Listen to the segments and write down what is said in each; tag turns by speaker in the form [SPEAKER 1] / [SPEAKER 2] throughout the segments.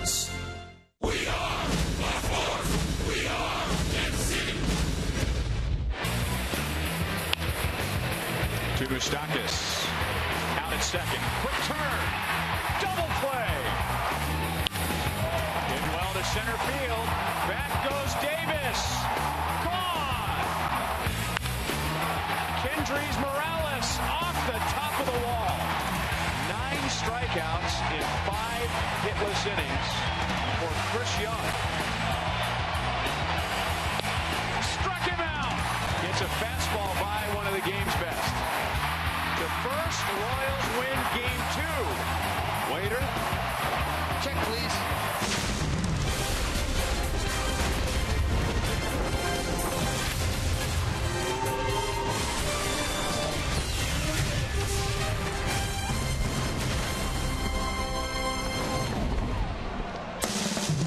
[SPEAKER 1] Sports. We are the Fourth. We are MC.
[SPEAKER 2] To Moustakis. Out at second. Quick turn. Double play. Hit well to center field. Back goes Davis. Gone. Kendrys Morales off the top of the wall. 9 strikeouts in 5 hitless innings for Chris Young. Struck him out. Gets a fastball by one of the game's best. The first, Royals win game 2. Waiter.
[SPEAKER 3] Check, please.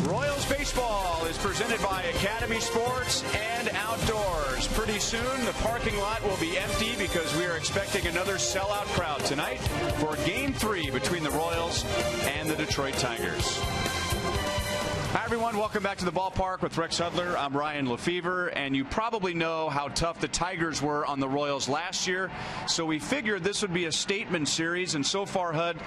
[SPEAKER 2] Royals baseball is presented by Academy Sports and Outdoors. Pretty soon, the parking lot will be empty because we are expecting another sellout crowd tonight for Game 3 between the Royals and the Detroit Tigers. Hi, everyone. Welcome back to the ballpark with Rex Hudler. I'm Ryan Lefevre, and you probably know how tough the Tigers were on the Royals last year, so we figured this would be a statement series, and so far, Hud,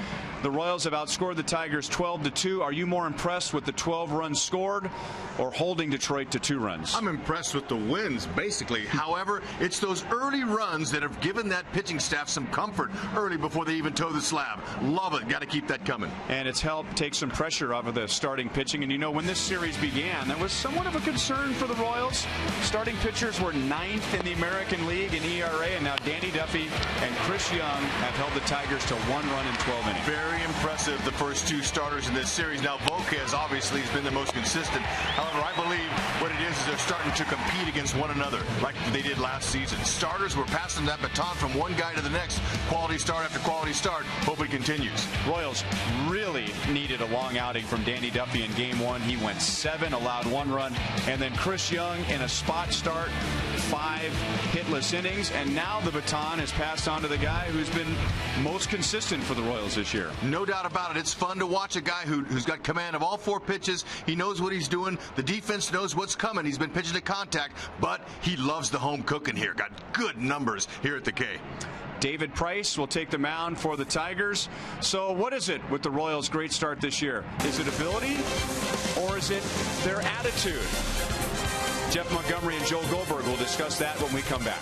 [SPEAKER 2] the Royals have outscored the Tigers 12-2. Are you more impressed with the 12 runs scored or holding Detroit to 2 runs?
[SPEAKER 4] I'm impressed with the wins, basically. However, it's those early runs that have given that pitching staff some comfort early before they even toe the slab. Love it. Got to keep that coming.
[SPEAKER 2] And it's helped take some pressure off of the starting pitching, and you know, when this series began, that was somewhat of a concern for the Royals. Starting pitchers were 9th in the American League in ERA, and now Danny Duffy and Chris Young have held the Tigers to 1 run in 12 innings.
[SPEAKER 4] Very impressive, the first 2 starters in this series. Now, Volquez obviously has been the most consistent. However, I believe what it is they're starting to compete against one another like they did last season. Starters were passing that baton from one guy to the next. Quality start after quality start. Hope it continues.
[SPEAKER 2] Royals really needed a long outing from Danny Duffy in Game 1. He went 7, allowed 1 run, and then Chris Young in a spot start, 5 hitless innings, and now the baton is passed on to the guy who's been most consistent for the Royals this year.
[SPEAKER 4] No doubt about it. It's fun to watch a guy who's got command of all 4 pitches. He knows what he's doing. The defense knows what's coming. He's been pitching to contact, but he loves the home cooking here. Got good numbers here at the K.
[SPEAKER 2] David Price will take the mound for the Tigers. So what is it with the Royals' great start this year? Is it ability or is it their attitude? Jeff Montgomery and Joel Goldberg will discuss that when we come back.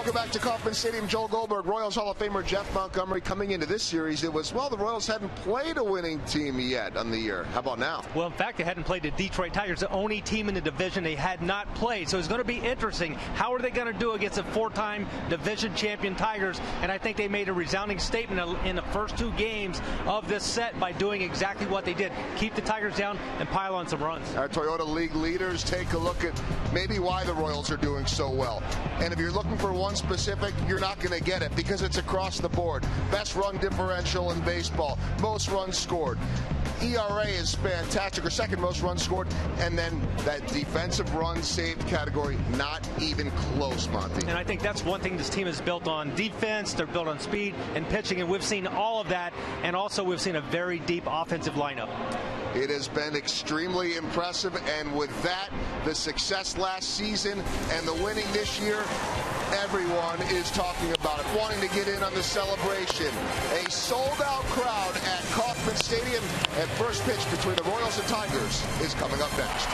[SPEAKER 5] Welcome back to Kauffman Stadium. Joel Goldberg, Royals Hall of Famer Jeff Montgomery. Coming into this series, it was, well, the Royals hadn't played a winning team yet on the year. How about now?
[SPEAKER 6] Well, in fact, they hadn't played the Detroit Tigers, the only team in the division they had not played. So it's going to be interesting. How are they going to do against a four-time division champion Tigers? And I think they made a resounding statement in the first two games of this set by doing exactly what they did. Keep the Tigers down and pile on some runs.
[SPEAKER 5] Our Toyota League leaders take a look at maybe why the Royals are doing so well. And if you're looking for one specific, you're not going to get it because it's across the board. Best run differential in baseball, most runs scored. ERA is fantastic, or second most runs scored, and then that defensive runs saved category, not even close, Monty.
[SPEAKER 6] And I think that's one thing this team is built on. Defense, they're built on speed and pitching, and we've seen all of that, and also we've seen a very deep offensive lineup.
[SPEAKER 5] It has been extremely impressive, and with that, the success last season and the winning this year, everyone is talking about it, wanting to get in on the celebration. A sold-out crowd at Kauffman Stadium, and first pitch between the Royals and Tigers is coming up next.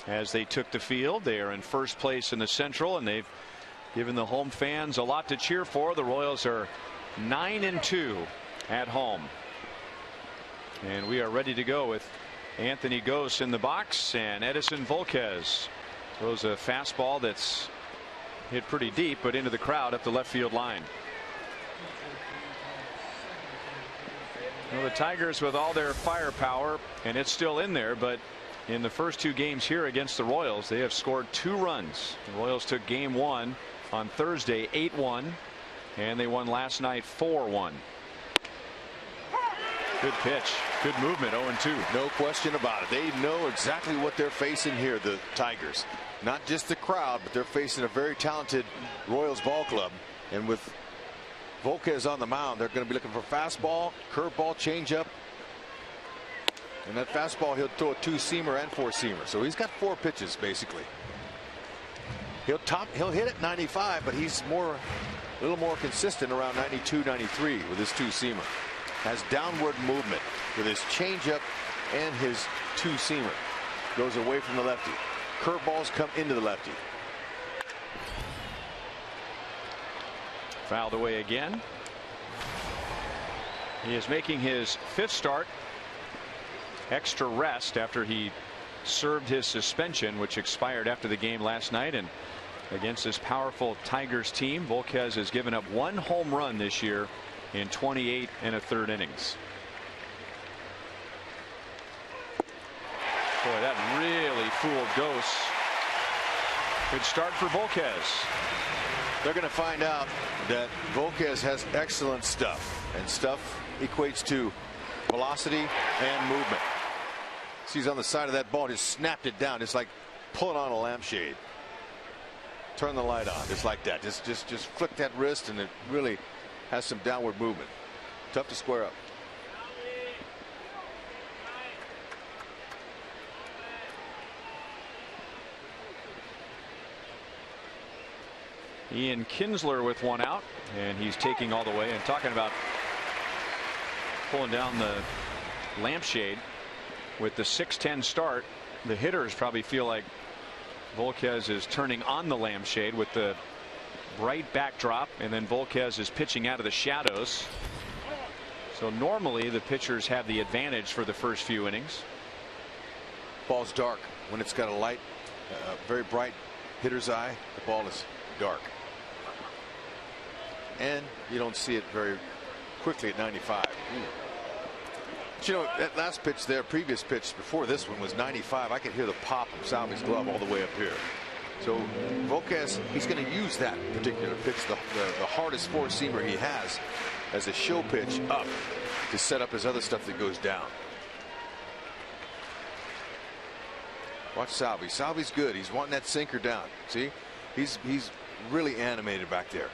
[SPEAKER 2] As they took the field, they are in first place in the Central, and they've given the home fans a lot to cheer for. The Royals are 9-2 at home, and we are ready to go with Anthony Gose in the box, and Edison Volquez throws a fastball that's hit pretty deep, but into the crowd up the left field line. Well, the Tigers with all their firepower, and it's still in there, but in the first two games here against the Royals, they have scored 2 runs. The Royals took game 1 on Thursday 8-1, and they won last night 4-1. Good pitch, good movement, 0-2.
[SPEAKER 4] No question about it. They know exactly what they're facing here, the Tigers. Not just the crowd, but they're facing a very talented Royals ball club. And with Volquez on the mound, they're going to be looking for fastball, curveball, changeup. And that fastball, he'll throw a 2-seamer and 4-seamer. So he's got 4 pitches basically. He'll hit at 95, but he's a little more consistent around 92, 93 with his 2-seamer. Has downward movement with his changeup and his 2-seamer. Goes away from the lefty. Curveballs come into the lefty.
[SPEAKER 2] Fouled away again. He is making his 5th start. Extra rest after he served his suspension, which expired after the game last night, and against this powerful Tigers team. Volquez has given up 1 home run this year in 28 1/3 innings. Boy, that really fooled Ghosts. Good start for Volquez.
[SPEAKER 4] They're going to find out that Volquez has excellent stuff, and stuff equates to velocity and movement. He's on the side of that ball, just snapped it down, just like pulling on a lampshade. Turn the light on, just like that. Just flick that wrist, and it really has some downward movement. Tough to square up.
[SPEAKER 2] Ian Kinsler with 1 out, and he's taking all the way. And talking about pulling down the lampshade with the 6-10 start, the hitters probably feel like Volquez is turning on the lampshade with the bright backdrop, and then Volquez is pitching out of the shadows. So normally the pitchers have the advantage for the first few innings.
[SPEAKER 4] Ball's dark when it's got a light, very bright hitter's eye. The ball is dark, and you don't see it very quickly at 95. But, you know, that last pitch there, previous pitch before this one, was 95. I could hear the pop of Salvi's glove all the way up here. So Volquez, he's going to use that particular pitch, the hardest four-seamer he has, as a show pitch up to set up his other stuff that goes down. Watch Salvi. Salvi's good. He's wanting that sinker down. See, he's really animated back there.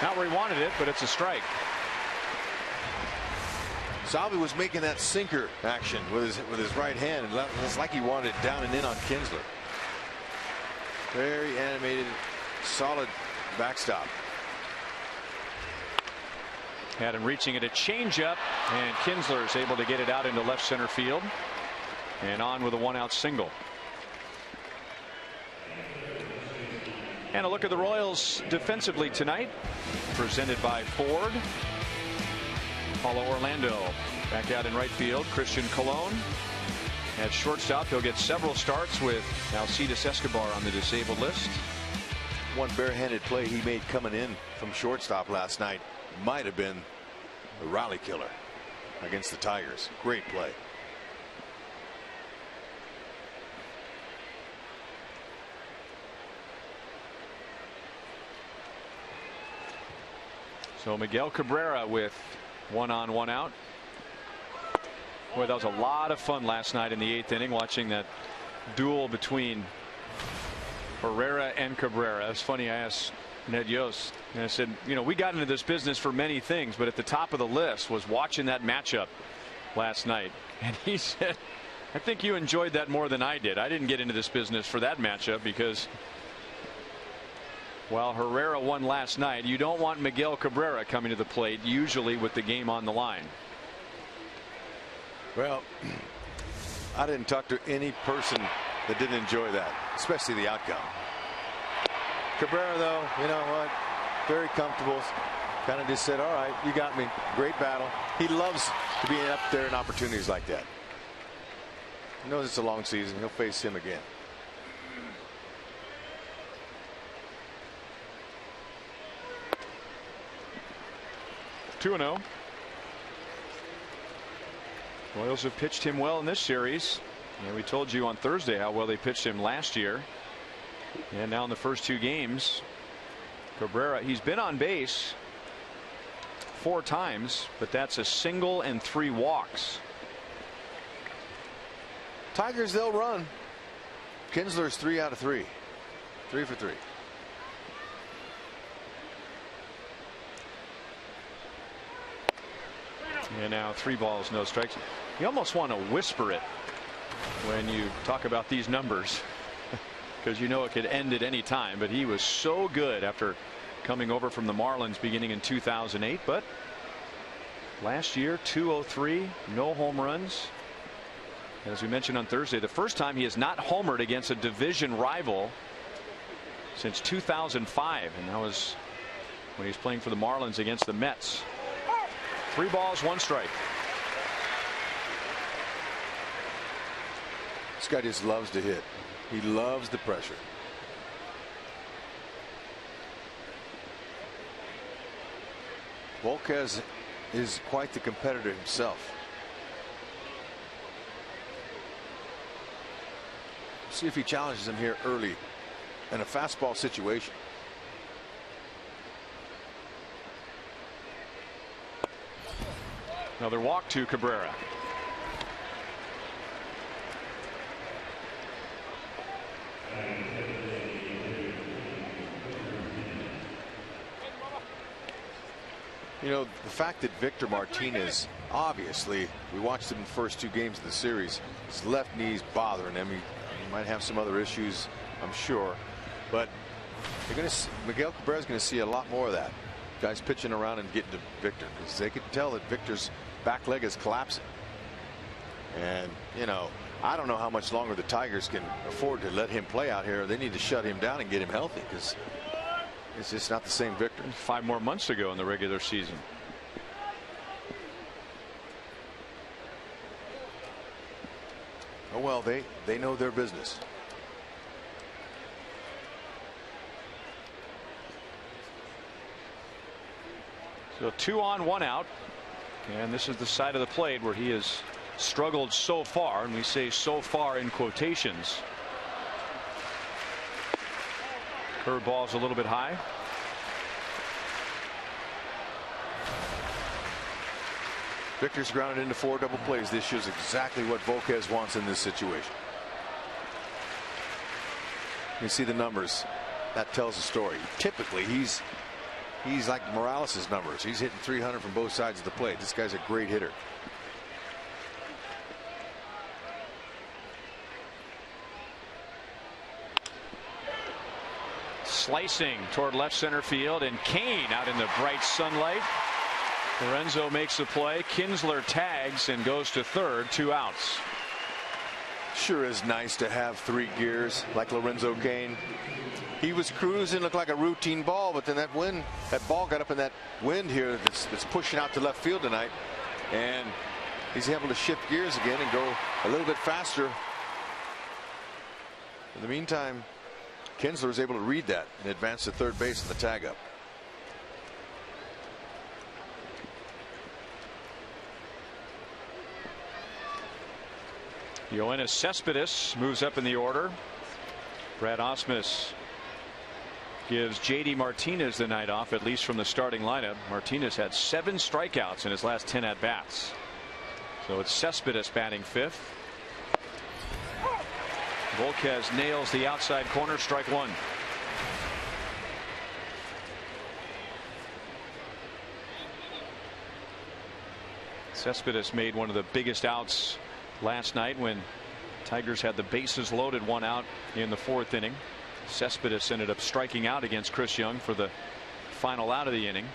[SPEAKER 2] Not where he wanted it, but it's a strike.
[SPEAKER 4] Salvi was making that sinker action with his right hand, and it's like he wanted it down and in on Kinsler. Very animated, solid backstop.
[SPEAKER 2] Had him reaching at a changeup, and Kinsler is able to get it out into left center field, and on with a 1-out single. And a look at the Royals defensively tonight, presented by Ford. Paulo Orlando back out in right field. Christian Colon at shortstop. He'll get several starts with Alcides Escobar on the disabled list.
[SPEAKER 4] One barehanded play he made coming in from shortstop last night might have been a rally killer against the Tigers. Great play.
[SPEAKER 2] So Miguel Cabrera with 1 on, 1 out. Boy, that was a lot of fun last night in the 8th inning, watching that duel between Herrera and Cabrera. It's funny, I asked Ned Yost, and I said, you know, we got into this business for many things, but at the top of the list was watching that matchup last night. And he said, I think you enjoyed that more than I did. I didn't get into this business for that matchup because while Herrera won last night, you don't want Miguel Cabrera coming to the plate, usually with the game on the line.
[SPEAKER 4] Well, I didn't talk to any person that didn't enjoy that, especially the outcome. Cabrera, though, you know what? Very comfortable. Kind of just said, all right, you got me. Great battle. He loves to be up there in opportunities like that. He knows it's a long season. He'll face him again.
[SPEAKER 2] (2-0). Royals have pitched him well in this series, and we told you on Thursday how well they pitched him last year. And now in the first 2 games, Cabrera, he's been on base 4 times, but that's a single and 3 walks.
[SPEAKER 4] Tigers, they'll run. Kinsler's 3 out of 3. 3 for 3.
[SPEAKER 2] And now 3 balls, no strikes. You almost want to whisper it when you talk about these numbers, because you know it could end at any time. But he was so good after coming over from the Marlins beginning in 2008. But last year, 203, no home runs. As we mentioned on Thursday, the first time he has not homered against a division rival since 2005, and that was when he was playing for the Marlins against the Mets. 3 balls, 1 strike.
[SPEAKER 4] This guy just loves to hit.
[SPEAKER 7] He loves the pressure. Volquez is quite the competitor himself. See if he challenges him here early in a fastball situation.
[SPEAKER 2] Another walk to Cabrera.
[SPEAKER 7] You know, the fact that Victor Martinez, obviously, we watched him in the first 2 games of the series, his left knee's bothering him. He might have some other issues, I'm sure, but Miguel Cabrera's going to see a lot more of that. Guys pitching around and getting to Victor, because they could tell that Victor's back leg is collapsing. And, you know, I don't know how much longer the Tigers can afford to let him play out here. They need to shut him down and get him healthy, because it's just not the same Victor.
[SPEAKER 2] 5 more months ago in the regular season.
[SPEAKER 7] Oh well, they know their business.
[SPEAKER 2] So 2 on, 1 out, and this is the side of the plate where he has struggled so far, and we say so far in quotations. Curveball's a little bit high.
[SPEAKER 7] Victor's grounded into 4 double plays. This shows exactly what Volquez wants in this situation. You see the numbers. That tells a story. Typically, he's like Morales' numbers. He's hitting 300 from both sides of the plate. This guy's a great hitter.
[SPEAKER 2] Slicing toward left center field, and Kane out in the bright sunlight. Lorenzo makes the play. Kinsler tags and goes to third. 2 outs.
[SPEAKER 7] Sure is nice to have 3 gears like Lorenzo Kane. He was cruising, looked like a routine ball, but then that ball got up in that wind here that's pushing out to left field tonight, and he's able to shift gears again and go a little bit faster. In the meantime, Kinsler was able to read that and advance to third base in the tag up.
[SPEAKER 2] Yoenis Cespedes moves up in the order. Brad Ausmus gives J.D. Martinez the night off, at least from the starting lineup. Martinez had 7 strikeouts in his last 10 at-bats. So it's Cespedes batting 5th. Volquez nails the outside corner, strike 1. Cespedes made one of the biggest outs last night when Tigers had the bases loaded, 1 out in the 4th inning. Cespedes ended up striking out against Chris Young for the final out of the inning.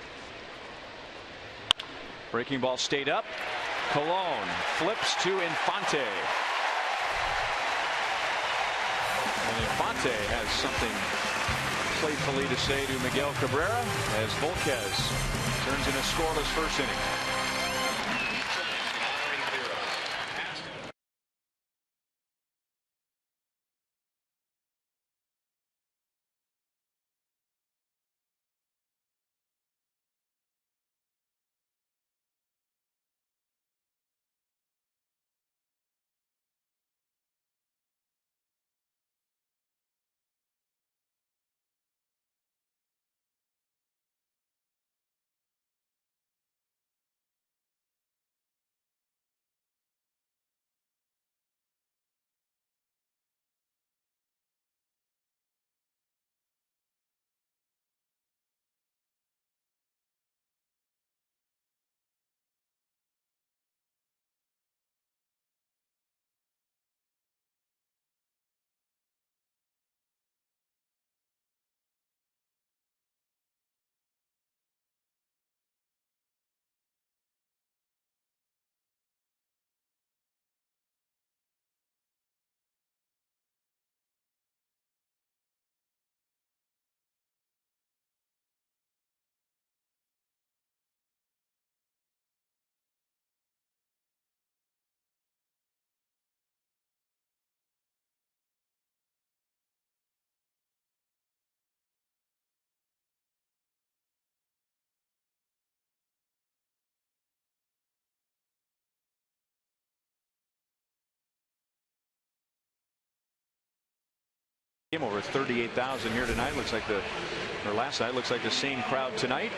[SPEAKER 2] Breaking ball stayed up. Colon flips to Infante. And Infante has something playfully to say to Miguel Cabrera as Volquez turns in a scoreless first inning. Over 38,000 here tonight. Looks like last night looks like the same crowd tonight.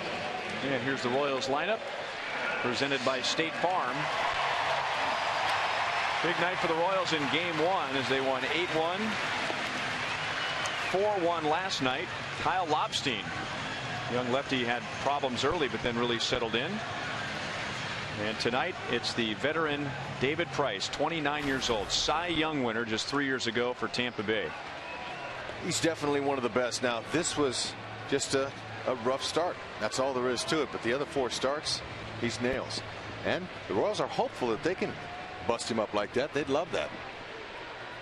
[SPEAKER 2] And here's the Royals lineup presented by State Farm. Big night for the Royals in game 1 as they won 8-1, 4-1 last night. Kyle Lobstein, young lefty, had problems early but then really settled in. And tonight it's the veteran David Price, 29 years old, Cy Young winner just 3 years ago for Tampa Bay.
[SPEAKER 7] He's definitely one of the best. Now this was just a rough start. That's all there is to it. But the other 4 starts, he's nails. And the Royals are hopeful that they can bust him up like that. They'd love that.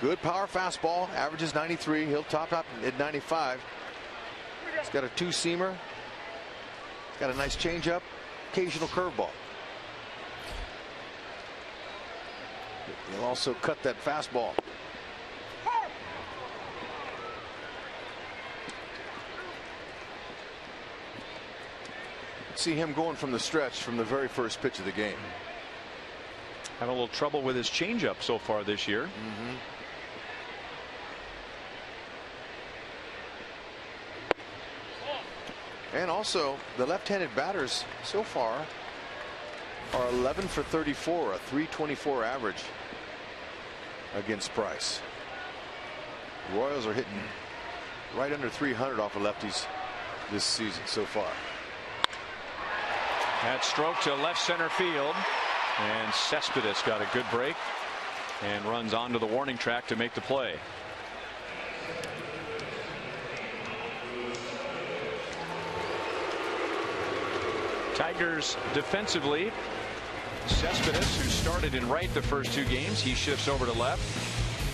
[SPEAKER 7] Good power fastball, averages 93. He'll top out at 95. He's got a 2-seamer. Got a nice changeup, occasional curveball. He'll also cut that fastball. See him going from the stretch from the very first pitch of the game.
[SPEAKER 2] Having a little trouble with his changeup so far this year.
[SPEAKER 7] And also the left-handed batters so far are 11 for 34, a 324 average against Price. The Royals are hitting right under 300 off of lefties this season so far.
[SPEAKER 2] That stroke to left center field, and Cespedes got a good break and runs onto the warning track to make the play. Tigers defensively, Cespedes, who started in right the first 2 games, he shifts over to left.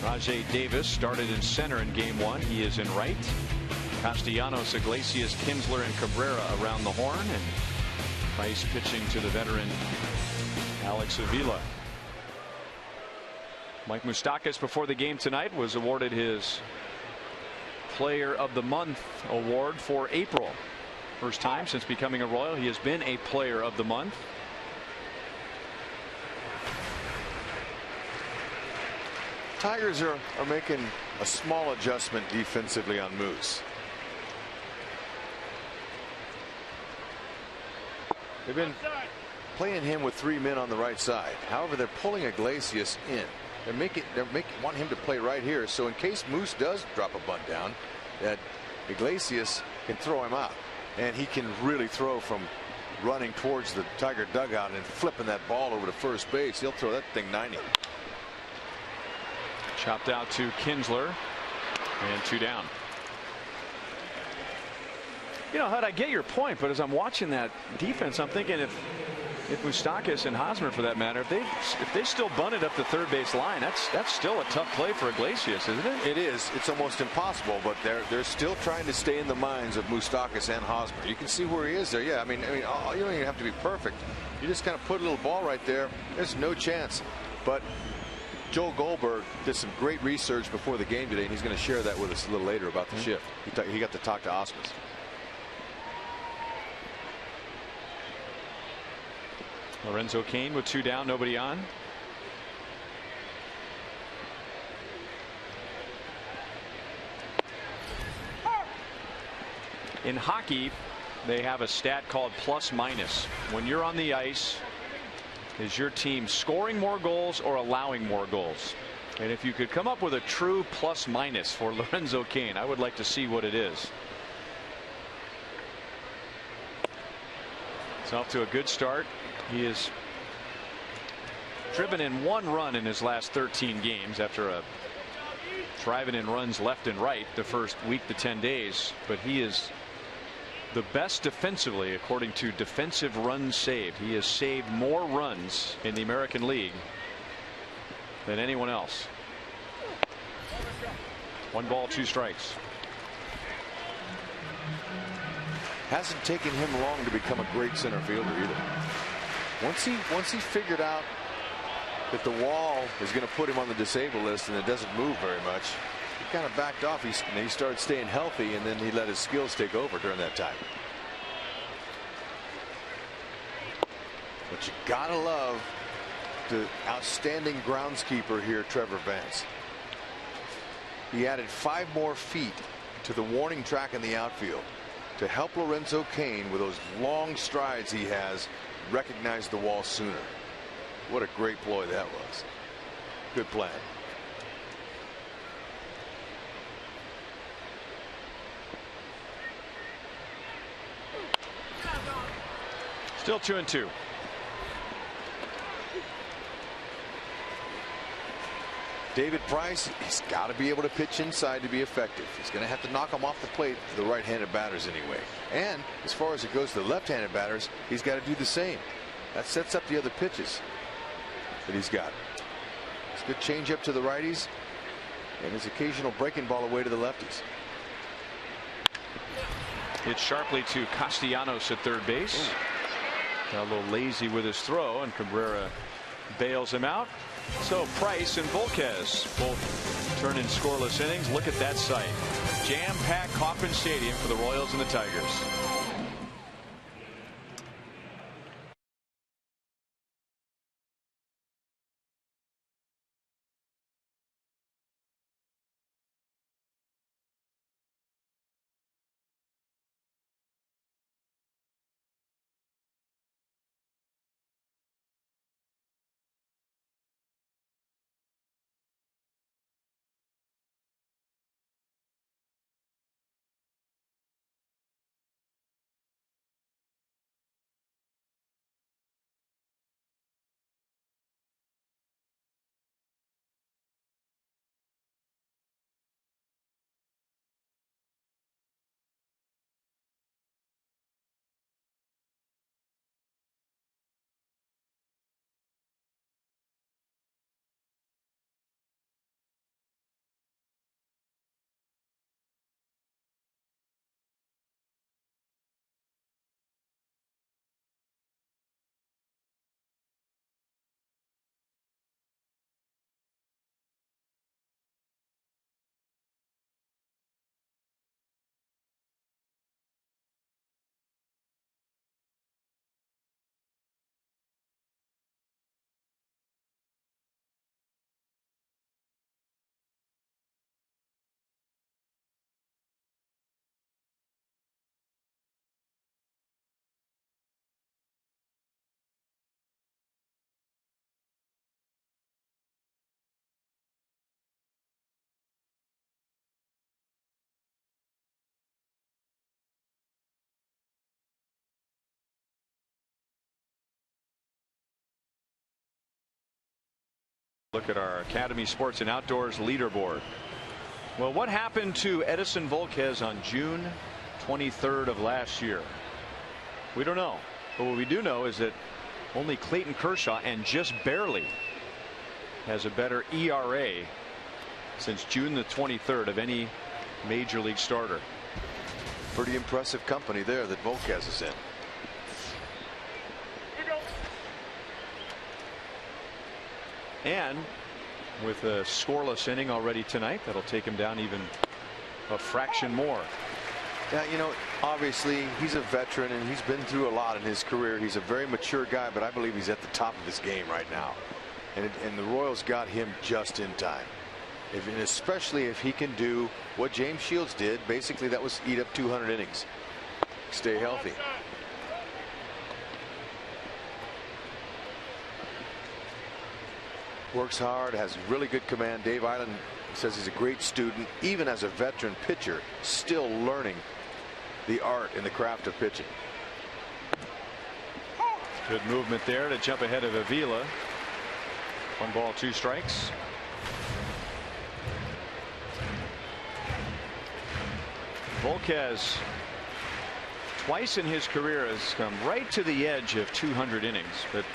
[SPEAKER 2] Rajay Davis started in center in game 1. He is in right. Castellanos, Iglesias, Kinsler, and Cabrera around the horn, and Price pitching to the veteran Alex Avila. Mike Moustakas before the game tonight was awarded his Player of the Month award for April. First time since becoming a Royal he has been a Player of the Month.
[SPEAKER 7] Tigers are making a small adjustment defensively on Moose. They've been playing him with 3 men on the right side. However, they're pulling Iglesias in. They're want him to play right here. So in case Moose does drop a bunt down, that Iglesias can throw him out. And he can really throw from running towards the Tiger dugout and flipping that ball over to first base. He'll throw that thing 90.
[SPEAKER 2] Chopped out to Kinsler, and 2 down. You know, Hud, I get your point, but as I'm watching that defense, I'm thinking if Moustakas and Hosmer, for that matter, if they still bunted up the third base line, that's still a tough play for Iglesias, isn't it?
[SPEAKER 7] It is. It's almost impossible, but they're still trying to stay in the minds of Moustakas and Hosmer. You can see where he is there. Yeah, I mean, you don't even have to be perfect. You just kind of put a little ball right there. There's no chance. But Joel Goldberg did some great research before the game today, and he's going to share that with us a little later about the shift. He got to talk to Osmus.
[SPEAKER 2] Lorenzo Cain with 2 down, nobody on. In hockey, they have a stat called plus minus. When you're on the ice, is your team scoring more goals or allowing more goals? And if you could come up with a true plus minus for Lorenzo Cain, I would like to see what it is. It's off to a good start. He is driven in 1 run in his last 13 games after driving in runs left and right the first week to 10 days. But he is the best defensively according to defensive runs saved. He has saved more runs in the American League than anyone else. 1 ball, 2 strikes.
[SPEAKER 7] Hasn't taken him long to become a great center fielder either. Once he figured out that the wall is going to put him on the disabled list and it doesn't move very much, he kind of backed off. He started staying healthy, and then he let his skills take over during that time. But you gotta love the outstanding groundskeeper here, Trevor Vance. he added 5 more feet to the warning track in the outfield to help Lorenzo Cain, with those long strides he has, recognize the wall sooner. What a great ploy that was. Good plan.
[SPEAKER 2] Still 2-2.
[SPEAKER 7] David Price, he's got to be able to pitch inside to be effective. He's going to have to knock him off the plate, the right-handed batters anyway. And as far as it goes to the left-handed batters, he's got to do the same. That sets up the other pitches that he's got. It's a good changeup to the righties and his occasional breaking ball away to the lefties.
[SPEAKER 2] Hit sharply to Castellanos at third base. Got a little lazy with his throw, and Cabrera bails him out. So Price and Volquez both turn in scoreless innings. Look at that sight. Jam-packed Kauffman Stadium for the Royals and the Tigers. Look at our Academy Sports and Outdoors leaderboard. Well, what happened to Edison Volquez on June 23rd of last year? We don't know. But what we do know is that only Clayton Kershaw, and just barely, has a better ERA since June the 23rd of any major league starter.
[SPEAKER 7] Pretty impressive company there that Volquez is in.
[SPEAKER 2] And with a scoreless inning already tonight, that'll take him down even a fraction more.
[SPEAKER 7] Yeah, you know, obviously he's a veteran and he's been through a lot in his career. He's a very mature guy, but I believe he's at the top of his game right now. And the Royals got him just in time. And especially if he can do what James Shields did, basically that was eat up 200 innings. Stay healthy. Works hard, has really good command. Dave Island says he's a great student, even as a veteran pitcher, still learning the art and the craft of pitching.
[SPEAKER 2] Good movement there to jump ahead of Avila. 1 ball, 2 strikes. Volquez, twice in his career, has come right to the edge of 200 innings, but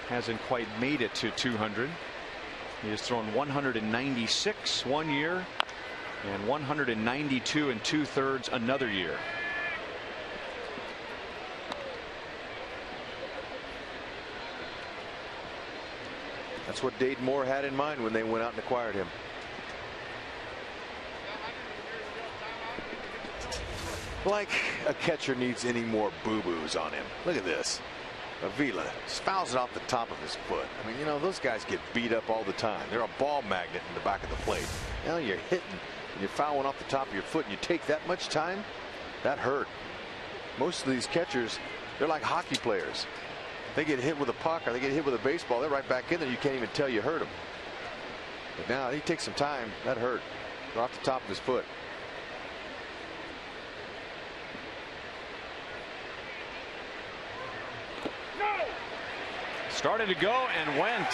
[SPEAKER 2] hasn't quite made it to 200. He has thrown 196 one year and 192 2/3 another year.
[SPEAKER 7] That's what Dayton Moore had in mind when they went out and acquired him. Like a catcher needs any more boo-boos on him. Look at this. Avila fouls it off the top of his foot. I mean, you know, those guys get beat up all the time. They're a ball magnet in the back of the plate. Now you're hitting and you're fouling off the top of your foot and you take that much time. That hurt. Most of these catchers, they're like hockey players. They get hit with a puck or they get hit with a baseball, they're right back in there. You can't even tell you hurt them. But now he takes some time. That hurt. Off the top of his foot.
[SPEAKER 2] Started to go and went.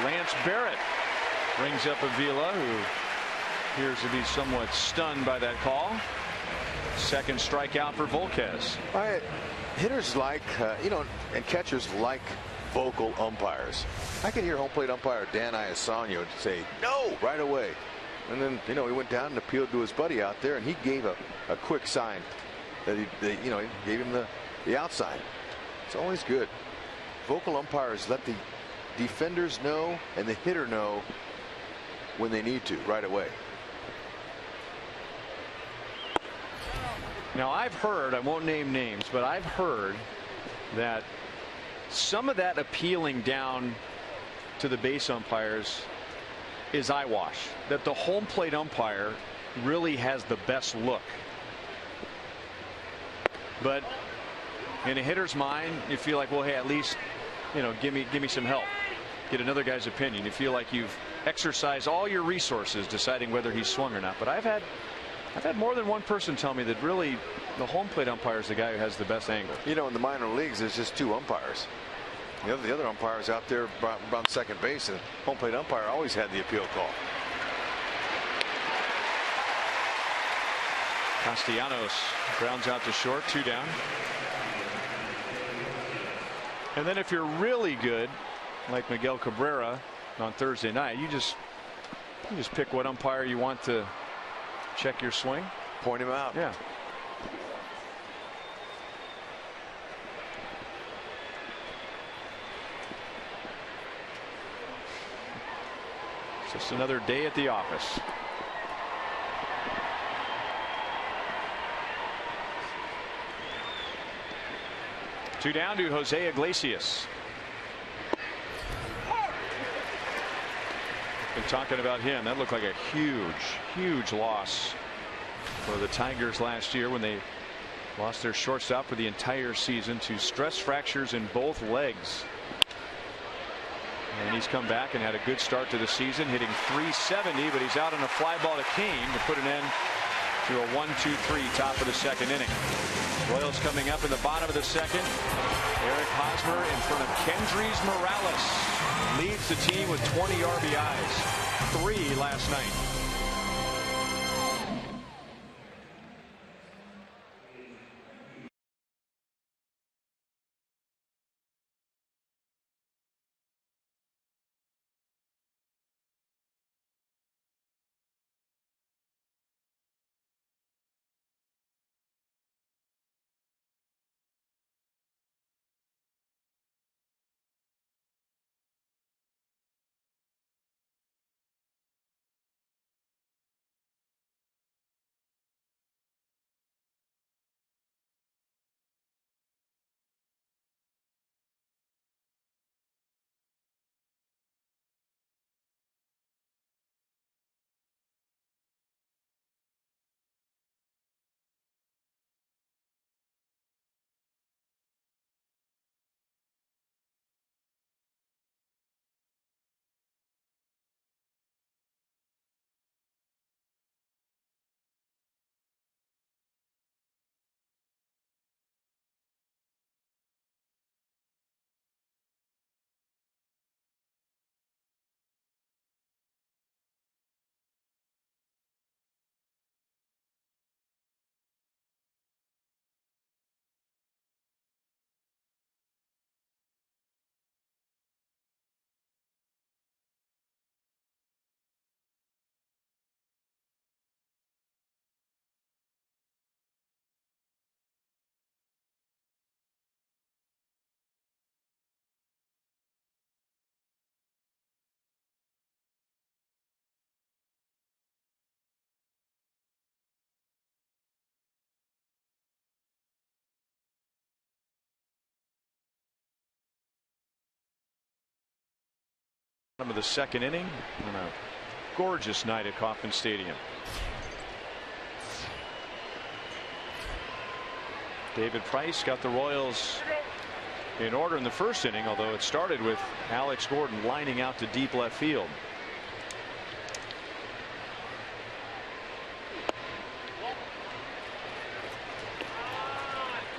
[SPEAKER 2] Lance Barrett brings up Avila, who appears to be somewhat stunned by that call. Second strikeout for Volquez.
[SPEAKER 7] All right. Hitters like, you know, and catchers like vocal umpires. I can hear home plate umpire Dan Iasano say no right away. And then, you know, he went down and appealed to his buddy out there, and he gave a quick sign that he gave him the outside. It's always good. Vocal umpires let the defenders know and the hitter know when they need to right away.
[SPEAKER 2] Now, I've heard, I won't name names, but I've heard that some of that appealing down to the base umpires is eyewash, that the home plate umpire really has the best look. But in a hitter's mind, you feel like, well, hey, at least, you know, give me some help. Get another guy's opinion. You feel like you've exercised all your resources deciding whether he's swung or not. But I've had more than one person tell me that really the home plate umpire is the guy who has the best angle.
[SPEAKER 7] You know, in the minor leagues, there's just two umpires. The other umpires out there around second base, and home plate umpire always had the appeal call.
[SPEAKER 2] Castellanos grounds out to short, 2 down. And then if you're really good, like Miguel Cabrera on Thursday night, you just pick what umpire you want to check your swing.
[SPEAKER 7] Point him out.
[SPEAKER 2] Yeah. Just another day at the office. Two down to Jose Iglesias. Been talking about him. That looked like a huge loss for the Tigers last year when they lost their shortstop for the entire season to stress fractures in both legs. And he's come back and had a good start to the season, hitting .370, but he's out on a fly ball to Kane to put an end to a 1-2-3 top of the second inning. Royals coming up in the bottom of the second. Eric Hosmer in front of Kendrys Morales leads the team with 20 RBIs, 3 last night. Of the second inning on a gorgeous night at Kauffman Stadium. David Price got the Royals in order in the first inning, although it started with Alex Gordon lining out to deep left field.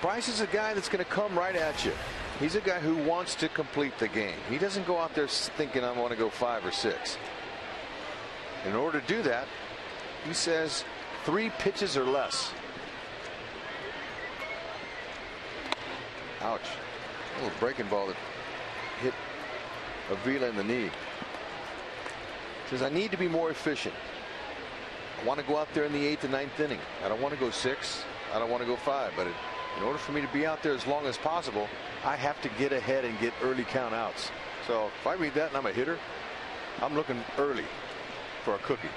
[SPEAKER 7] Price is a guy that's going to come right at you. He's a guy who wants to complete the game. He doesn't go out there thinking I want to go 5 or 6. In order to do that, he says 3 pitches or less. Ouch. A little breaking ball that hit Avila in the knee. Says I need to be more efficient. I want to go out there in the 8th and 9th inning. I don't want to go 6. I don't want to go 5. But in order for me to be out there as long as possible, I have to get ahead and get early count outs. So if I read that and I'm a hitter, I'm looking early for a cookie.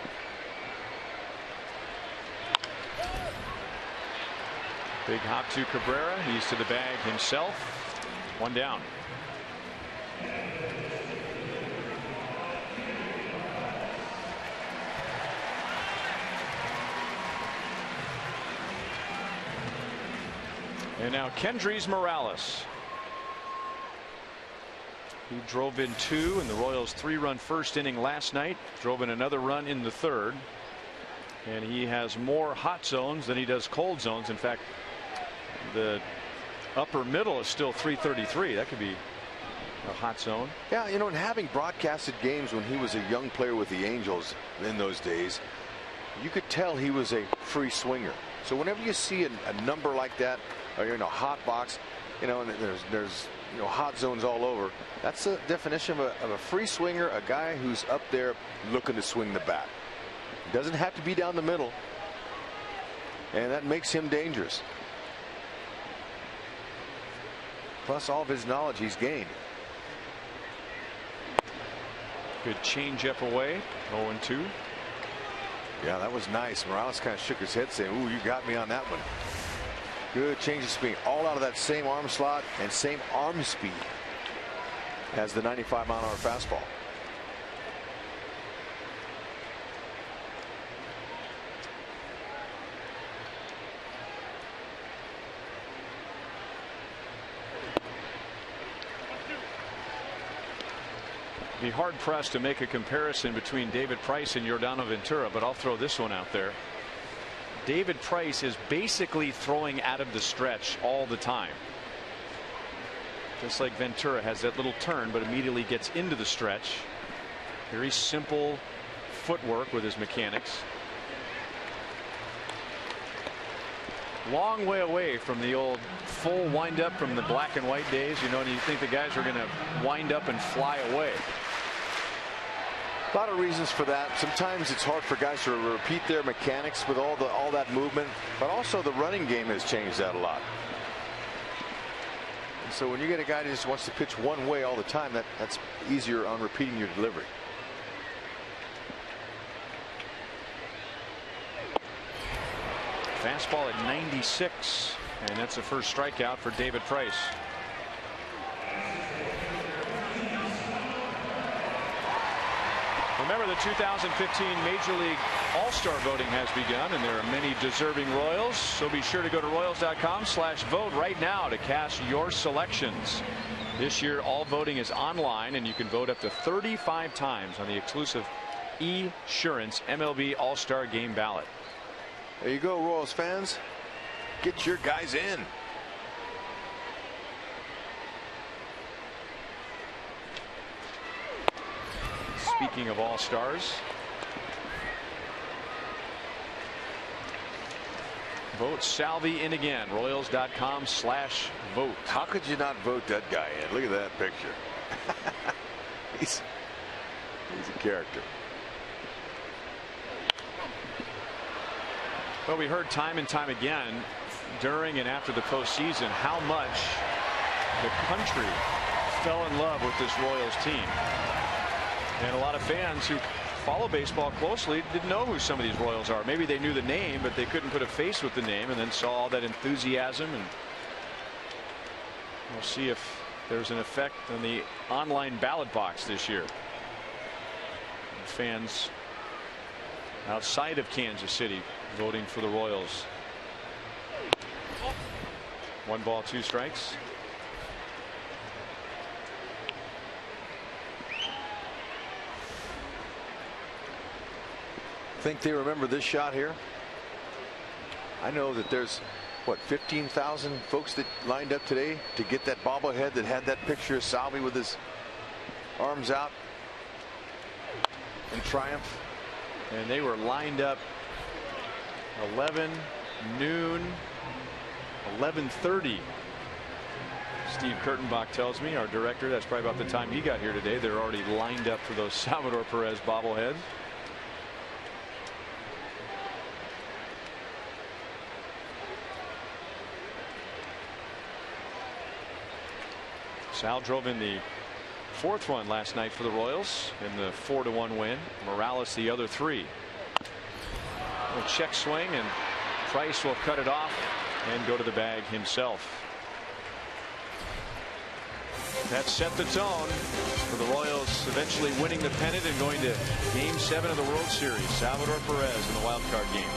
[SPEAKER 2] Big hop to Cabrera. He's to the bag himself. 1 down. And now Kendrys Morales. He drove in 2 in the Royals' 3-run first inning last night. Drove in another run in the 3rd. And he has more hot zones than he does cold zones. In fact, the upper middle is still 333. That could be a hot zone.
[SPEAKER 7] Yeah, you know, and having broadcasted games when he was a young player with the Angels in those days, you could tell he was a free swinger. So whenever you see a number like that, or you know, hot box, you know, and there's you know, hot zones all over. That's the definition of a free swinger, a guy who's up there looking to swing the bat. Doesn't have to be down the middle, and that makes him dangerous. Plus all of his knowledge he's gained.
[SPEAKER 2] Good changeup away. 0-2.
[SPEAKER 7] Yeah, that was nice. Morales kind of shook his head saying, ooh, you got me on that one. Good change of speed. All out of that same arm slot and same arm speed as the 95-mile-an-hour fastball.
[SPEAKER 2] Be hard pressed to make a comparison between David Price and Yordano Ventura, but I'll throw this one out there. David Price is basically throwing out of the stretch all the time. Just like Ventura has that little turn, but immediately gets into the stretch. Very simple footwork with his mechanics. Long way away from the old full windup from the black and white days, you know, and you think the guys are going to wind up and fly away.
[SPEAKER 7] A lot of reasons for that. Sometimes it's hard for guys to repeat their mechanics with all that movement, but also the running game has changed that a lot. And so when you get a guy that just wants to pitch one way all the time, that's easier on repeating your delivery.
[SPEAKER 2] Fastball at 96, and that's the first strikeout for David Price. Remember, the 2015 Major League All-Star voting has begun, and there are many deserving Royals, so be sure to go to Royals.com/vote right now to cast your selections. This year, all voting is online, and you can vote up to 35 times on the exclusive eSurance MLB All-Star Game ballot.
[SPEAKER 7] There you go, Royals fans. Get your guys in.
[SPEAKER 2] Speaking of All-Stars, vote Salvi in again. Royals.com/vote.
[SPEAKER 7] How could you not vote that guy in? Look at that picture. he's a character.
[SPEAKER 2] Well, we heard time and time again during and after the postseason how much the country fell in love with this Royals team. And a lot of fans who follow baseball closely didn't know who some of these Royals are. Maybe they knew the name, but they couldn't put a face with the name, and then saw all that enthusiasm. And we'll see if there's an effect on the online ballot box this year. Fans outside of Kansas City voting for the Royals. 1 ball, 2 strikes.
[SPEAKER 7] Think they remember this shot here? I know that there's, what, 15,000 folks that lined up today to get that bobblehead that had that picture of Salvi with his arms out in triumph.
[SPEAKER 2] And they were lined up 11, noon, 11:30. Steve Kurtenbach tells me, our director, that's probably about the time he got here today. They're already lined up for those Salvador Perez bobbleheads. Sal drove in the 4th one last night for the Royals in the 4-1 win. Morales the other 3. A check swing, and Price will cut it off and go to the bag himself. That set the tone for the Royals eventually winning the pennant and going to Game 7 of the World Series. Salvador Perez in the wild card game.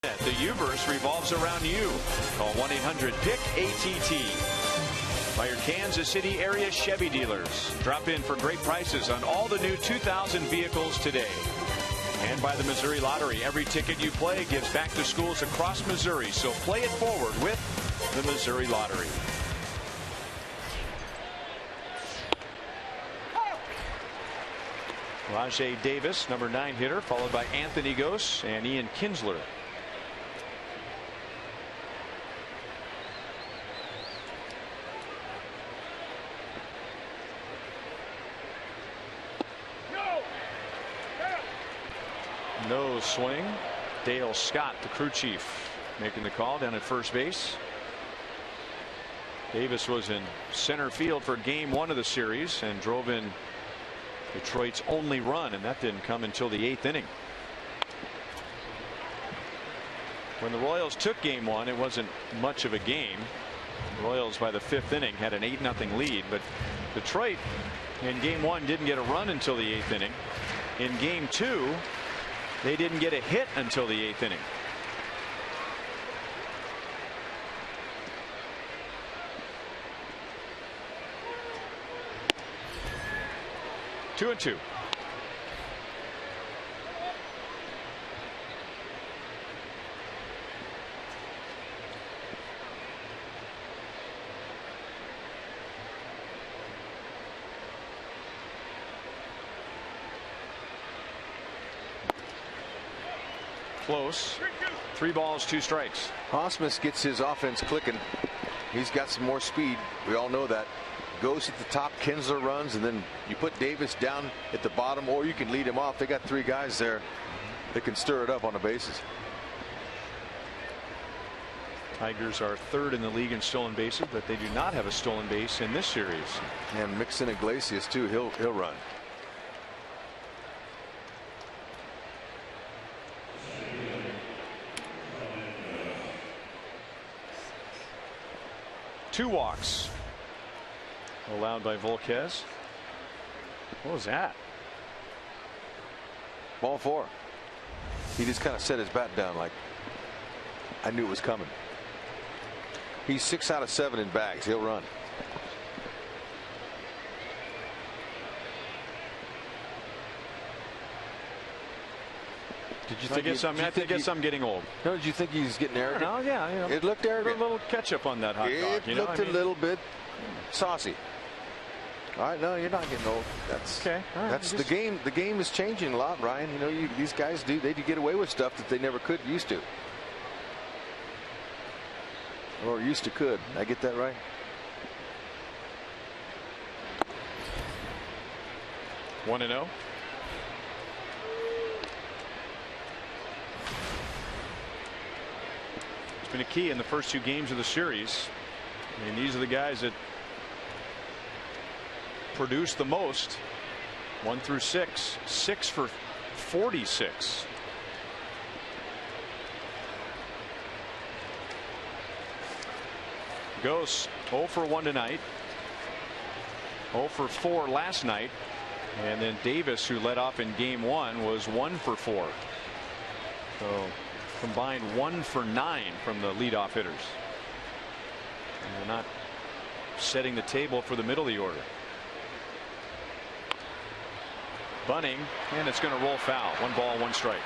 [SPEAKER 2] The Uverse revolves around you. Call 1-800-PIC-ATT. By your Kansas City area Chevy dealers. Drop in for great prices on all the new 2000 vehicles today. And by the Missouri Lottery. Every ticket you play gives back to schools across Missouri. So play it forward with the Missouri Lottery. Rajay Davis, number 9 hitter, followed by Anthony Gose and Ian Kinsler. No swing. Dale Scott, the crew chief, making the call down at first base. Davis was in center field for Game 1 of the series and drove in Detroit's only run, and that didn't come until the 8th inning. When the Royals took Game 1, it wasn't much of a game. The Royals by the 5th inning had an 8-0 lead, but Detroit in Game 1 didn't get a run until the 8th inning. In Game 2, they didn't get a hit until the 8th inning. Two and two. Close. 3 balls, 2 strikes.
[SPEAKER 7] Hosmus gets his offense clicking. He's got some more speed. We all know that. Goes at the top, Kinsler runs, and then you put Davis down at the bottom, or you can lead him off. They got 3 guys there that can stir it up on the bases.
[SPEAKER 2] Tigers are 3rd in the league in stolen bases, but they do not have a stolen base in this series.
[SPEAKER 7] And mix in Iglesias too. He'll run.
[SPEAKER 2] Two walks allowed by Volquez. What was that?
[SPEAKER 7] Ball 4. He just kind of set his bat down like, I knew it was coming. He's 6 out of 7 in bags. He'll run.
[SPEAKER 2] Did you think I guess I'm getting old.
[SPEAKER 7] No, did you think he's getting arrogant?
[SPEAKER 2] No, yeah, you know,
[SPEAKER 7] it looked arrogant.
[SPEAKER 2] A little ketchup on that hot dog.
[SPEAKER 7] It looked a little bit saucy. All right, no, you're not getting old. That's
[SPEAKER 2] okay. Right,
[SPEAKER 7] that's the game. The game is changing a lot, Ryan. You know, these guys they get away with stuff that they never used to. Or used to could. I get that right?
[SPEAKER 2] One and 0. It's been a key in the first 2 games of the series. I mean, these are the guys that produce the most. 1 through 6. 6 for 46. Goes 0 for 1 tonight. 0 for 4 last night. And then Davis, who led off in game 1, was 1 for 4. So combined 1 for 9 from the leadoff hitters. And they're not setting the table for the middle of the order. Bunting, and it's going to roll foul. 1 ball, 1 strike.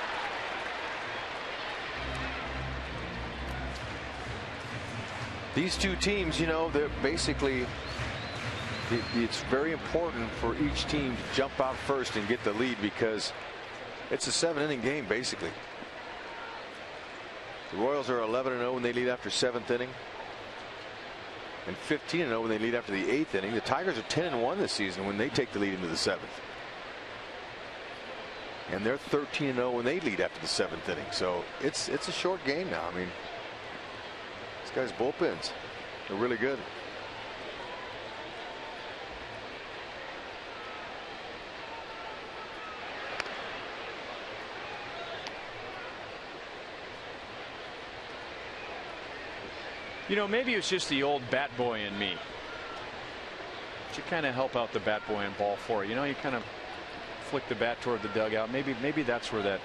[SPEAKER 7] These 2 teams, you know, they're basically, it's very important for each team to jump out first and get the lead because it's a 7-inning game basically. The Royals are 11-0 when they lead after 7th inning, and 15-0 when they lead after the 8th inning. The Tigers are 10-1 this season when they take the lead into the 7th, and they're 13-0 when they lead after the 7th inning. So it's a short game now. I mean, these guys' bullpens are really good.
[SPEAKER 2] You know, maybe it's just the old bat boy in me. But you kind of help out the bat boy in ball 4. You know, you kind of flick the bat toward the dugout. Maybe that's where that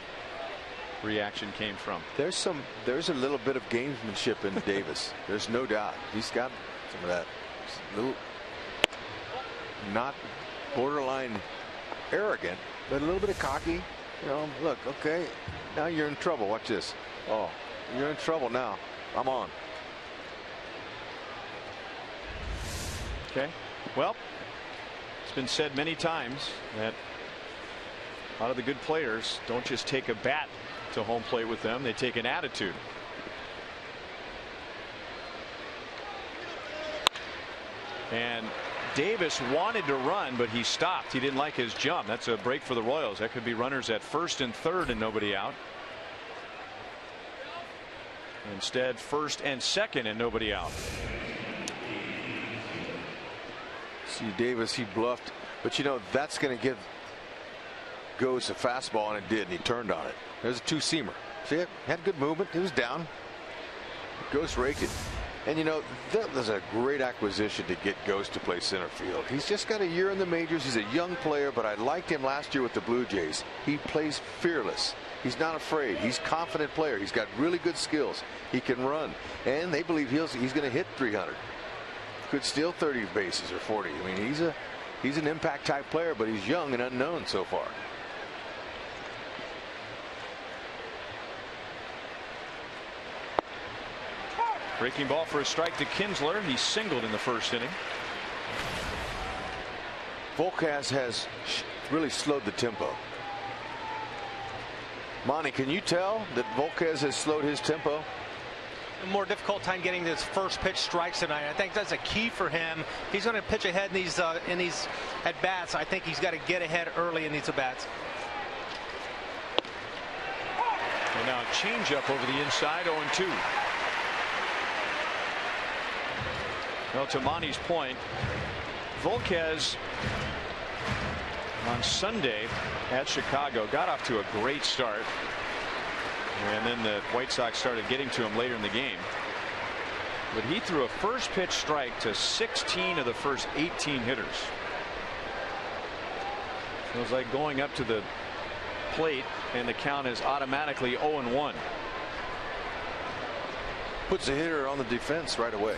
[SPEAKER 2] reaction came from.
[SPEAKER 7] There's a little bit of gamesmanship in Davis. There's no doubt. He's got some of that. Little, not borderline arrogant, but a little bit of cocky. You know, look, okay, now you're in trouble. Watch this. Oh, you're in trouble now. I'm on.
[SPEAKER 2] Okay. Well, it's been said many times that a lot of the good players don't just take a bat to home plate with them. They take an attitude. And Davis wanted to run, but he stopped. He didn't like his jump. That's a break for the Royals. That could be runners at 1st and 3rd and nobody out. Instead, 1st and 2nd and nobody out.
[SPEAKER 7] See Davis, he bluffed, but you know that's going to give Goes a fastball, and it did, and he turned on it. There's a 2-seamer. See it? Had good movement. He was down. Goes raked it. And you know, that was a great acquisition to get Goes to play center field. He's just got a year in the majors. He's a young player, but I liked him last year with the Blue Jays. He plays fearless. He's not afraid. He's a confident player. He's got really good skills. He can run, and they believe he's going to hit 300. Could steal 30 bases or 40. I mean, he's an impact type player, but he's young and unknown so far.
[SPEAKER 2] Breaking ball for a strike to Kinsler. He singled in the 1st inning.
[SPEAKER 7] Volquez has really slowed the tempo. Monty, can you tell that Volquez has slowed his tempo?
[SPEAKER 6] A more difficult time getting this first pitch strikes tonight. I think that's a key for him. If he's going to pitch ahead in these at bats, I think he's got to get ahead early in these at bats.
[SPEAKER 2] And now a changeup over the inside, 0-2. Well, to Monty's point, Volquez on Sunday at Chicago got off to a great start. And then the White Sox started getting to him later in the game. But he threw a first pitch strike to 16 of the first 18 hitters. It was like going up to the plate and the count is automatically 0-1.
[SPEAKER 7] Puts the hitter on the defense right away.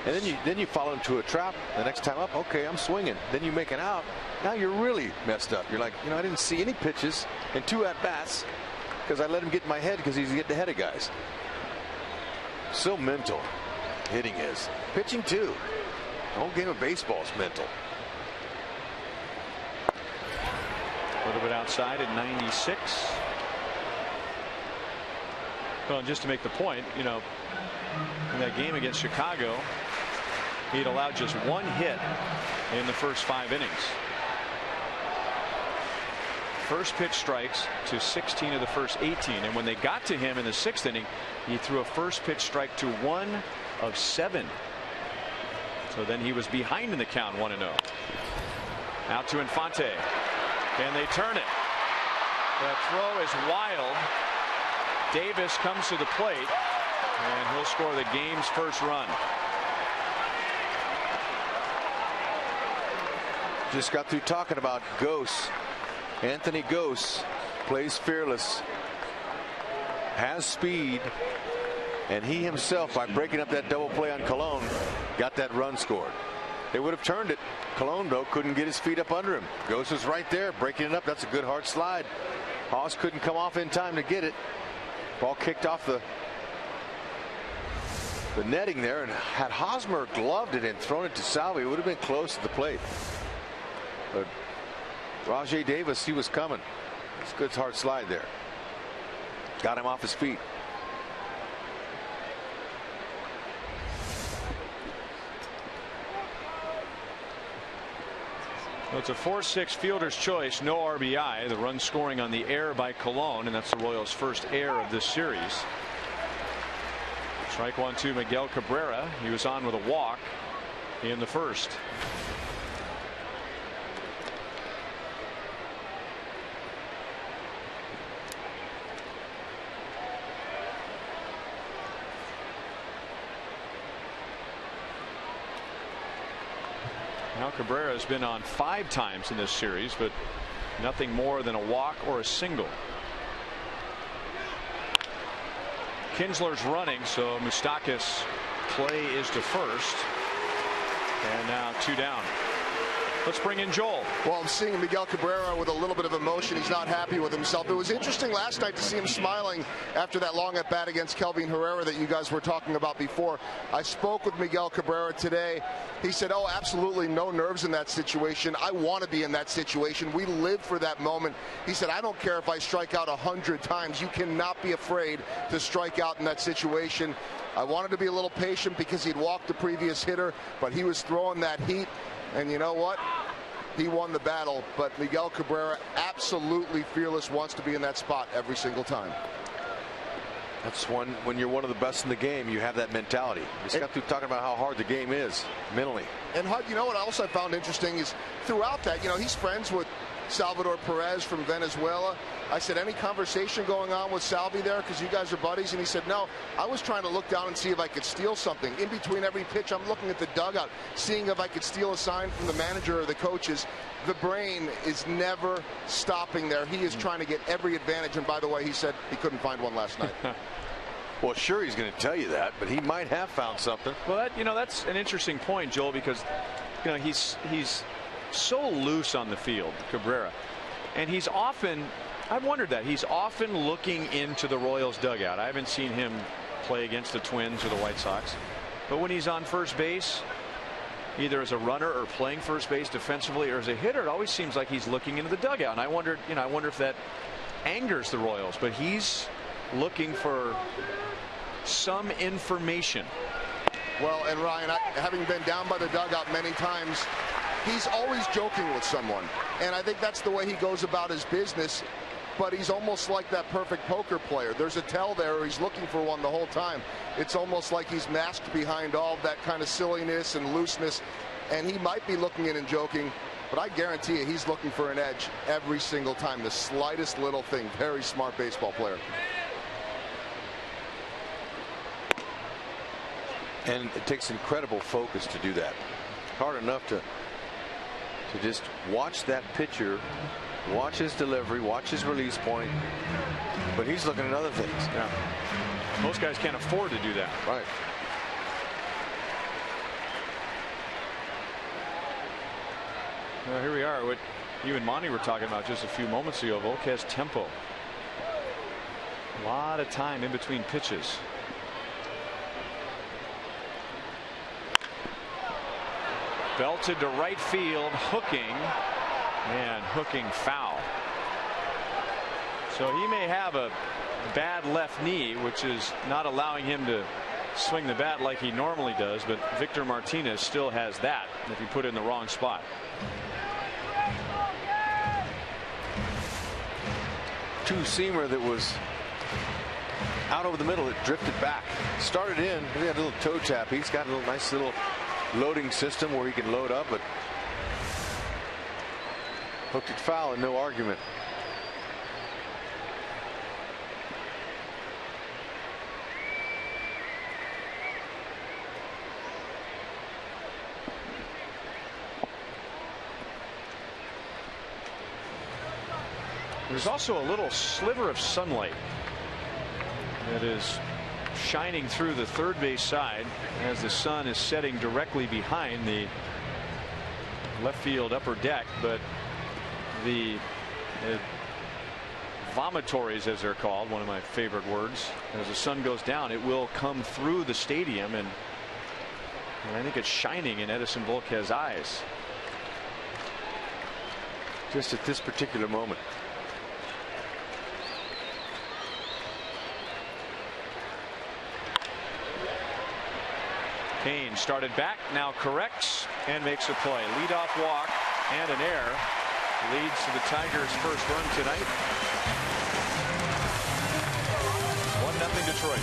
[SPEAKER 7] And then you follow him to a trap the next time up. Okay, I'm swinging. Then you make an out. Now you're really messed up. You're like, I didn't see any pitches and 2 at bats because I let him get in my head because he's getting ahead of guys. So mental hitting is. Pitching too. The whole game of baseball is mental.
[SPEAKER 2] A little bit outside at 96. Well, and just to make the point, in that game against Chicago, he'd allowed just 1 hit in the first 5 innings. First pitch strikes to 16 of the first 18, and when they got to him in the 6th inning, he threw a first pitch strike to 1 of 7. So then he was behind in the count, 1-0. Out to Infante, and they turn it. The throw is wild. Davis comes to the plate, and he'll score the game's first run.
[SPEAKER 7] Just got through talking about Gose. Anthony Gose plays fearless, has speed, and he himself, by breaking up that double play on Colon, got that run scored. They would have turned it. Colon, though, couldn't get his feet up under him. Gose was right there breaking it up. That's a good hard slide. Haas couldn't come off in time to get it. Ball kicked off the netting there, and had Hosmer gloved it and thrown it to Salvi, it would have been close to the plate. But Rajay Davis, he was coming. It's a good hard slide there. Got him off his feet.
[SPEAKER 2] Well, it's a 4-6 fielder's choice, no RBI. The run scoring on the air by Colon, and that's the Royals' first error of this series. Strike 1-2 Miguel Cabrera. He was on with a walk in the first. Now Cabrera has been on 5 times in this series, but nothing more than a walk or a single. Kinsler's running, so Moustakas' play is to first. And now 2 down. Let's bring in Joel.
[SPEAKER 5] Well, I'm seeing Miguel Cabrera with a little bit of emotion. He's not happy with himself. It was interesting last night to see him smiling after that long at bat against Kelvin Herrera that you guys were talking about before. I spoke with Miguel Cabrera today. He said, oh, absolutely no nerves in that situation. I want to be in that situation. We live for that moment. He said, I don't care if I strike out 100 times. You cannot be afraid to strike out in that situation. I wanted to be a little patient because he'd walked the previous hitter, but he was throwing that heat. And you know what? He won the battle, but Miguel Cabrera, absolutely fearless, wants to be in that spot every single time.
[SPEAKER 7] That's when you're one of the best in the game, you have that mentality. We just got through talking about how hard the game is mentally.
[SPEAKER 5] And Hud, you know what else I found interesting is throughout that, he's friends with Salvador Perez from Venezuela. I said, any conversation going on with Salvi there because you guys are buddies? And he said, no, I was trying to look down and see if I could steal something. In between every pitch, I'm looking at the dugout, seeing if I could steal a sign from the manager or the coaches. The brain is never stopping there. He is trying to get every advantage. And by the way, he said he couldn't find one last night.
[SPEAKER 7] Well, sure, he's going to tell you that, but he might have found something.
[SPEAKER 2] Well, that's an interesting point, Joel, because he's so loose on the field, Cabrera, and he's often, I've wondered that he's often looking into the Royals dugout. I haven't seen him play against the Twins or the White Sox, but when he's on first base, either as a runner or playing first base defensively or as a hitter, it always seems like he's looking into the dugout. And I wondered, if that angers the Royals, but he's looking for some information.
[SPEAKER 5] Well, and Ryan, having been down by the dugout many times, he's always joking with someone. And I think that's the way he goes about his business. But he's almost like that perfect poker player. There's a tell there, or he's looking for one the whole time. It's almost like he's masked behind all that kind of silliness and looseness. And he might be looking in and joking, but I guarantee you he's looking for an edge every single time. The slightest little thing. Very smart baseball player.
[SPEAKER 7] And it takes incredible focus to do that. Hard enough to just watch that pitcher, watch his delivery, watch his release point, but he's looking at other things.
[SPEAKER 2] Yeah. Most guys can't afford to do that.
[SPEAKER 7] Right.
[SPEAKER 2] Well, here we are. What you and Monty were talking about just a few moments ago. Volk has tempo. A lot of time in between pitches. Belted to right field, hooking, and hooking foul. So he may have a bad left knee, which is not allowing him to swing the bat like he normally does, but Victor Martinez still has that if you put it in the wrong spot.
[SPEAKER 7] Two-seamer that was out over the middle, it drifted back. Started in, he had a little toe tap. He's got a little nice little loading system where he can load up, but hooked it foul and no argument.
[SPEAKER 2] There's also a little sliver of sunlight that is shining through the third base side as the sun is setting directly behind the left field upper deck, but the vomitories, as they're called, one of my favorite words, as the sun goes down, it will come through the stadium, and I think it's shining in Edinson Volquez's eyes
[SPEAKER 7] just at this particular moment.
[SPEAKER 2] Kane started back, now corrects and makes a play. Leadoff walk and an error leads to the Tigers' first run tonight. 1-0 Detroit.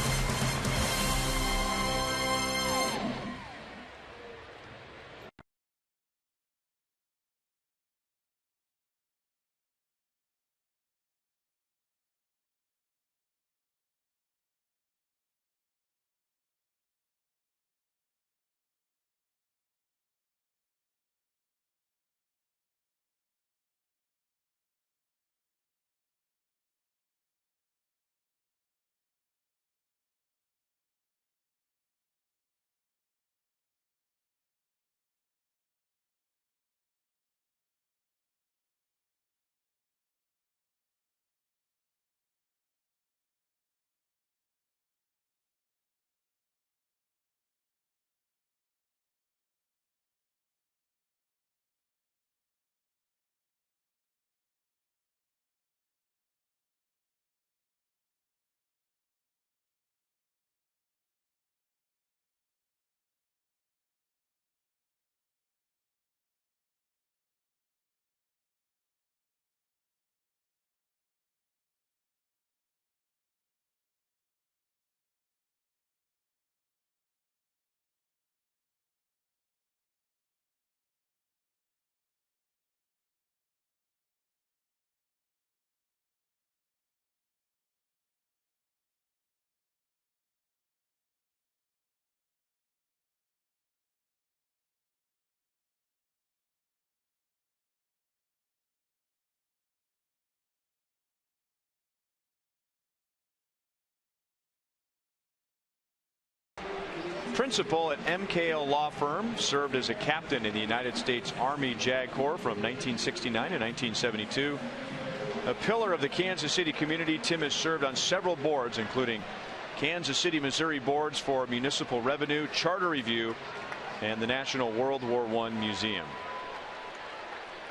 [SPEAKER 2] Principal at MKO Law Firm, served as a captain in the United States Army JAG Corps from 1969 to 1972. A pillar of the Kansas City community, Tim has served on several boards, including Kansas City, Missouri boards for municipal revenue, charter review, and the National World War I Museum.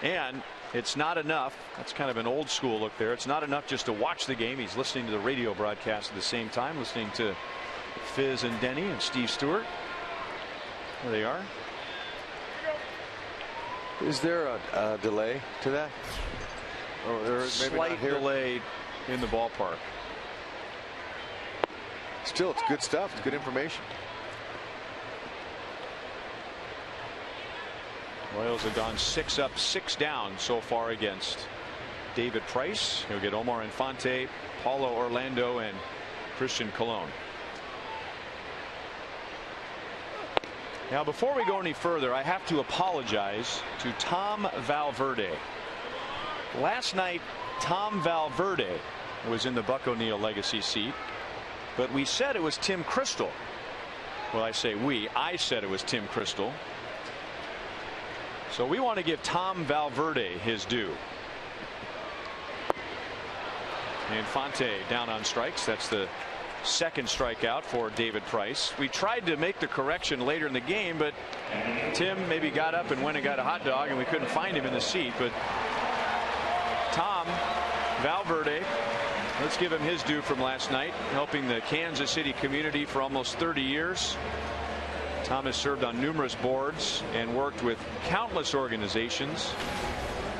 [SPEAKER 2] And It's not enough. That's kind of an old school look there. It's not enough just to watch the game. He's listening to the radio broadcast at the same time, listening to Fizz and Denny and Steve Stewart. There they are.
[SPEAKER 7] Is there a delay to that? Or there is maybe
[SPEAKER 2] slight delay in the ballpark.
[SPEAKER 7] Still, it's good stuff. It's good information.
[SPEAKER 2] Royals have gone 6 up, 6 down so far against David Price. He'll get Omar Infante, Paulo Orlando, and Christian Colon. Now, before we go any further, I have to apologize to Tom Valverde. Last night, Tom Valverde was in the Buck O'Neil legacy seat, but we said it was Tim Crystal. Well, I say we. I said it was Tim Crystal. So we want to give Tom Valverde his due. Infante down on strikes. That's the second strikeout for David Price. We tried to make the correction later in the game, but Tim maybe got up and went and got a hot dog, and we couldn't find him in the seat. But Tom Valverde, let's give him his due from last night, helping the Kansas City community for almost 30 years. Tom has served on numerous boards and worked with countless organizations.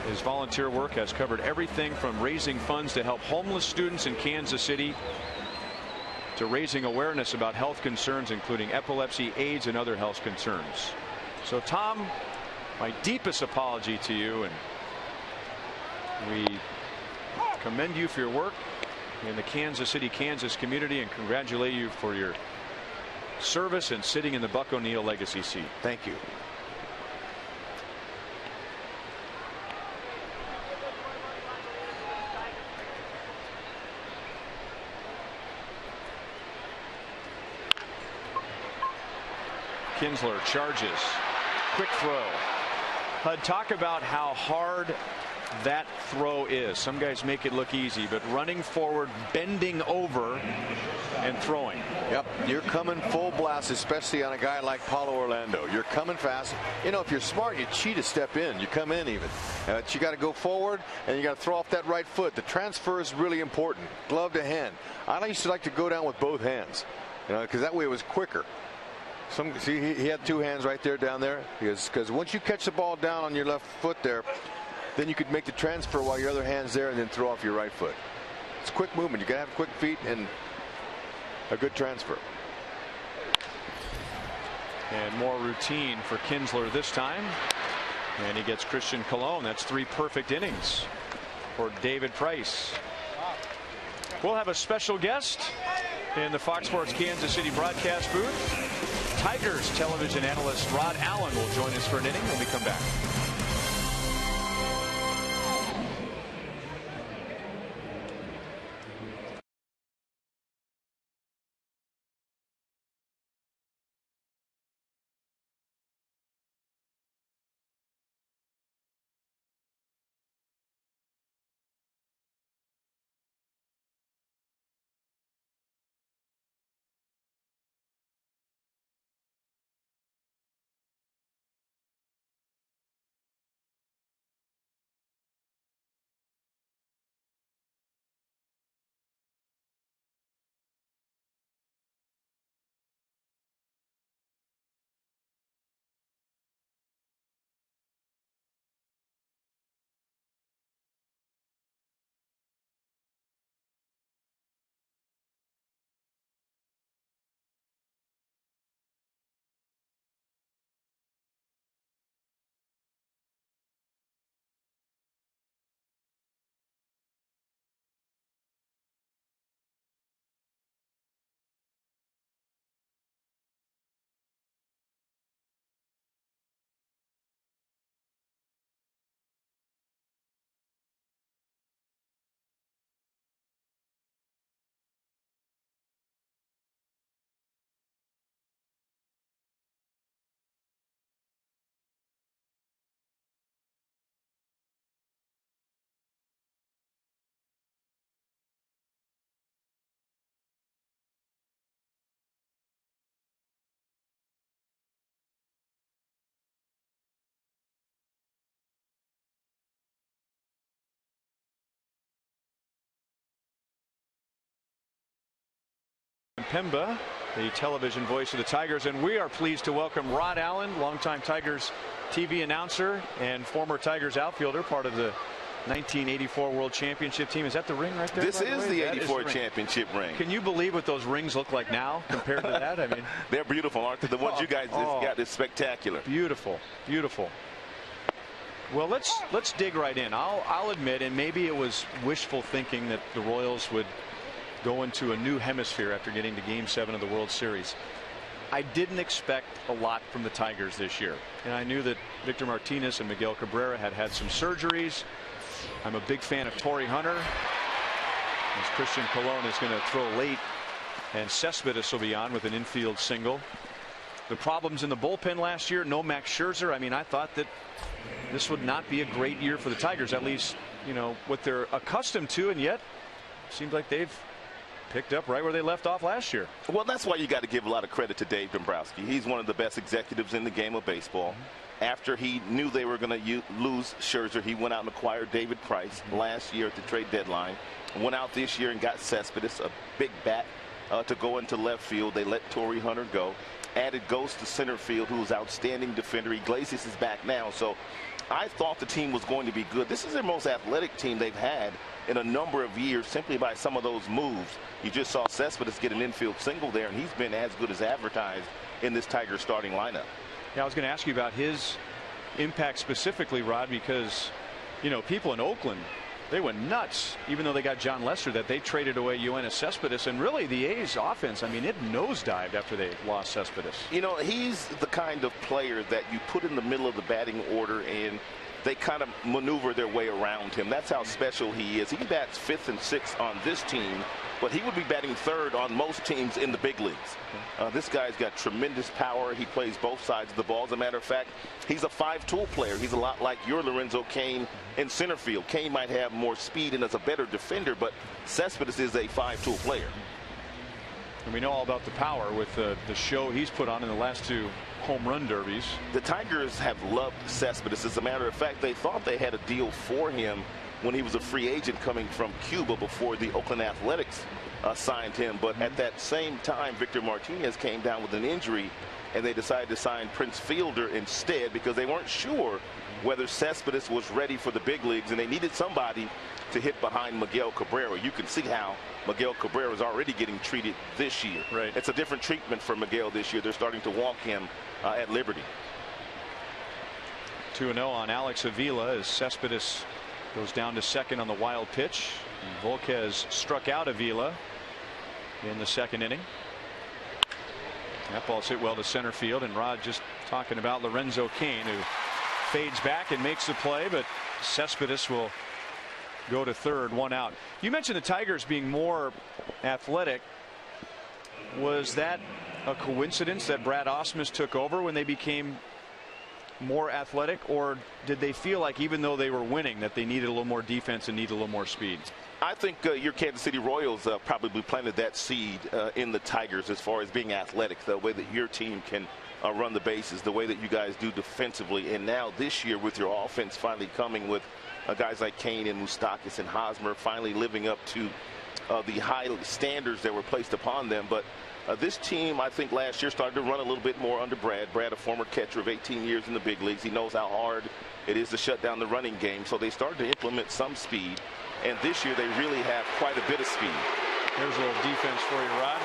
[SPEAKER 2] His volunteer work has covered everything from raising funds to help homeless students in Kansas City to raising awareness about health concerns, including epilepsy, AIDS, and other health concerns. So, Tom, my deepest apology to you, and we commend you for your work in the Kansas City, Kansas community, and congratulate you for your service and sitting in the Buck O'Neil legacy seat.
[SPEAKER 7] Thank you.
[SPEAKER 2] Kinsler charges. Quick throw. HUD, talk about how hard that throw is. Some guys make it look easy, but running forward, bending over, and throwing.
[SPEAKER 7] Yep, you're coming full blast, especially on a guy like Paulo Orlando. You're coming fast. You know, if you're smart, you cheat a step in. You come in even. But you got to go forward, and you got to throw off that right foot. The transfer is really important. Glove to hand. I used to like to go down with both hands, you know, because that way it was quicker. See, he had 2 hands right there down there, because once you catch the ball down on your left foot there, then you could make the transfer while your other hand's there and then throw off your right foot. It's quick movement. You got to have quick feet and a good transfer.
[SPEAKER 2] And more routine for Kinsler this time. And he gets Christian Colon. That's 3 perfect innings for David Price. We'll have a special guest in the Fox Sports Kansas City broadcast booth. Tigers television analyst Rod Allen will join us for an inning when we come back. Pemba, the television voice of the Tigers, and we are pleased to welcome Rod Allen, longtime Tigers TV announcer and former Tigers outfielder, part of the 1984 World Championship team. Is that the ring right there?
[SPEAKER 8] This is the 84 championship ring.
[SPEAKER 2] Can you believe what those rings look like now compared to that? I mean,
[SPEAKER 8] they're beautiful, aren't they? The ones you guys got is spectacular.
[SPEAKER 2] Beautiful, beautiful. Well, let's dig right in. I'll admit, and maybe it was wishful thinking, that the Royals would go into a new hemisphere after getting to Game 7 of the World Series. I didn't expect a lot from the Tigers this year, and I knew that Victor Martinez and Miguel Cabrera had some surgeries. I'm a big fan of Torrey Hunter, as Christian Colon is going to throw late, and Cespedes will be on with an infield single. The problems in the bullpen last year, no Max Scherzer. I mean, I thought that this would not be a great year for the Tigers, at least, you know, what they're accustomed to, and yet it seems like they've picked up right where they left off last year.
[SPEAKER 8] Well, that's why you got to give a lot of credit to Dave Dombrowski. He's one of the best executives in the game of baseball. After he knew they were going to lose Scherzer, he went out and acquired David Price last year at the trade deadline. Went out this year and got Cespedes, a big bat, to go into left field. They let Torrey Hunter go. Added Ghost to center field, who's outstanding defender. Iglesias is back now. So I thought the team was going to be good. This is their most athletic team they've had in a number of years, simply by some of those moves. You just saw Cespedes get an infield single there, and he's been as good as advertised in this Tigers starting lineup.
[SPEAKER 2] Yeah, I was going to ask you about his impact specifically, Rod, because, you know, people in Oakland, they went nuts, even though they got John Lester, that they traded away Yoenis Cespedes. And really, the A's offense, I mean, it nosedived after they lost Cespedes.
[SPEAKER 8] You know, he's the kind of player that you put in the middle of the batting order, and they kind of maneuver their way around him. That's how special he is. He bats 5th and 6th on this team, but he would be batting 3rd on most teams in the big leagues. This guy's got tremendous power. He plays both sides of the ball. As a matter of fact, he's a 5-tool player. He's a lot like your Lorenzo Cain in center field. Cain might have more speed and is a better defender, but Cespedes is a 5-tool player.
[SPEAKER 2] And we know all about the power with the show he's put on in the last 2 home run derbies.
[SPEAKER 8] The Tigers have loved Cespedes. As a matter of fact, they thought they had a deal for him when he was a free agent coming from Cuba before the Oakland Athletics signed him. But at that same time, Victor Martinez came down with an injury, and they decided to sign Prince Fielder instead because they weren't sure whether Cespedes was ready for the big leagues, and they needed somebody to hit behind Miguel Cabrera. You can see how Miguel Cabrera is already getting treated this year.
[SPEAKER 2] Right.
[SPEAKER 8] It's a different treatment for Miguel this year. They're starting to walk him at Liberty.
[SPEAKER 2] 2-0 on Alex Avila as Cespedes goes down to second on the wild pitch. And Volquez struck out Avila in the 2nd inning. That ball's hit well to center field, and Rod just talking about Lorenzo Cain, who fades back and makes the play, but Cespedes will go to 3rd, 1 out. You mentioned the Tigers being more athletic. Was that a coincidence that Brad Ausmus took over when they became more athletic, or did they feel like, even though they were winning, that they needed a little more defense and needed a little more speed?
[SPEAKER 8] I think your Kansas City Royals probably planted that seed in the Tigers as far as being athletic, the way that your team can run the bases, the way that you guys do defensively. And now this year, with your offense finally coming with guys like Cain and Moustakas and Hosmer finally living up to the high standards that were placed upon them. But this team, I think last year, started to run a little bit more under Brad. Brad, a former catcher of 18 years in the big leagues. He knows how hard it is to shut down the running game. So they started to implement some speed. And this year, they really have quite a bit of speed.
[SPEAKER 2] There's a little defense for you, Rod.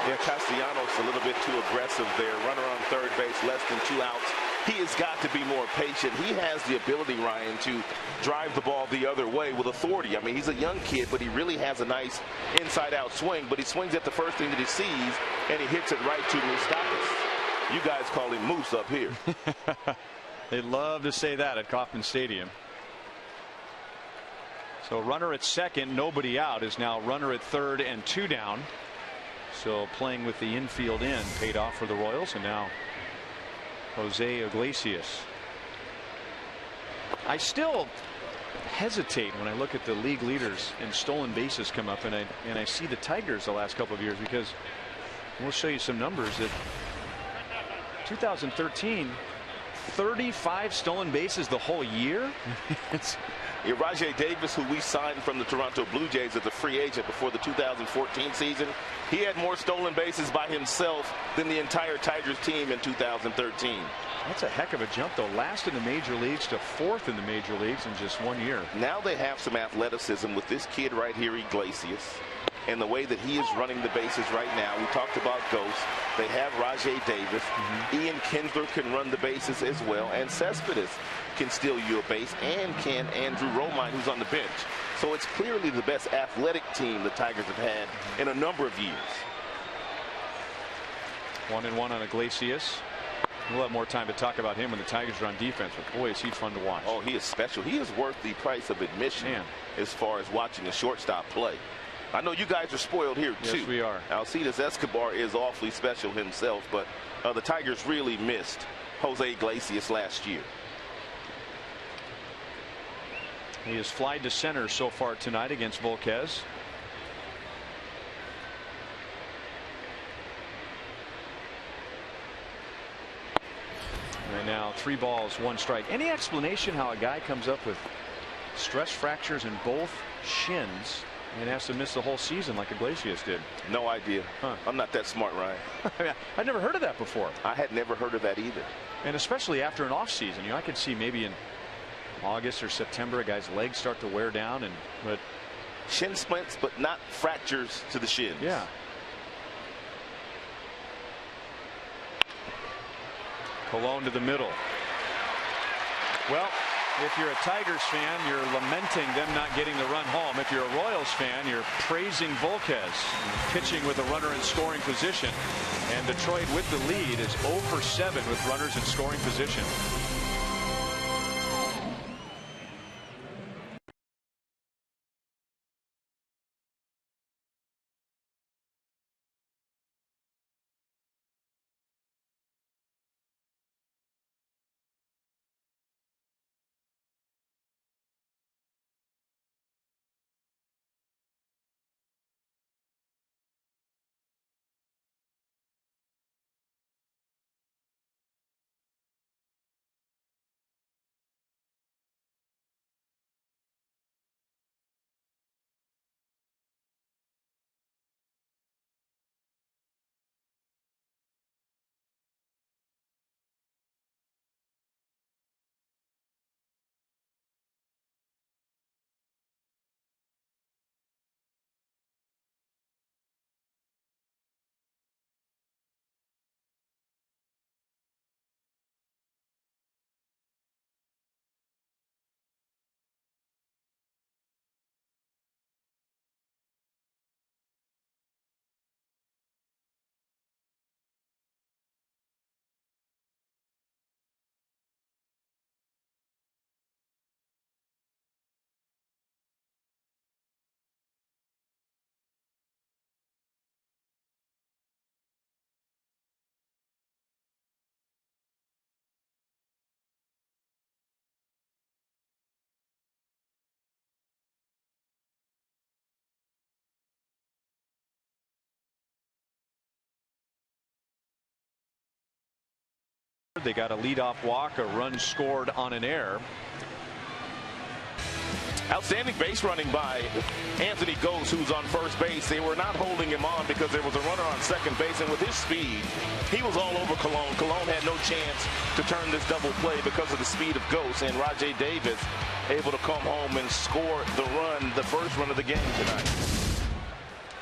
[SPEAKER 8] Yeah, Castellanos a little bit too aggressive there. Runner on 3rd base, less than 2 outs. He has got to be more patient. He has the ability, Ryan, to drive the ball the other way with authority. I mean, he's a young kid, but he really has a nice inside-out swing. But he swings at the first thing that he sees, and he hits it right to Moustakas. You guys call him Moose up here.
[SPEAKER 2] They love to say that at Kauffman Stadium. So runner at 2nd, nobody out, is now runner at 3rd and 2 down. So playing with the infield in paid off for the Royals, and now Jose Iglesias. I still hesitate when I look at the league leaders and stolen bases come up, and I see the Tigers the last couple of years, because we'll show you some numbers that 2013, 35 stolen bases the whole year.
[SPEAKER 8] Rajai Davis, who we signed from the Toronto Blue Jays as a free agent before the 2014 season, he had more stolen bases by himself than the entire Tigers team in 2013.
[SPEAKER 2] That's a heck of a jump, though. Last in the major leagues to fourth in the major leagues in just 1 year.
[SPEAKER 8] Now they have some athleticism with this kid right here, Iglesias, and the way that he is running the bases right now. We talked about Ghost. They have Rajai Davis. Ian Kinsler can run the bases as well, and Cespedes can steal you a base, and can Andrew Romine, who's on the bench. So it's clearly the best athletic team the Tigers have had in a number of years.
[SPEAKER 2] 1-1 on Iglesias. We'll have more time to talk about him when the Tigers are on defense, but boy, is he fun to watch.
[SPEAKER 8] Oh, he is special. He is worth the price of admission as far as watching a shortstop play. I know you guys are spoiled here, too.
[SPEAKER 2] Yes, we are.
[SPEAKER 8] Alcides Escobar is awfully special himself, but the Tigers really missed Jose Iglesias last year.
[SPEAKER 2] He has flied to center so far tonight against Volquez. Right now, 3 balls, 1 strike. Any explanation how a guy comes up with stress fractures in both shins and has to miss the whole season like Iglesias did?
[SPEAKER 8] No idea. I'm not that smart, Ryan.
[SPEAKER 2] I'd never heard of that before.
[SPEAKER 8] I had never heard of that either.
[SPEAKER 2] And especially after an off season, I could see maybe in August or September a guy's legs start to wear down, but
[SPEAKER 8] shin splints, but not fractures to the shins.
[SPEAKER 2] Yeah. Colon to the middle. Well, if you're a Tigers fan, you're lamenting them not getting the run home. If you're a Royals fan, you're praising Volquez, pitching with a runner in scoring position. And Detroit, with the lead, is 0 for 7 with runners in scoring position. They got a leadoff walk, a run scored on an error.
[SPEAKER 8] Outstanding base running by Anthony Gose, who's on first base. They were not holding him on because there was a runner on second base, and with his speed, he was all over Colon. Colon had no chance to turn this double play because of the speed of Gose, and Rajai Davis able to come home and score the run, the first run of the game tonight.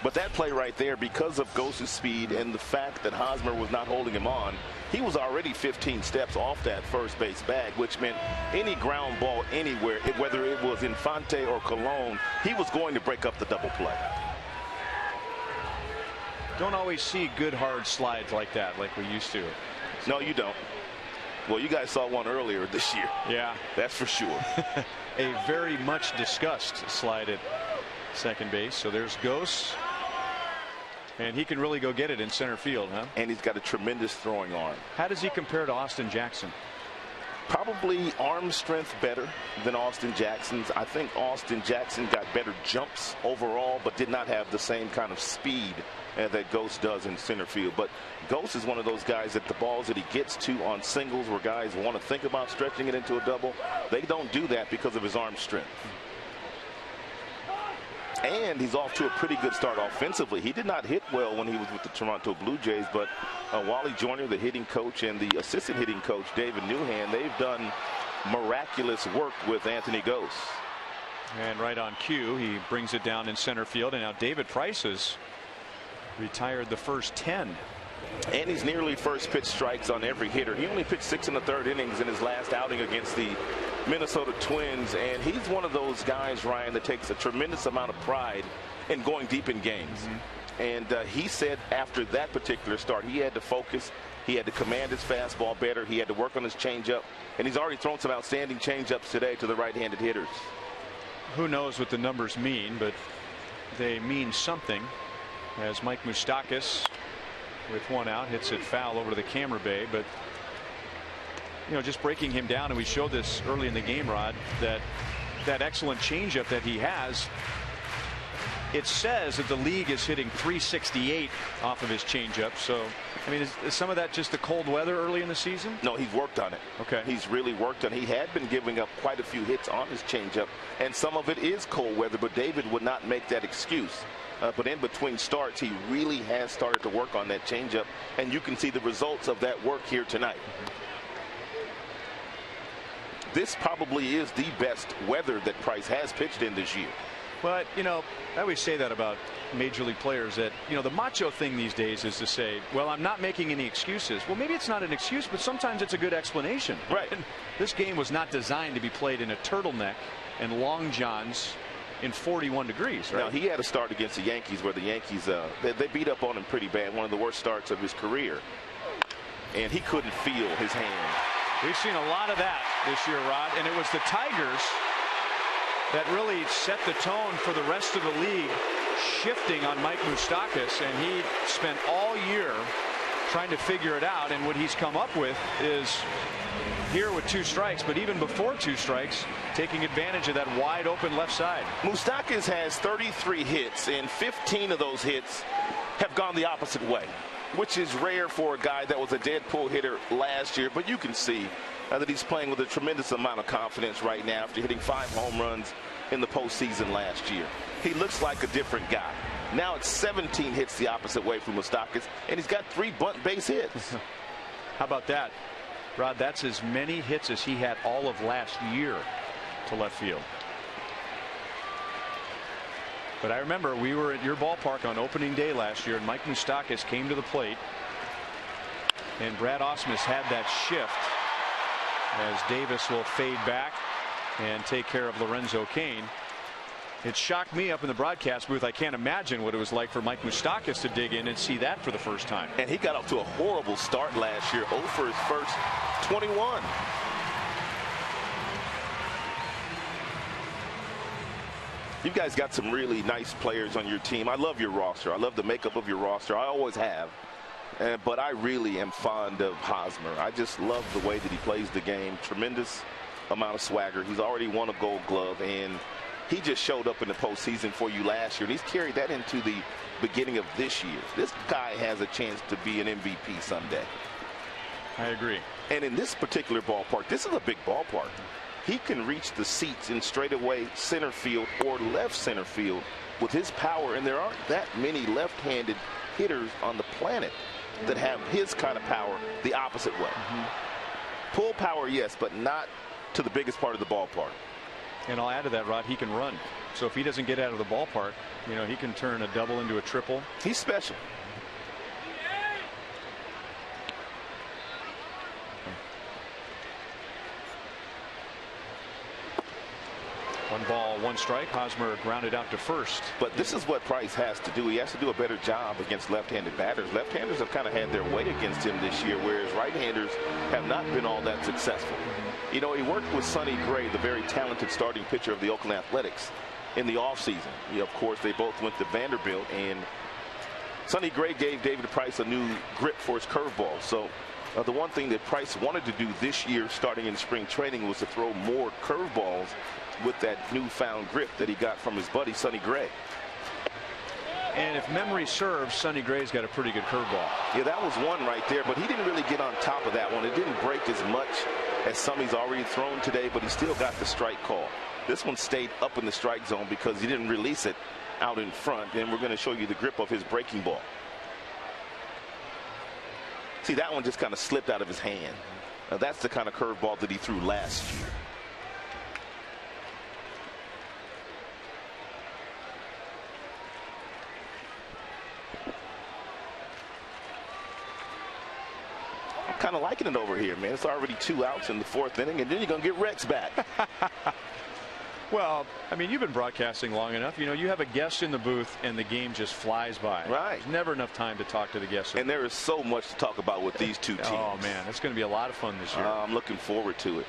[SPEAKER 8] But that play right there, because of Gose's speed and the fact that Hosmer was not holding him on, he was already 15 steps off that first base bag, which meant any ground ball anywhere, whether it was Infante or Colon, he was going to break up the double play.
[SPEAKER 2] Don't always see good hard slides like that like we used to.
[SPEAKER 8] No, you don't. Well, you guys saw one earlier this year.
[SPEAKER 2] Yeah.
[SPEAKER 8] That's for sure.
[SPEAKER 2] A very much discussed slide at second base. So there's Gose. And he can really go get it in center field, huh?
[SPEAKER 8] And he's got a tremendous throwing arm.
[SPEAKER 2] How does he compare to Austin Jackson?
[SPEAKER 8] Probably arm strength better than Austin Jackson's. I think Austin Jackson got better jumps overall, but did not have the same kind of speed that Ghost does in center field. But Ghost is one of those guys that the balls that he gets to on singles where guys want to think about stretching it into a double, they don't do that because of his arm strength. And he's off to a pretty good start offensively. He did not hit well when he was with the Toronto Blue Jays, but Wally Joyner, the hitting coach, and the assistant hitting coach, David Newhand, they've done miraculous work with Anthony Ghost.
[SPEAKER 2] And right on cue, he brings it down in center field, and now David Price has retired the first 10.
[SPEAKER 8] And he's nearly first pitch strikes on every hitter. He only pitched 6 1/3 innings in his last outing against the Minnesota Twins, and he's one of those guys, Ryan, that takes a tremendous amount of pride in going deep in games. And he said after that particular start, he had to focus, he had to command his fastball better, he had to work on his changeup, and he's already thrown some outstanding changeups today to the right-handed hitters.
[SPEAKER 2] Who knows what the numbers mean, but they mean something, as Mike Moustakas, with one out, hits it foul over to the camera bay. But you know, just breaking him down, and we showed this early in the game, Rod, that excellent changeup that he has, it says that the league is hitting 368 off of his changeup. So I mean, is some of that just the cold weather early in the season?
[SPEAKER 8] No, he's worked on it.
[SPEAKER 2] Okay.
[SPEAKER 8] He's really worked on it. He had been giving up quite a few hits on his changeup, and some of it is cold weather, but David would not make that excuse. But in between starts, he really has started to work on that changeup, and you can see the results of that work here tonight. This probably is the best weather that Price has pitched in this year.
[SPEAKER 2] But, you know, I always say that about major league players, that, you know, the macho thing these days is to say, well, I'm not making any excuses. Well, maybe it's not an excuse, but sometimes it's a good explanation.
[SPEAKER 8] Right.
[SPEAKER 2] And this game was not designed to be played in a turtleneck and long johns in 41 degrees. Right?
[SPEAKER 8] Now, he had a start against the Yankees where the Yankees, they beat up on him pretty bad, one of the worst starts of his career. And he couldn't feel his hand.
[SPEAKER 2] We've seen a lot of that this year, Rod, and it was the Tigers that really set the tone for the rest of the league, shifting on Mike Moustakas, and he spent all year trying to figure it out, and what he's come up with is here with 2 strikes, but even before 2 strikes, taking advantage of that wide open left side.
[SPEAKER 8] Moustakas has 33 hits, and 15 of those hits have gone the opposite way, which is rare for a guy that was a dead pull hitter last year, but you can see that he's playing with a tremendous amount of confidence right now after hitting 5 home runs in the postseason last year. He looks like a different guy. Now it's 17 hits the opposite way for Moustakas, and he's got 3 bunt base hits.
[SPEAKER 2] How about that, Rod? That's as many hits as he had all of last year to left field. But I remember we were at your ballpark on opening day last year, and Mike Moustakas came to the plate, and Brad Ausmus had that shift as Davis will fade back and take care of Lorenzo Cain. It shocked me up in the broadcast booth. I can't imagine what it was like for Mike Moustakas to dig in and see that for the first time.
[SPEAKER 8] And he got off to a horrible start last year, 0 for his first 21. You guys got some really nice players on your team. I love your roster. I love the makeup of your roster. I always have. But I really am fond of Hosmer. I just love the way that he plays the game. Tremendous amount of swagger. He's already won a Gold Glove, and he just showed up in the postseason for you last year, and he's carried that into the beginning of this year. This guy has a chance to be an MVP someday.
[SPEAKER 2] I agree.
[SPEAKER 8] And in this particular ballpark, this is a big ballpark. He can reach the seats in straightaway center field or left center field with his power, and there aren't that many left-handed hitters on the planet that have his kind of power the opposite way. Pull power, yes, but not to the biggest part of the ballpark.
[SPEAKER 2] And I'll add to that, Rod, he can run. So if he doesn't get out of the ballpark, you know, he can turn a double into a triple.
[SPEAKER 8] He's special.
[SPEAKER 2] One ball, 1 strike. Hosmer grounded out to first.
[SPEAKER 8] But this is what Price has to do. He has to do a better job against left-handed batters. Left-handers have kind of had their way against him this year, whereas right-handers have not been all that successful. You know, he worked with Sonny Gray, the very talented starting pitcher of the Oakland Athletics, in the offseason. Of course, they both went to Vanderbilt, and Sonny Gray gave David Price a new grip for his curveball. So The one thing that Price wanted to do this year, starting in spring training, was to throw more curveballs with that newfound grip that he got from his buddy Sonny Gray.
[SPEAKER 2] And if memory serves, Sonny Gray's got a pretty good curveball.
[SPEAKER 8] Yeah, that was one right there, but he didn't really get on top of that one. It didn't break as much as some he's already thrown today, but he still got the strike call. This one stayed up in the strike zone because he didn't release it out in front, and we're going to show you the grip of his breaking ball. See, that one just kind of slipped out of his hand. Now, that's the kind of curveball that he threw last year. Kind of liking it over here, man. It's already 2 outs in the 4th inning, and then you're going to get Rex back.
[SPEAKER 2] Well, I mean, you've been broadcasting long enough. You know, you have a guest in the booth, and the game just flies by.
[SPEAKER 8] Right.
[SPEAKER 2] There's never enough time to talk to the guests.
[SPEAKER 8] And there is so much to talk about with these two teams.
[SPEAKER 2] Oh, man, it's going to be a lot of fun this year.
[SPEAKER 8] I'm looking forward to it.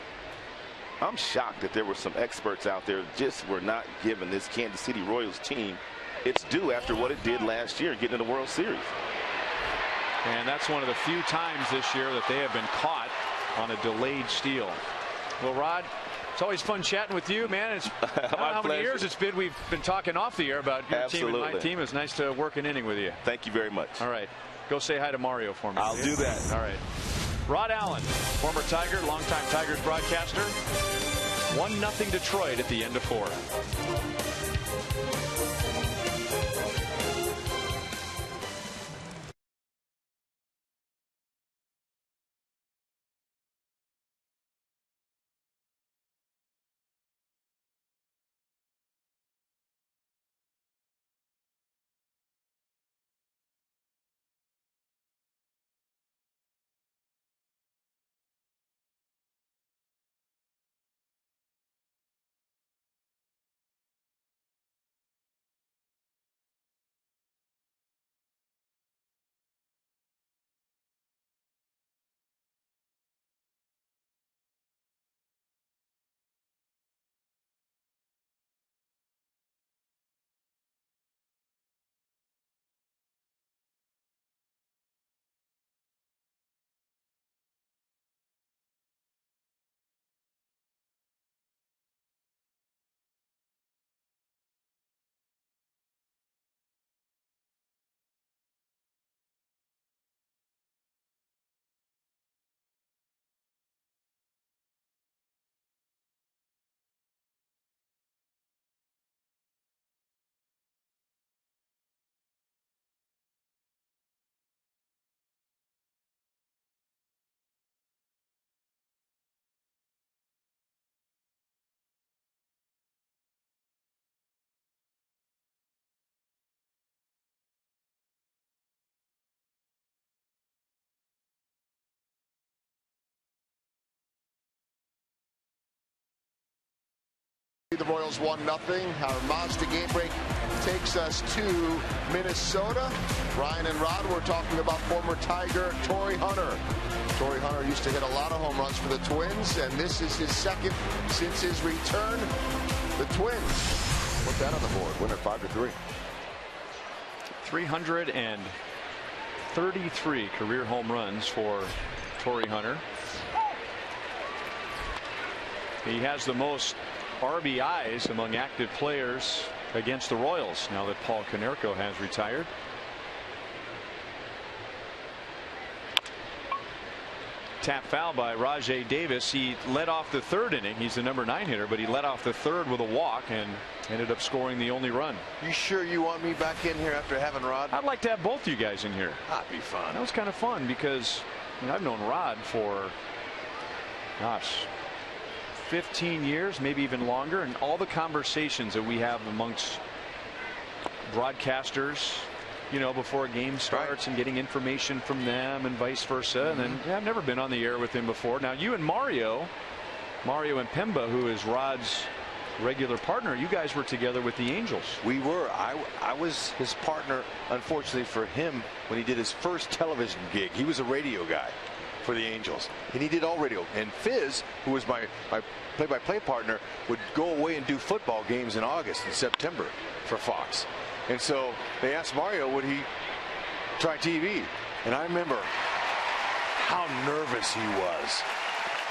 [SPEAKER 8] I'm shocked that there were some experts out there just were not giving this Kansas City Royals team its due after what it did last year, getting in the World Series.
[SPEAKER 2] And that's one of the few times this year that they have been caught on a delayed steal. Well, Rod, it's always fun chatting with you, man. It's I don't know how many years it's been. We've been talking off the air about your team and my team. It's nice to work an inning with you.
[SPEAKER 8] Thank you very much.
[SPEAKER 2] All right. Go say hi to Mario for me.
[SPEAKER 8] I'll do that.
[SPEAKER 2] All right. Rod Allen, former Tiger, longtime Tigers broadcaster. 1-0 Detroit at the end of 4.
[SPEAKER 5] The Royals 1-0. Our monster game break takes us to Minnesota. Ryan and Rod, we're talking about former Tiger Torrey Hunter. Torrey Hunter used to hit a lot of home runs for the Twins, and this is his second since his return. The Twins put that on the board, win it 5-3.
[SPEAKER 2] 333 career home runs for Torrey Hunter. He has the most RBIs among active players against the Royals now that Paul Konerko has retired. Tap foul by Rajai Davis. He led off the 3rd inning. He's the number 9 hitter, but he led off the 3rd with a walk and ended up scoring the only run.
[SPEAKER 7] You sure you want me back in here after having Rod?
[SPEAKER 2] I'd like to have both you guys in here.
[SPEAKER 7] That'd be fun.
[SPEAKER 2] That was kind of fun because I've known Rod for, gosh, 15 years, maybe even longer, and all the conversations that we have amongst broadcasters, you know, before a game starts, and getting information from them and vice versa. And then I've never been on the air with him before. Now you and Mario and Pemba, who is Rod's regular partner, you guys were together with the Angels.
[SPEAKER 7] We were. I was his partner, unfortunately for him, when he did his first television gig. He was a radio guy for the Angels, and he did all radio. And Fizz, who was my play-by-play partner, would go away and do football games in August and September for Fox. And so they asked Mario, would he try TV? And I remember how nervous he was.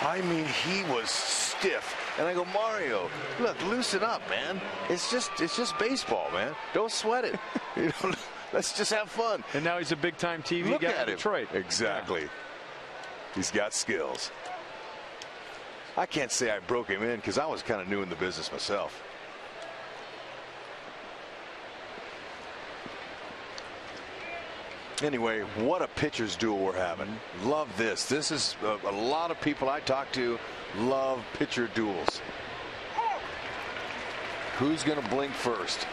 [SPEAKER 7] I mean, he was stiff. And I go, Mario, look, loosen up, man. It's just baseball, man. Don't sweat it. Let's just have fun.
[SPEAKER 2] And now he's a big-time TV
[SPEAKER 7] Look
[SPEAKER 2] guy
[SPEAKER 7] at
[SPEAKER 2] in
[SPEAKER 7] him.
[SPEAKER 2] Detroit.
[SPEAKER 7] Exactly. Yeah. He's got skills. I can't say I broke him in because I was kind of new in the business myself. Anyway, what a pitcher's duel we're having. Love this. This is a lot of people I talk to love pitcher duels. Who's going to blink first?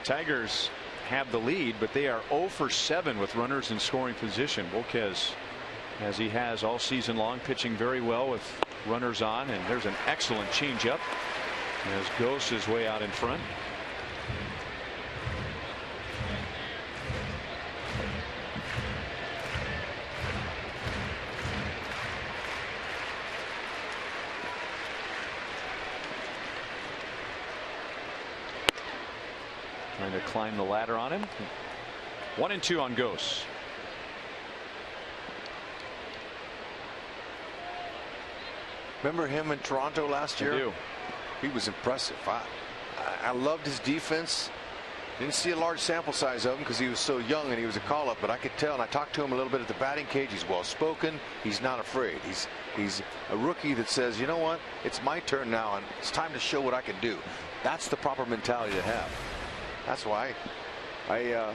[SPEAKER 2] Tigers have the lead, but they are 0 for 7 with runners in scoring position. Volquez, as he has all season long, pitching very well with runners on, and there's an excellent changeup as Ghost is way out in front. Trying to climb the ladder on him. 1-2 on Ghost.
[SPEAKER 7] Remember him in Toronto last year?
[SPEAKER 2] I do.
[SPEAKER 7] He was impressive. I loved his defense. Didn't see a large sample size of him because he was so young and he was a call-up, but I could tell, and I talked to him a little bit at the batting cage. He's well-spoken. He's not afraid. He's a rookie that says, you know what, it's my turn now and it's time to show what I can do. That's the proper mentality to have. That's why I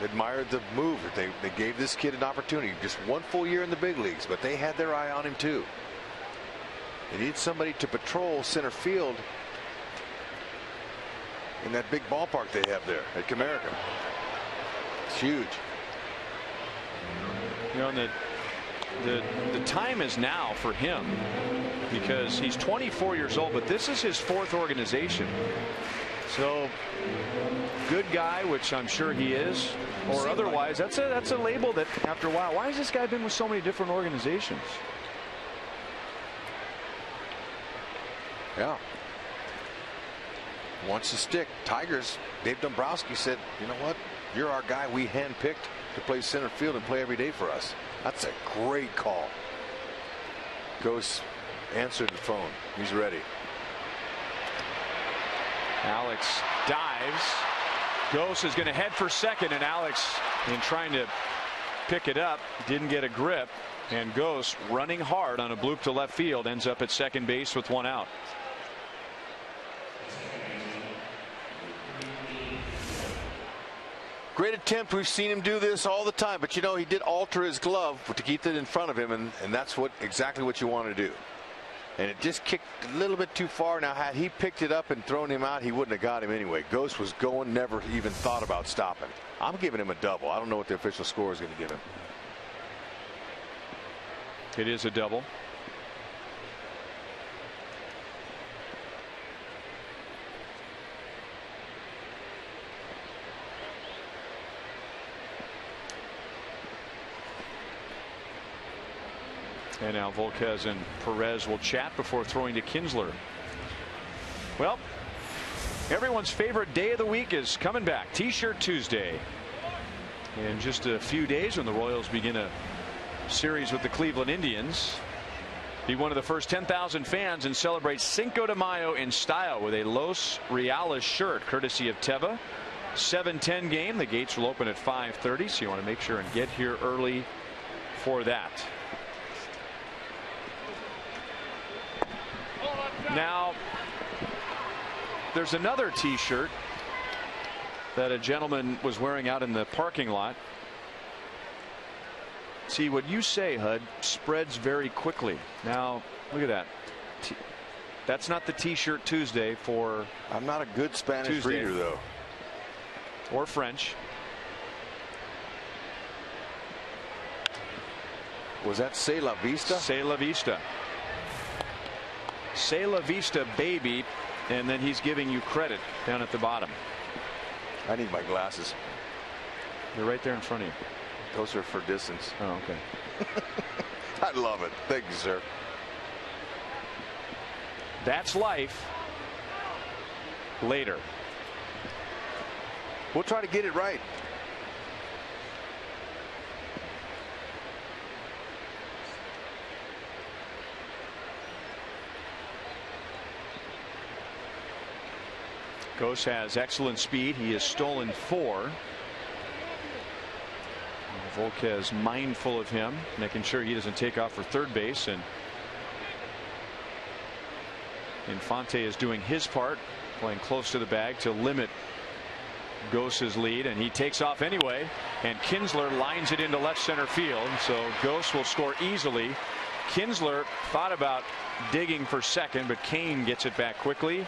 [SPEAKER 7] admired the move that they gave this kid an opportunity. Just 1 full year in the big leagues, but they had their eye on him too. They need somebody to patrol center field in that big ballpark they have there at Comerica. It's huge.
[SPEAKER 2] And the time is now for him because he's 24 years old, but this is his 4th organization. So good guy, which I'm sure he is, or otherwise, that's a label that after a while, why has this guy been with so many different organizations?
[SPEAKER 7] Yeah. Wants to stick. Tigers, Dave Dombrowski said, you know what? You're our guy we handpicked to play center field and play every day for us. That's a great call. Ghost answered the phone. He's ready.
[SPEAKER 2] Alex dives. Ghost is going to head for second, and Alex, in trying to pick it up, didn't get a grip, and Ghost, running hard on a bloop to left field, ends up at second base with 1 out.
[SPEAKER 7] Great attempt. We've seen him do this all the time, but he did alter his glove to keep it in front of him, and that's exactly what you want to do. And it just kicked a little bit too far. Now, had he picked it up and thrown him out, he wouldn't have got him anyway. Ghost was going, never even thought about stopping. I'm giving him a double. I don't know what the official score is going to give him.
[SPEAKER 2] It is a double. And now Volquez and Perez will chat before throwing to Kinsler. Well, everyone's favorite day of the week is coming back. T-shirt Tuesday. In just a few days, when the Royals begin a series with the Cleveland Indians, be one of the first 10,000 fans and celebrate Cinco de Mayo in style with a Los Reales shirt, courtesy of Teva. 7:10 game. The gates will open at 5:30, so you want to make sure and get here early for that. Now, there's another T-shirt that a gentleman was wearing out in the parking lot. See, what you say, Hud, spreads very quickly. Now, look at that. That's not the T-shirt Tuesday for.
[SPEAKER 7] I'm not a good Spanish
[SPEAKER 2] Tuesday.
[SPEAKER 7] reader, though.
[SPEAKER 2] Or French.
[SPEAKER 7] Was that C'est La Vista?
[SPEAKER 2] C'est La Vista. C'est La Vista, baby. And then he's giving you credit down at the bottom.
[SPEAKER 7] I need my glasses.
[SPEAKER 2] They're right there in front of you.
[SPEAKER 7] Those are for distance.
[SPEAKER 2] Oh, okay.
[SPEAKER 7] I love it. Thank you, sir.
[SPEAKER 2] That's life. Later.
[SPEAKER 7] We'll try to get it right.
[SPEAKER 2] Gose has excellent speed. He has stolen 4. Volquez mindful of him, making sure he doesn't take off for third base, and Infante is doing his part, playing close to the bag to limit Gose's lead, and he takes off anyway, and Kinsler lines it into left center field, so Gose will score easily. Kinsler thought about digging for second, but Kane gets it back quickly,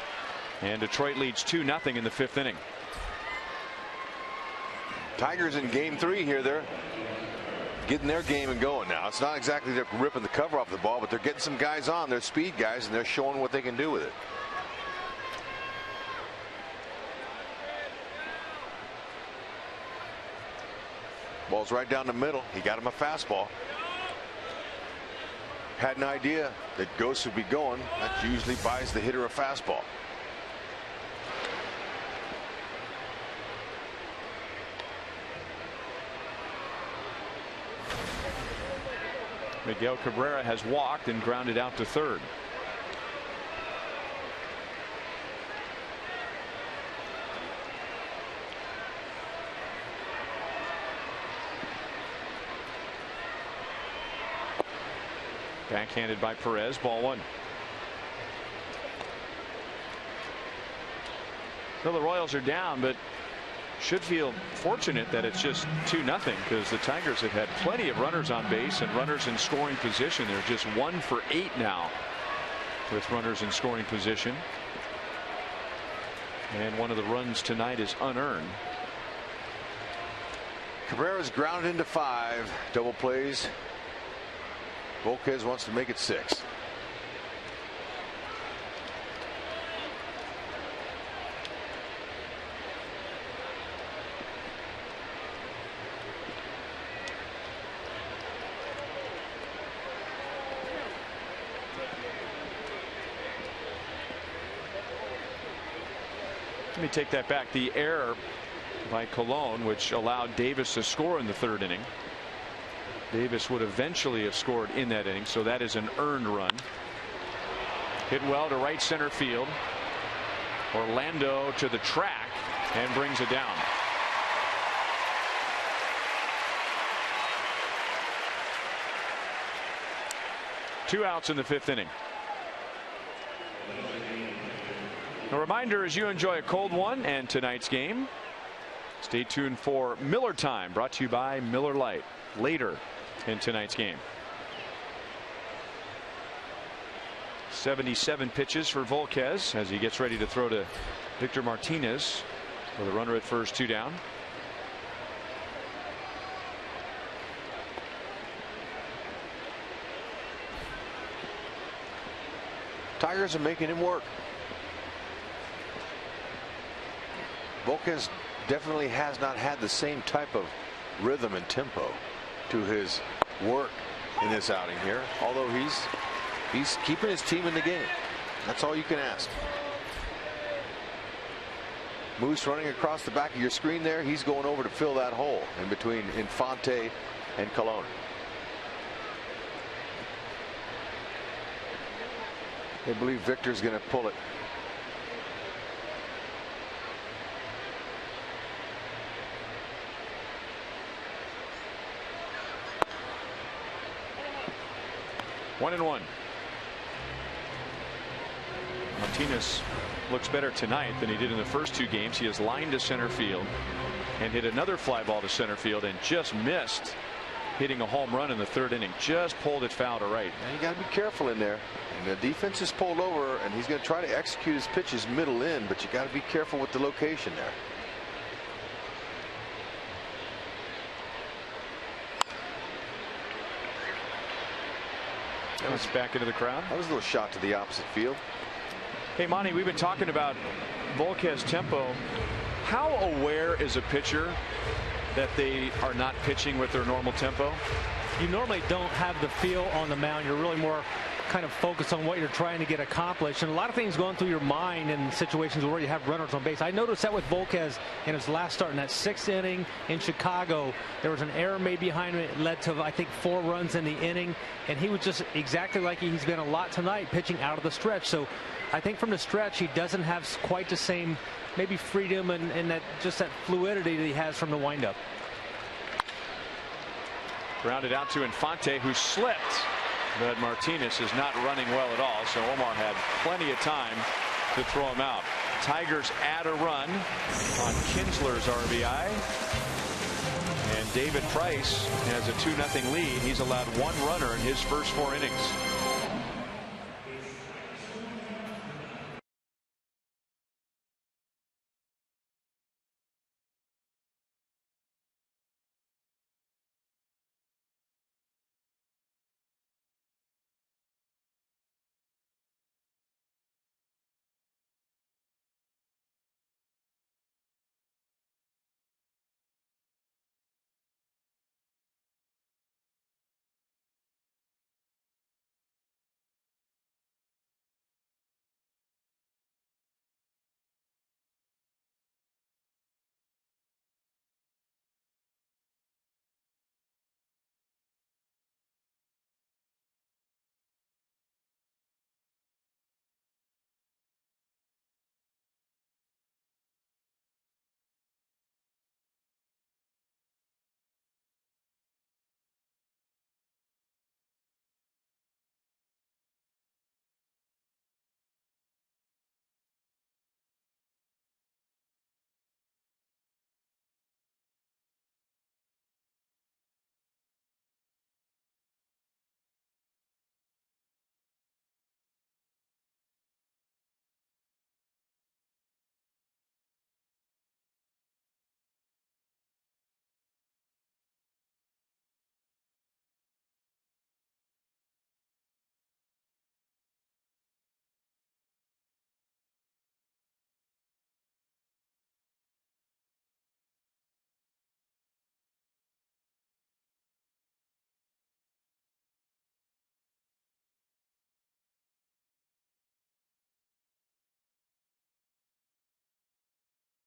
[SPEAKER 2] and Detroit leads 2-0 in the 5th inning.
[SPEAKER 7] Tigers in game 3 here. They're getting their game and going now. It's not exactly they're ripping the cover off the ball, but they're getting some guys on. They're speed guys, and they're showing what they can do with it. Ball's right down the middle. He got him a fastball. Had an idea that Gose would be going. That usually buys the hitter a fastball.
[SPEAKER 2] Miguel Cabrera has walked and grounded out to third. Backhanded by Perez, ball 1. So the Royals are down, but should feel fortunate that it's just 2-0, because the Tigers have had plenty of runners on base and runners in scoring position. They're just 1 for 8 now with runners in scoring position, and one of the runs tonight is unearned.
[SPEAKER 7] Cabrera's grounded into 5 double plays. Volquez wants to make it 6.
[SPEAKER 2] Let me take that back. The error by Colon, which allowed Davis to score in the 3rd inning. Davis would eventually have scored in that inning, so that is an earned run. Hit well to right center field. Orlando to the track and brings it down. Two outs in the 5th inning. A reminder, as you enjoy a cold one and tonight's game, stay tuned for Miller Time, brought to you by Miller Lite, later in tonight's game. 77 pitches for Volquez as he gets ready to throw to Victor Martinez with a runner at first, 2 down.
[SPEAKER 7] Tigers are making him work. Volquez definitely has not had the same type of rhythm and tempo to his work in this outing here, although he's keeping his team in the game. That's all you can ask. Moose running across the back of your screen there. He's going over to fill that hole in between Infante and Colon. I believe Victor's going to pull it.
[SPEAKER 2] One and one. Martinez looks better tonight than he did in the first 2 games. He has lined to center field and hit another fly ball to center field and just missed hitting a home run in the 3rd inning. Just pulled it foul to right.
[SPEAKER 7] And you got to be careful in there. And the defense is pulled over, and he's going to try to execute his pitches middle in, but you got to be careful with the location there.
[SPEAKER 2] That was back into the crowd.
[SPEAKER 7] That was a little shot to the opposite field.
[SPEAKER 2] Hey, Monty, we've been talking about Volquez tempo. How aware is a pitcher that they are not pitching with their normal tempo?
[SPEAKER 6] You normally don't have the feel on the mound. You're really more kind of focused on what you're trying to get accomplished, and a lot of things going through your mind in situations where you have runners on base. I noticed that with Volquez in his last start in that 6th inning in Chicago. There was an error made behind him. It led to, I think, 4 runs in the inning, and he was just exactly like he's been a lot tonight, pitching out of the stretch. So I think from the stretch he doesn't have quite the same maybe freedom and that just that fluidity that he has from the windup.
[SPEAKER 2] Grounded out to Infante, who slipped, but Martinez is not running well at all, so Omar had plenty of time to throw him out. Tigers add a run on Kinsler's RBI, and David Price has a 2-0 lead. He's allowed 1 runner in his first 4 innings.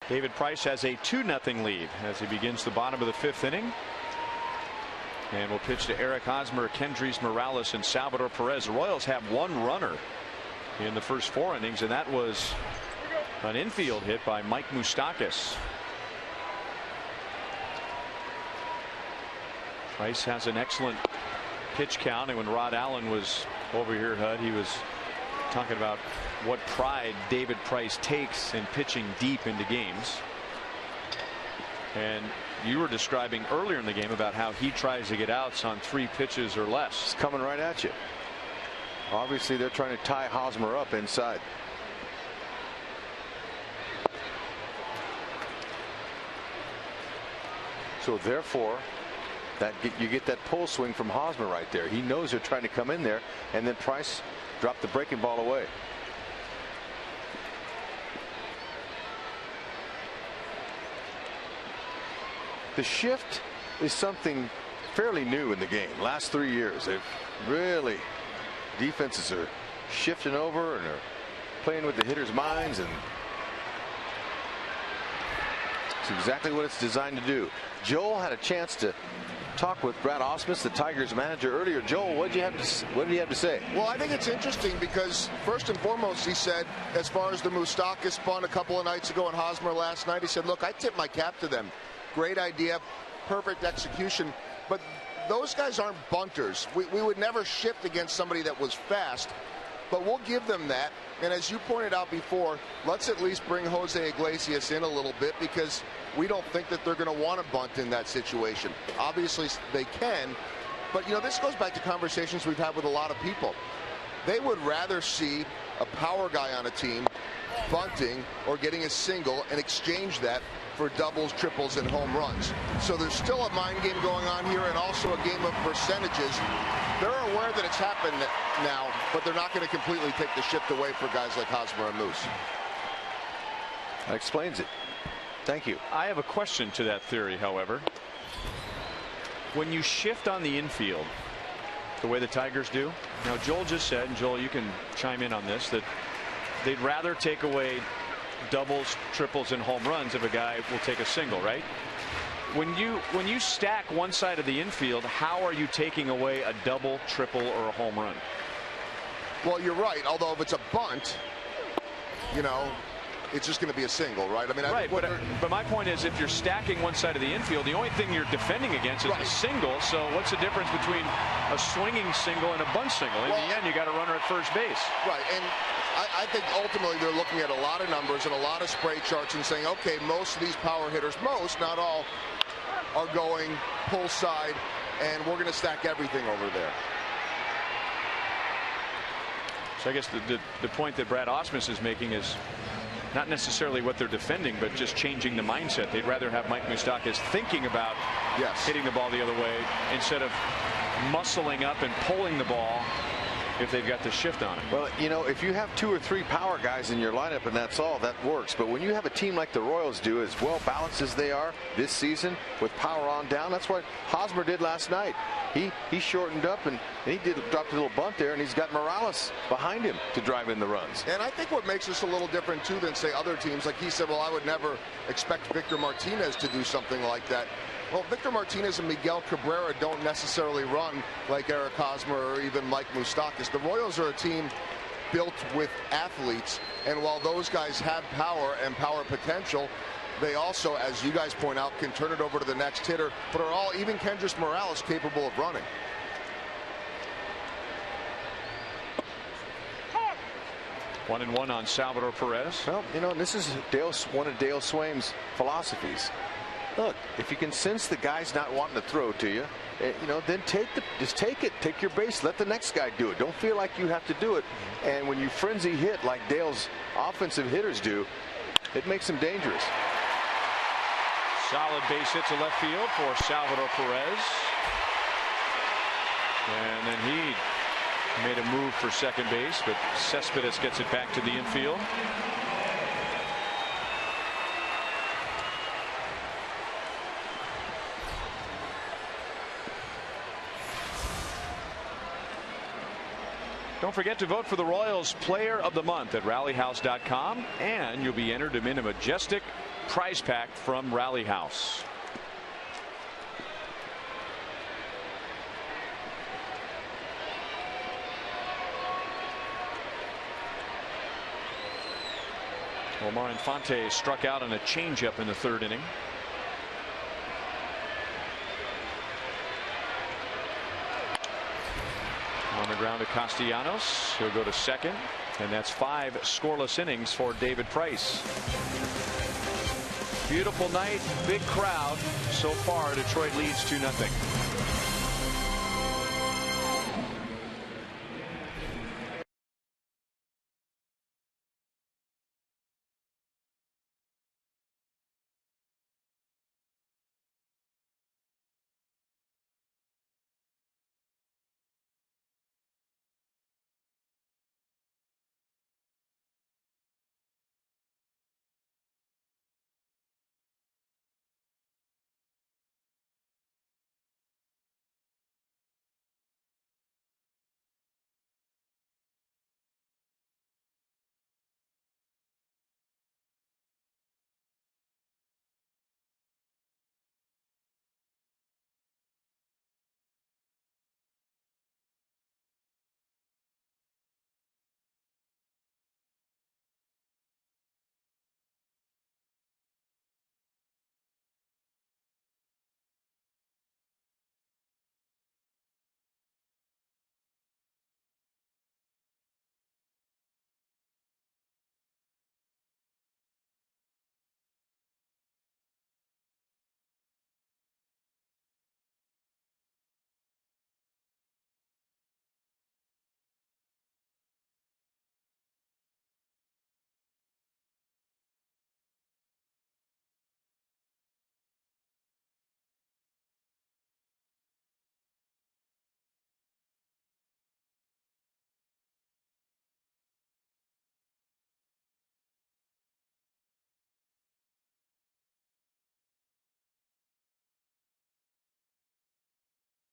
[SPEAKER 2] David Price has a 2-0 lead as he begins the bottom of the 5th inning. And will pitch to Eric Hosmer, Kendrys Morales, and Salvador Perez. The Royals have 1 runner in the first 4 innings, and that was an infield hit by Mike Moustakas. Price has an excellent pitch count, and when Rod Allen was over here, Hud, he was talking about what pride David Price takes in pitching deep into games. And you were describing earlier in the game about how he tries to get outs on 3 pitches or less.
[SPEAKER 7] It's coming right at you. Obviously, they're trying to tie Hosmer up inside. So therefore, you get that pull swing from Hosmer right there. He knows they're trying to come in there, and then Price dropped the breaking ball away. The shift is something fairly new in the game. Last 3 years, they've really, defenses are shifting over and are playing with the hitters' minds, and it's exactly what it's designed to do. Joel had a chance to talk with Brad Ausmus, the Tigers manager, earlier. Joel, what did he have to say?
[SPEAKER 5] Well, I think it's interesting because first and foremost, he said, as far as the Moustakas bunt a couple of nights ago and Hosmer last night, he said, look, I tip my cap to them. Great idea, perfect execution, but those guys aren't bunters. We would never shift against somebody that was fast, but we'll give them that. And as you pointed out before, let's at least bring Jose Iglesias in a little bit, because we don't think that they're going to want to bunt in that situation. Obviously they can, but you know, this goes back to conversations we've had with a lot of people. They would rather see a power guy on a team bunting or getting a single and exchange that for doubles, triples, and home runs. So there's still a mind game going on here, and also a game of percentages. They're aware that it's happened now, but they're not going to completely take the shift away for guys like Hosmer and Moose.
[SPEAKER 7] That explains it. Thank you.
[SPEAKER 2] I have a question to that theory, however. When you shift on the infield the way the Tigers do, now Joel just said, and Joel, you can chime in on this, that they'd rather take away doubles, triples, and home runs if a guy will take a single, right? When you stack one side of the infield, how are you taking away a double, triple, or a home run?
[SPEAKER 5] Well, you're right. Although if it's a bunt, you know, it's just going to be a single, right? I mean,
[SPEAKER 2] right. But my point is, if you're stacking one side of the infield, the only thing you're defending against is a single. So what's the difference between a swinging single and a bunt single? In the end, you got a runner at first base.
[SPEAKER 5] Right. And I think ultimately they're looking at a lot of numbers and a lot of spray charts and saying, okay, most of these power hitters, not all, are going pull side, and we're going to stack everything over there.
[SPEAKER 2] So I guess the point that Brad Ausmus is making is not necessarily what they're defending, but just changing the mindset. They'd rather have Mike Moustakas thinking about hitting the ball the other way instead of muscling up and pulling the ball if they've got the shift on it.
[SPEAKER 7] Well, you know, if you have 2 or 3 power guys in your lineup and that's all, that works. But when you have a team like the Royals do, as well balanced as they are this season with power on down, that's what Hosmer did last night. He shortened up and he dropped a little bunt there, and he's got Morales behind him to drive in the runs.
[SPEAKER 5] And I think what makes us a little different too than say other teams, like he said, well, I would never expect Victor Martinez to do something like that. Well, Victor Martinez and Miguel Cabrera don't necessarily run like Eric Hosmer or even Mike Moustakas. The Royals are a team built with athletes, and while those guys have power and power potential, they also, as you guys point out, can turn it over to the next hitter, but are all, even Kendrys Morales, capable of running.
[SPEAKER 2] One and one on Salvador Perez.
[SPEAKER 7] Well, you know, this is one of Dale Swaim's philosophies. Look, if you can sense the guy's not wanting to throw to you, you know, then just take it. Take your base. Let the next guy do it. Don't feel like you have to do it. And when you frenzy hit like Dale's offensive hitters do, it makes them dangerous.
[SPEAKER 2] Solid base hit to left field for Salvador Perez. And then he made a move for second base, but Cespedes gets it back to the infield. Don't forget to vote for the Royals Player of the Month at rallyhouse.com, and you'll be entered to win a majestic prize pack from Rally House. Omar Infante struck out on a changeup in the 3rd inning. On the ground to Castellanos. He'll go to second, and that's 5 scoreless innings for David Price. Beautiful night, big crowd. So far, Detroit leads 2-0.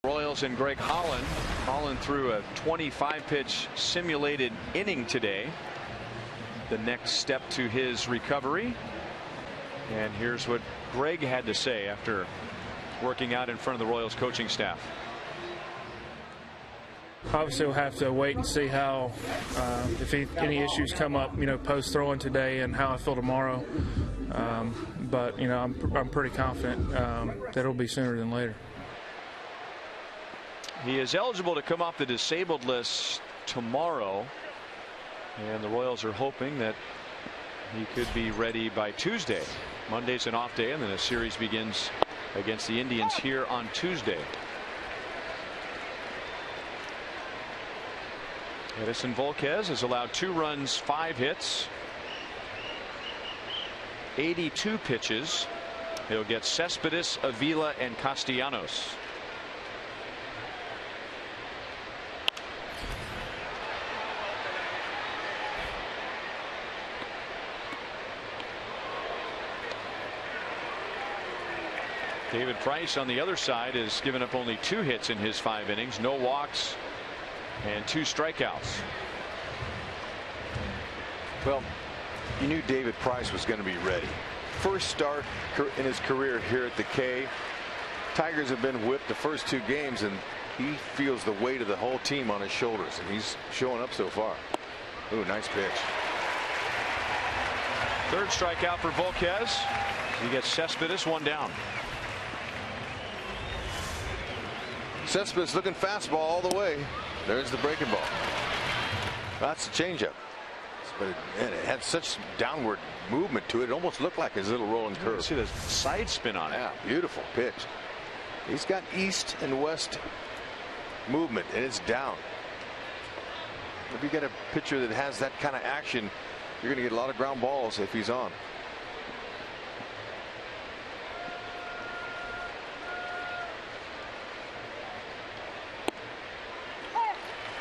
[SPEAKER 2] Royals and Greg Holland. Holland threw a 25-pitch simulated inning today. The next step to his recovery. And here's what Greg had to say after working out in front of the Royals coaching staff.
[SPEAKER 9] Obviously, we'll have to wait and see how, if any issues come up, post throwing today, and how I feel tomorrow. But I'm pretty confident that it'll be sooner than later.
[SPEAKER 2] He is eligible to come off the disabled list tomorrow, and the Royals are hoping that he could be ready by Tuesday. Monday's an off day, and then the series begins against the Indians here on Tuesday. Edison Volquez has allowed 2 runs, 5 hits, 82 pitches. He'll get Cespedes, Avila, and Castellanos. David Price on the other side has given up only 2 hits in his 5 innings, no walks and 2 strikeouts.
[SPEAKER 7] Well, you knew David Price was going to be ready. First start in his career here at the K. Tigers have been whipped the first 2 games, and he feels the weight of the whole team on his shoulders, and he's showing up so far. Ooh, nice pitch.
[SPEAKER 2] 3rd strikeout for Volquez. He gets Cespedes 1 down.
[SPEAKER 7] Cespedes looking fastball all the way. There's the breaking ball. That's the changeup. But it had such downward movement to it. It almost looked like his little rolling curve.
[SPEAKER 2] See the side spin on it.
[SPEAKER 7] Yeah, beautiful pitch. He's got east and west movement, and it's down. If you get a pitcher that has that kind of action, you're going to get a lot of ground balls if he's on.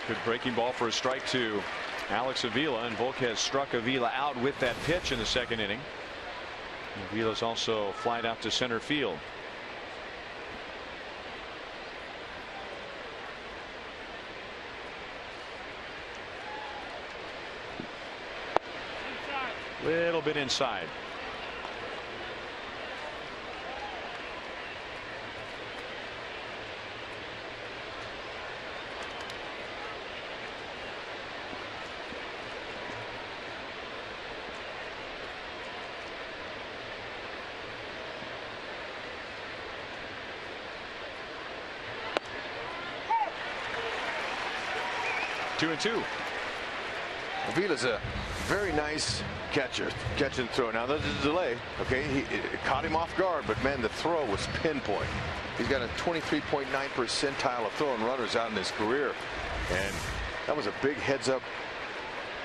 [SPEAKER 2] Good breaking ball for a strike to Alex Avila, and Volquez struck Avila out with that pitch in the 2nd inning. Avila's also flied out to center field. Little bit inside. Two and two.
[SPEAKER 7] Avila's a very nice catch and throw. Now there's a delay. Okay, he caught him off guard, but man, the throw was pinpoint. He's got a 23.9 percentile of throwing runners out in his career, and that was a big heads-up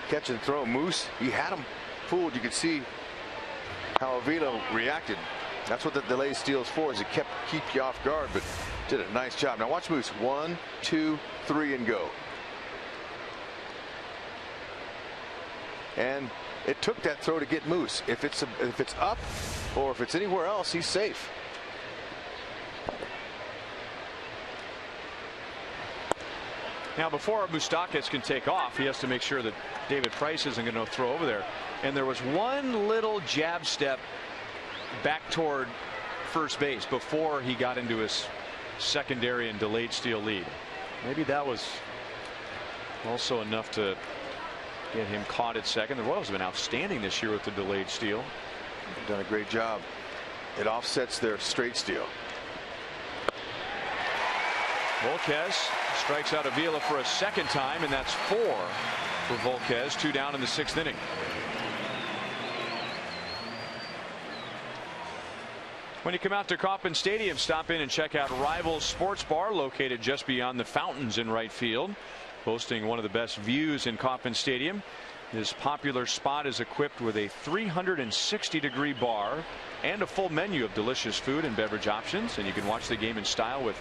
[SPEAKER 7] catch and throw. Moose, he had him fooled. You could see how Avila reacted. That's what the delay steal's for, is it keep you off guard, but did a nice job. Now watch Moose. 1, 2, 3, and go. And it took that throw to get Moose. If it's up or if it's anywhere else, he's safe.
[SPEAKER 2] Now before Moustakas can take off, he has to make sure that David Price isn't going to throw over there. And there was one little jab step back toward first base before he got into his secondary and delayed steal lead. Maybe that was also enough to get him caught at second. The Royals have been outstanding this year with the delayed steal.
[SPEAKER 7] They've done a great job. It offsets their straight steal.
[SPEAKER 2] Volquez strikes out Avila for a 2nd time, and that's 4 for Volquez. 2 down in the 6th inning. When you come out to Kauffman Stadium, stop in and check out Rivals Sports Bar, located just beyond the fountains in right field, boasting one of the best views in Kauffman Stadium. This popular spot is equipped with a 360-degree bar and a full menu of delicious food and beverage options, and you can watch the game in style with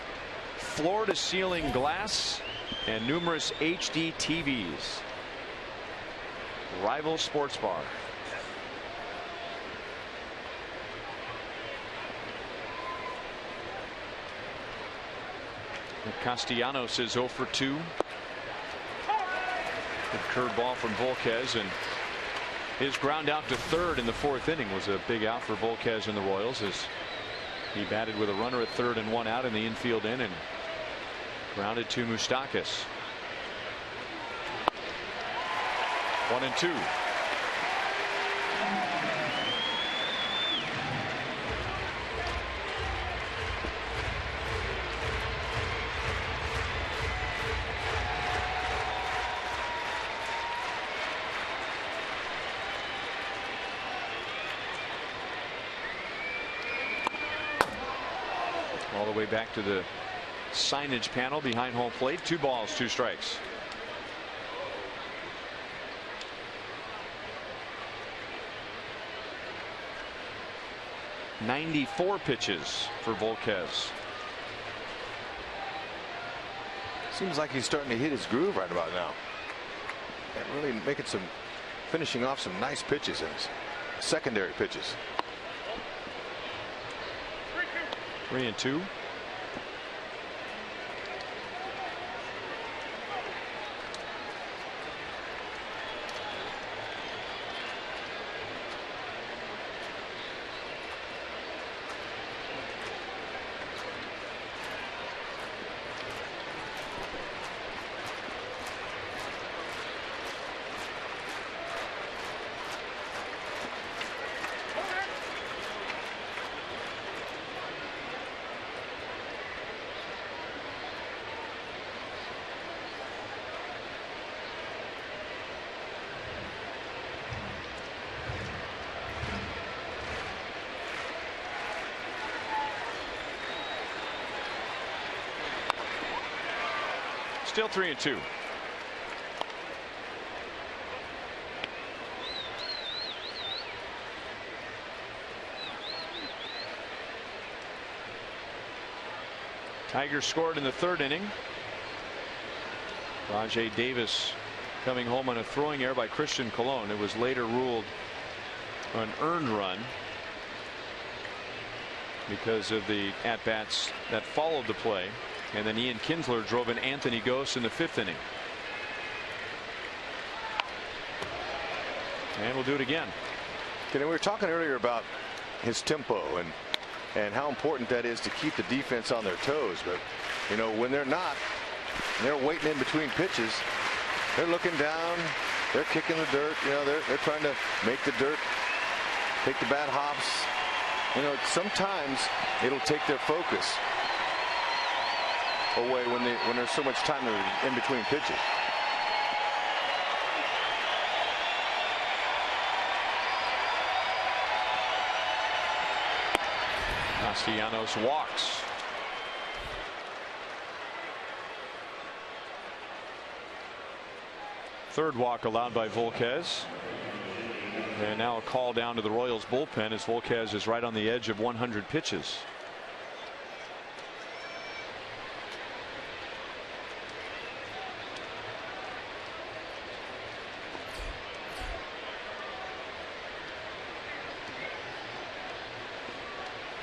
[SPEAKER 2] floor-to-ceiling glass and numerous HD TVs. Rivals Sports Bar. Castellanos is 0 for 2. Good curveball from Volquez, and his ground out to 3rd in the 4th inning was a big out for Volquez and the Royals, as he batted with a runner at 3rd and 1 out in the infield inning and grounded to Moustakas. 1-2. All the way back to the signage panel behind home plate. 2 balls, 2 strikes. .94 pitches for Volquez.
[SPEAKER 7] Seems like he's starting to hit his groove right about now. And really making some, finishing off some nice pitches in his secondary pitches.
[SPEAKER 2] 3-2. Still 3-2. Tigers scored in the 3rd inning. Rajai Davis coming home on a throwing error by Christian Colon. It was later ruled an earned run because of the at-bats that followed the play. And then Ian Kinsler drove in Anthony Gose in the 5th inning. And we'll do it again.
[SPEAKER 7] We were talking earlier about his tempo and how important that is to keep the defense on their toes. But you know, when they're not, they're waiting in between pitches. They're looking down. They're kicking the dirt. You know, they're trying to make the dirt take the bad hops. You know, sometimes it'll take their focus away when there's so much time in between pitches.
[SPEAKER 2] Castellanos walks. Third walk allowed by Volquez. And now a call down to the Royals bullpen as Volquez is right on the edge of 100 pitches.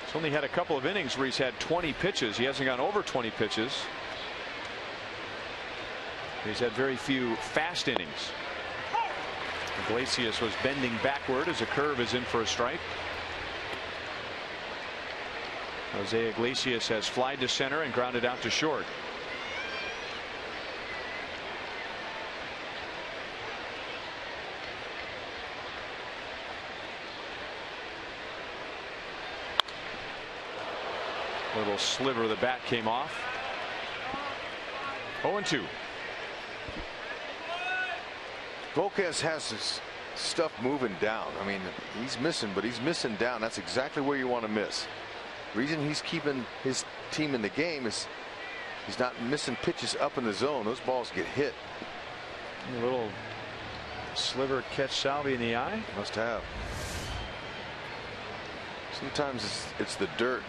[SPEAKER 2] He's only had a couple of innings where he's had 20 pitches. He hasn't gone over 20 pitches. He's had very few fast innings. Iglesias was bending backward as a curve is in for a strike. Jose Iglesias has flied to center and grounded out to short. Little sliver of the bat came off. 0-2.
[SPEAKER 7] Volquez has his stuff moving down. I mean, he's missing, but he's missing down. That's exactly where you want to miss. The reason he's keeping his team in the game is he's not missing pitches up in the zone. Those balls get hit.
[SPEAKER 2] A little sliver catch Salvi in the eye.
[SPEAKER 7] Must have. Sometimes it's the dirt.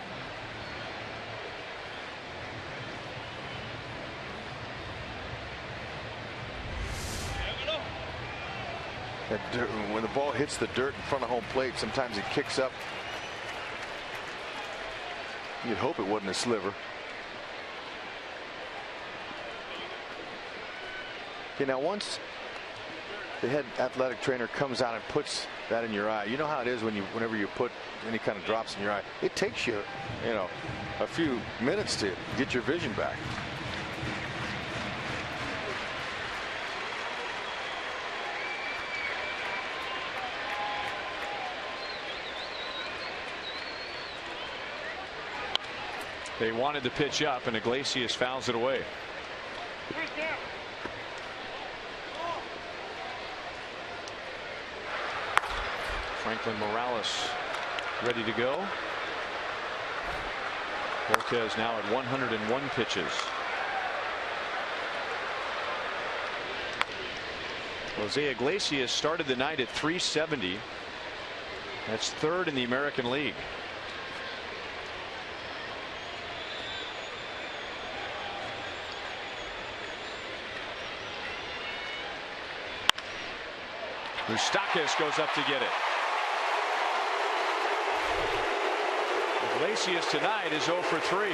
[SPEAKER 7] That dirt, when the ball hits the dirt in front of home plate, sometimes it kicks up. You'd hope it wasn't a sliver. Okay, now once the head athletic trainer comes out and puts that in your eye, you know how it is whenever you put any kind of drops in your eye. It takes you, a few minutes to get your vision back.
[SPEAKER 2] They wanted the pitch up, and Iglesias fouls it away. Franklin Morales ready to go. Volquez now at 101 pitches. Jose Iglesias started the night at 370. That's third in the American League. Moustakas goes up to get it. Iglesias tonight is 0 for 3.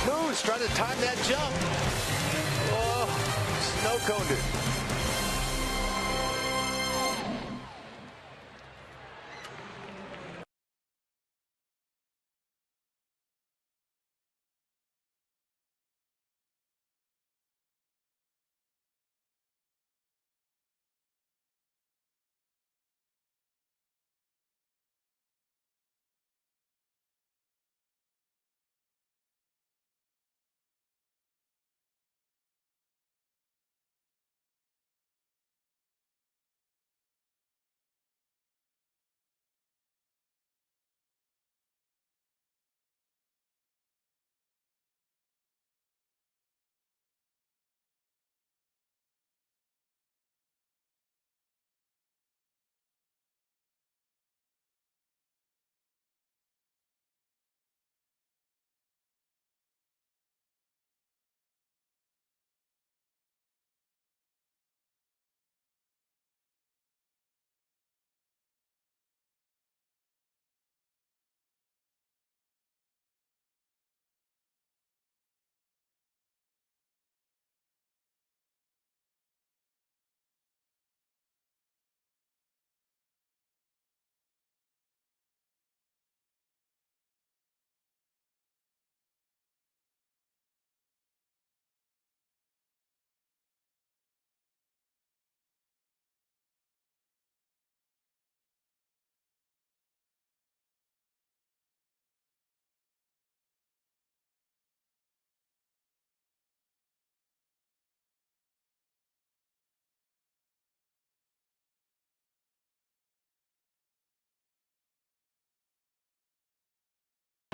[SPEAKER 3] Moose trying to time that jump. Oh, snow coned it.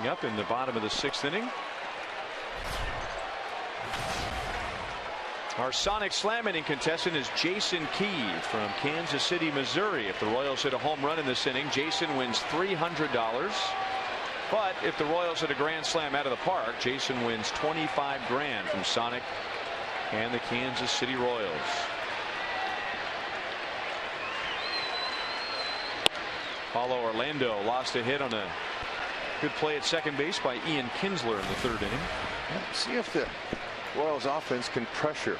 [SPEAKER 2] Up in the bottom of the 6th inning. Our Sonic Slam inning contestant is Jason Key from Kansas City, Missouri. If the Royals hit a home run in this inning, Jason wins $300. But if the Royals hit a grand slam out of the park, Jason wins $25 grand from Sonic and the Kansas City Royals. Paulo Orlando lost a hit on a good play at second base by Ian Kinsler in the 3rd inning.
[SPEAKER 7] See if the Royals offense can pressure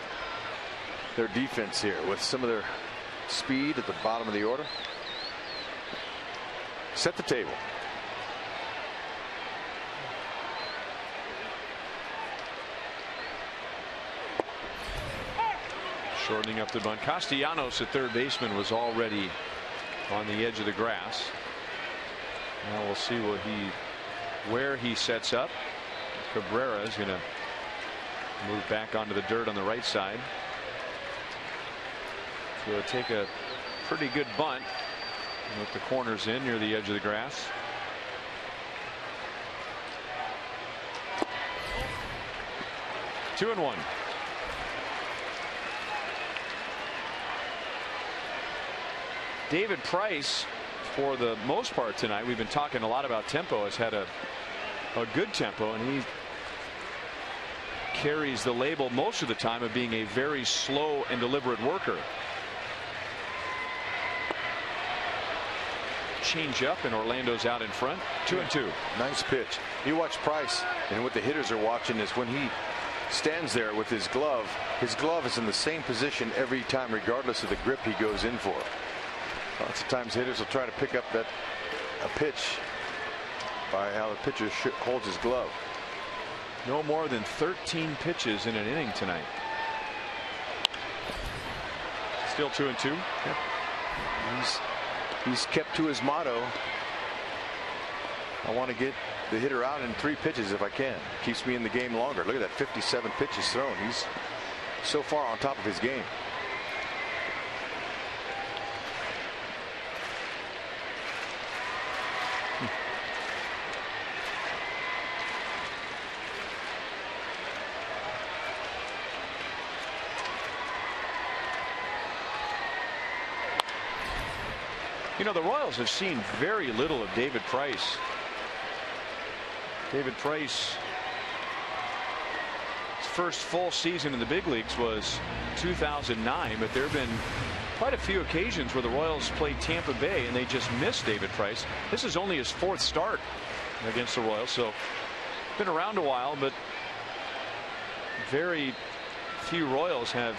[SPEAKER 7] their defense here with some of their speed at the bottom of the order. Set the table.
[SPEAKER 2] Shortening up the bunt. Castellanos at third baseman was already on the edge of the grass. Now we'll see where he sets up. Cabrera is going to move back onto the dirt on the right side. So it'll take a pretty good bunt with the corners in near the edge of the grass. Two and one. David Price, for the most part tonight, we've been talking a lot about tempo, has had a good tempo, and he carries the label most of the time of being a very slow and deliberate worker. Change up, and Orlando's out in front. 2-2.
[SPEAKER 7] Nice pitch. You watch Price, and what the hitters are watching is when he stands there with his glove is in the same position every time, regardless of the grip he goes in for. Lots of times hitters will try to pick up a pitch by how the pitcher holds his glove.
[SPEAKER 2] No more than 13 pitches in an inning tonight. Still 2-2.
[SPEAKER 7] Yep. he's kept to his motto. I want to get the hitter out in 3 pitches if I can. Keeps me in the game longer. Look at that, 57 pitches thrown. He's so far on top of his game.
[SPEAKER 2] You know, the Royals have seen very little of David Price. David Price, his first full season in the big leagues was 2009, but there have been quite a few occasions where the Royals played Tampa Bay and they just missed David Price. This is only his 4th start against the Royals, so been around a while, but very few Royals have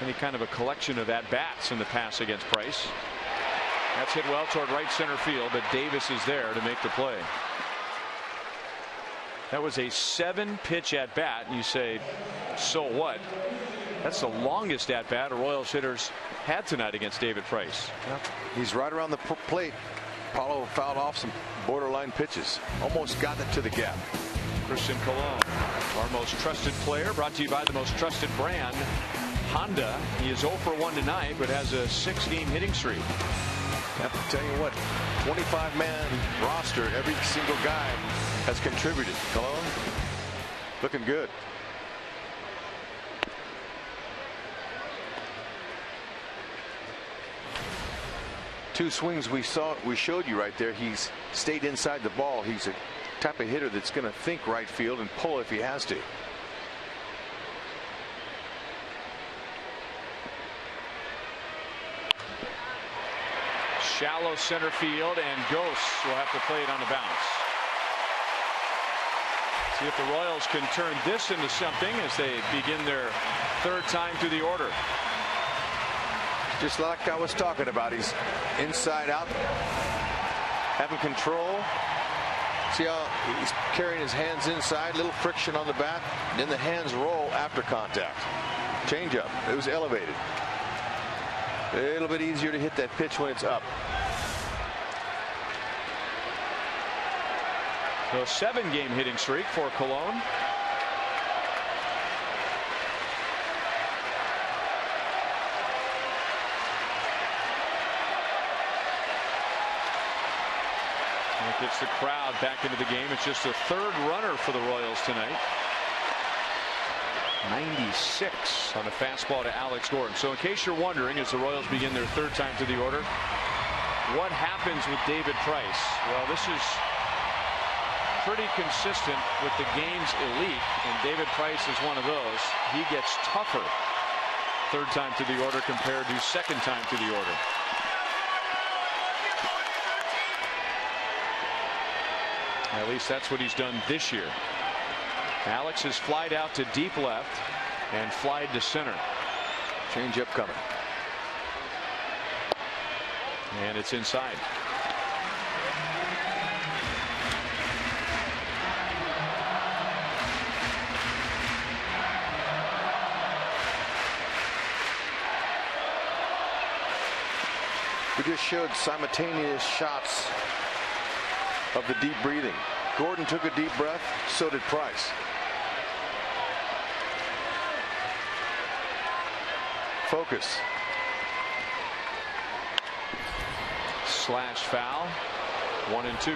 [SPEAKER 2] any kind of a collection of at-bats in the past against Price. That's hit well toward right center field, but Davis is there to make the play. That was a 7-pitch at-bat, and you say, so what? That's the longest at-bat a Royals hitter's had tonight against David Price.
[SPEAKER 7] He's right around the plate. Paulo fouled off some borderline pitches. Almost got it to the gap.
[SPEAKER 2] Christian Colon, our most trusted player, brought to you by the most trusted brand, Honda. He is 0 for 1 tonight, but has a 6-game hitting streak.
[SPEAKER 7] I have to tell you what, 25-man roster, every single guy has contributed. Colon looking good. Two swings we showed you right there. He's stayed inside the ball. He's a type of hitter that's going to think right field and pull if he has to.
[SPEAKER 2] Shallow center field, and Ghosts will have to play it on the bounce. See if the Royals can turn this into something as they begin their 3rd time through the order.
[SPEAKER 7] Just like I was talking about, he's inside out, having control. See how he's carrying his hands inside, little friction on the bat, then the hands roll after contact. Change up, it was elevated. A little bit easier to hit that pitch when it's up.
[SPEAKER 2] So 7-game hitting streak for Colon. And it gets the crowd back into the game. It's just a 3rd runner for the Royals tonight. 96 on a fastball to Alex Gordon. So in case you're wondering, as the Royals begin their 3rd time through the order, what happens with David Price? Well, this is pretty consistent with the game's elite, and David Price is one of those. He gets tougher 3rd time through the order compared to 2nd time through the order. At least that's what he's done this year. Alex has flied out to deep left and flied to center.
[SPEAKER 7] Change up coming.
[SPEAKER 2] And it's inside.
[SPEAKER 7] We just showed simultaneous shots of the deep breathing. Gordon took a deep breath, so did Price. Focus.
[SPEAKER 2] Slash foul. 1-2.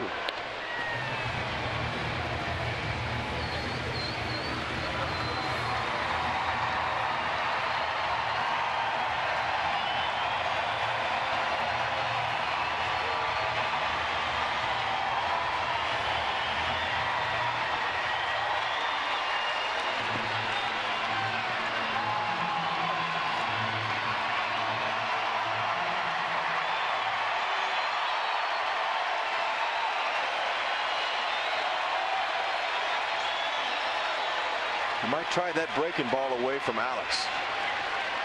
[SPEAKER 7] You might try that breaking ball away from Alex.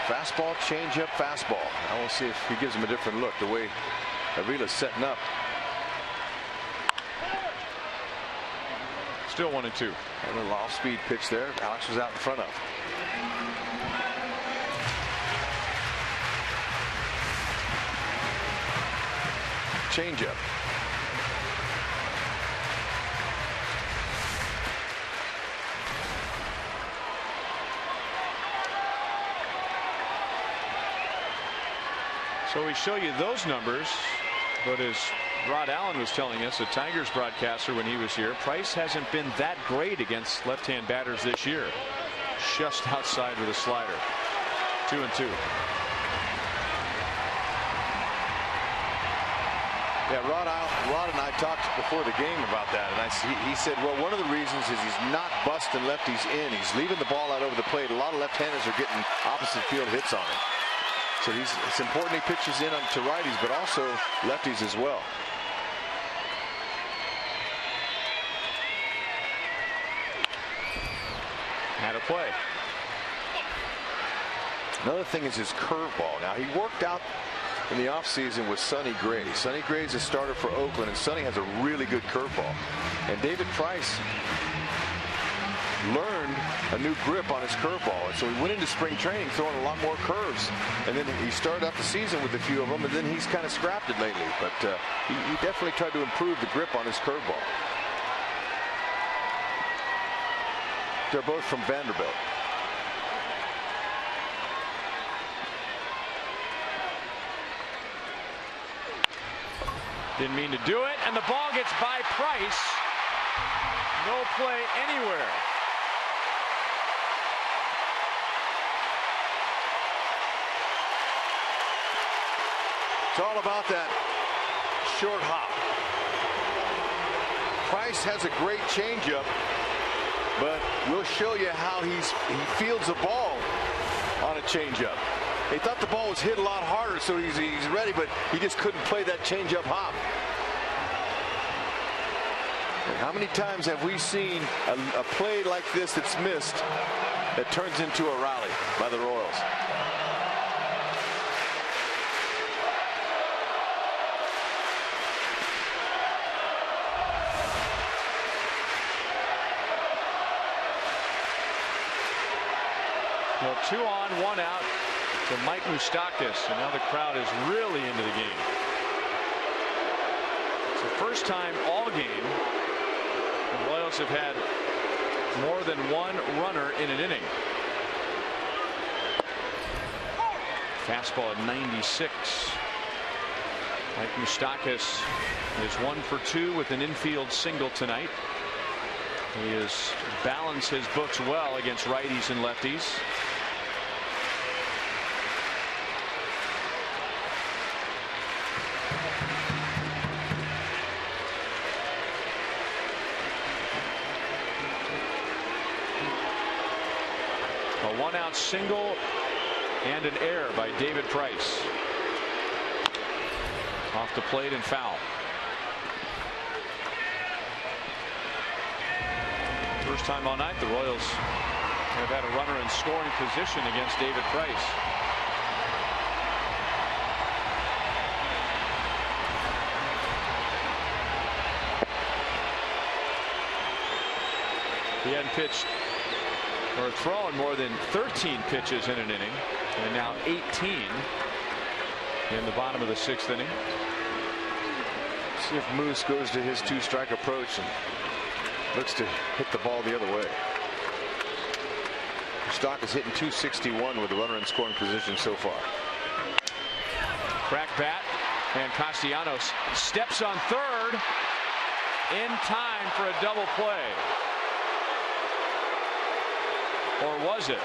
[SPEAKER 7] Fastball, changeup, fastball. I want to see if he gives him a different look the way Avila's setting up.
[SPEAKER 2] Still 1-2.
[SPEAKER 7] A little off-speed pitch there. Alex was out in front of. changeup.
[SPEAKER 2] So we show you those numbers, but as Rod Allen was telling us, a Tigers broadcaster when he was here, Price hasn't been that great against left-hand batters this year. Just outside with a slider. 2-2.
[SPEAKER 7] Yeah, Rod and I talked before the game about that, and he said, well, one of the reasons is he's not busting lefties in. He's leaving the ball out over the plate. A lot of left-handers are getting opposite field hits on him. So it's important he pitches in to righties, but also lefties as well.
[SPEAKER 2] Had a play.
[SPEAKER 7] Another thing is his curveball. Now, he worked out in the offseason with Sonny Gray. Sonny Gray is a starter for Oakland, and Sonny has a really good curveball. And David Price learned a new grip on his curveball, and so he went into spring training throwing a lot more curves, and then he started out the season with a few of them, and then he's kind of scrapped it lately, but he definitely tried to improve the grip on his curveball. They're both from Vanderbilt.
[SPEAKER 2] Didn't mean to do it, and the ball gets by Price. No play anywhere.
[SPEAKER 7] It's all about that short hop. Price has a great changeup, but we'll show you how he fields the ball on a changeup. They thought the ball was hit a lot harder, so he's ready, but he just couldn't play that changeup hop. And how many times have we seen a play like this that's missed that turns into a rally by the Royals?
[SPEAKER 2] Well, 2 on, 1 out to Mike Moustakas, and now the crowd is really into the game. It's the first time all game the Royals have had more than one runner in an inning. Fastball at 96. Mike Moustakas is 1 for 2 with an infield single tonight. He has balanced his books well against righties and lefties. A 1-out single and an error by David Price. Off the plate and foul. First time all night the Royals have had a runner in scoring position against David Price. He hadn't pitched or thrown more than 13 pitches in an inning, and now 18 in the bottom of the 6th inning.
[SPEAKER 7] See if Moose goes to his 2-strike approach and looks to hit the ball the other way. Stock is hitting .261 with the runner in scoring position so far.
[SPEAKER 2] Crack bat, and Castellanos steps on third in time for a double play. Or was it?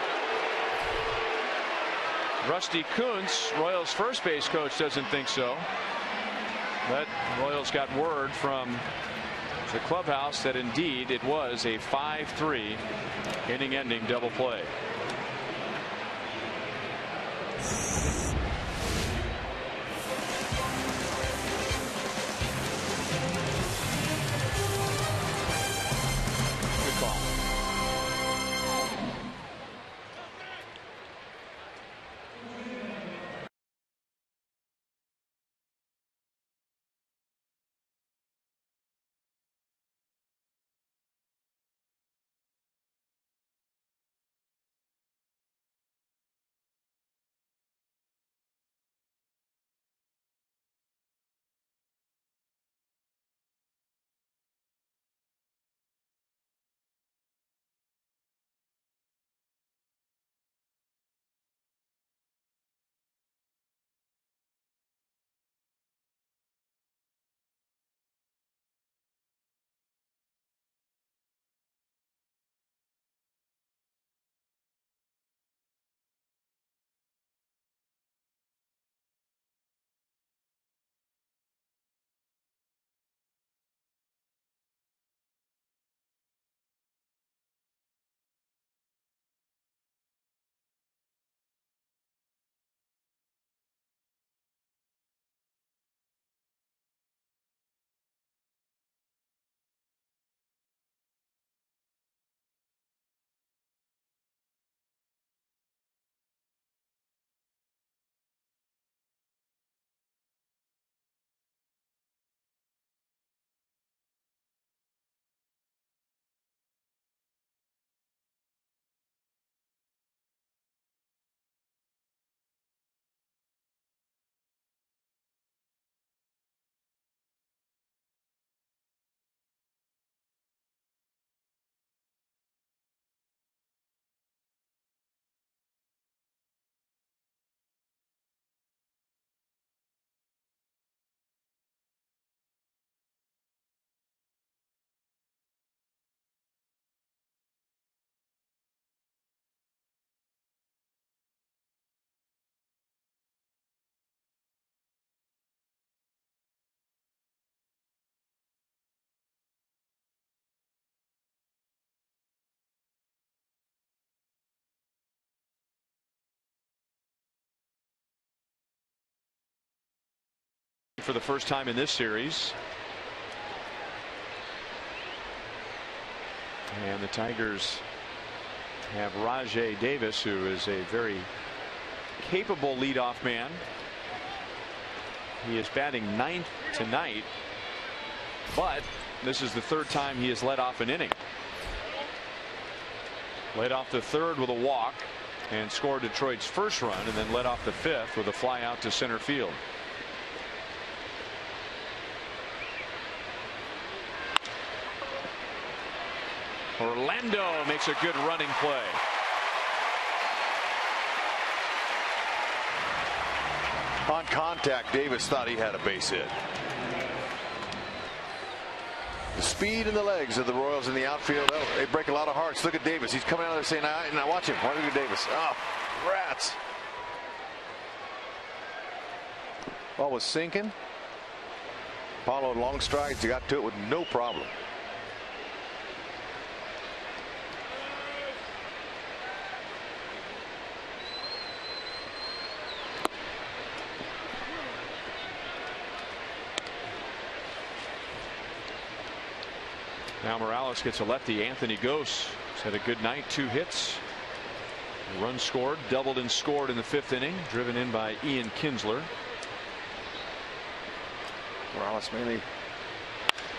[SPEAKER 2] Rusty Kuntz, Royals first base coach, doesn't think so. But Royals got word from the clubhouse that indeed it was a 5-3 inning-ending double play. for the first time in this series. And the Tigers have Rajai Davis, who is a very capable leadoff man. He is batting ninth tonight, but this is the third time he has led off an inning. Led off the third with a walk and scored Detroit's first run, and then led off the fifth with a fly out to center field. Orlando makes a good running play.
[SPEAKER 7] On contact, Davis thought he had a base hit. The speed and the legs of the Royals in the outfield, they break a lot of hearts. Look at Davis. He's coming out there saying, now watch him. Look at Davis. Oh, rats. Ball was sinking. Followed long strides. He got to it with no problem.
[SPEAKER 2] Now Morales gets a lefty. Anthony Gose has had a good night. 2 hits. A run scored, doubled and scored in the 5th inning, driven in by Ian Kinsler.
[SPEAKER 7] Morales mainly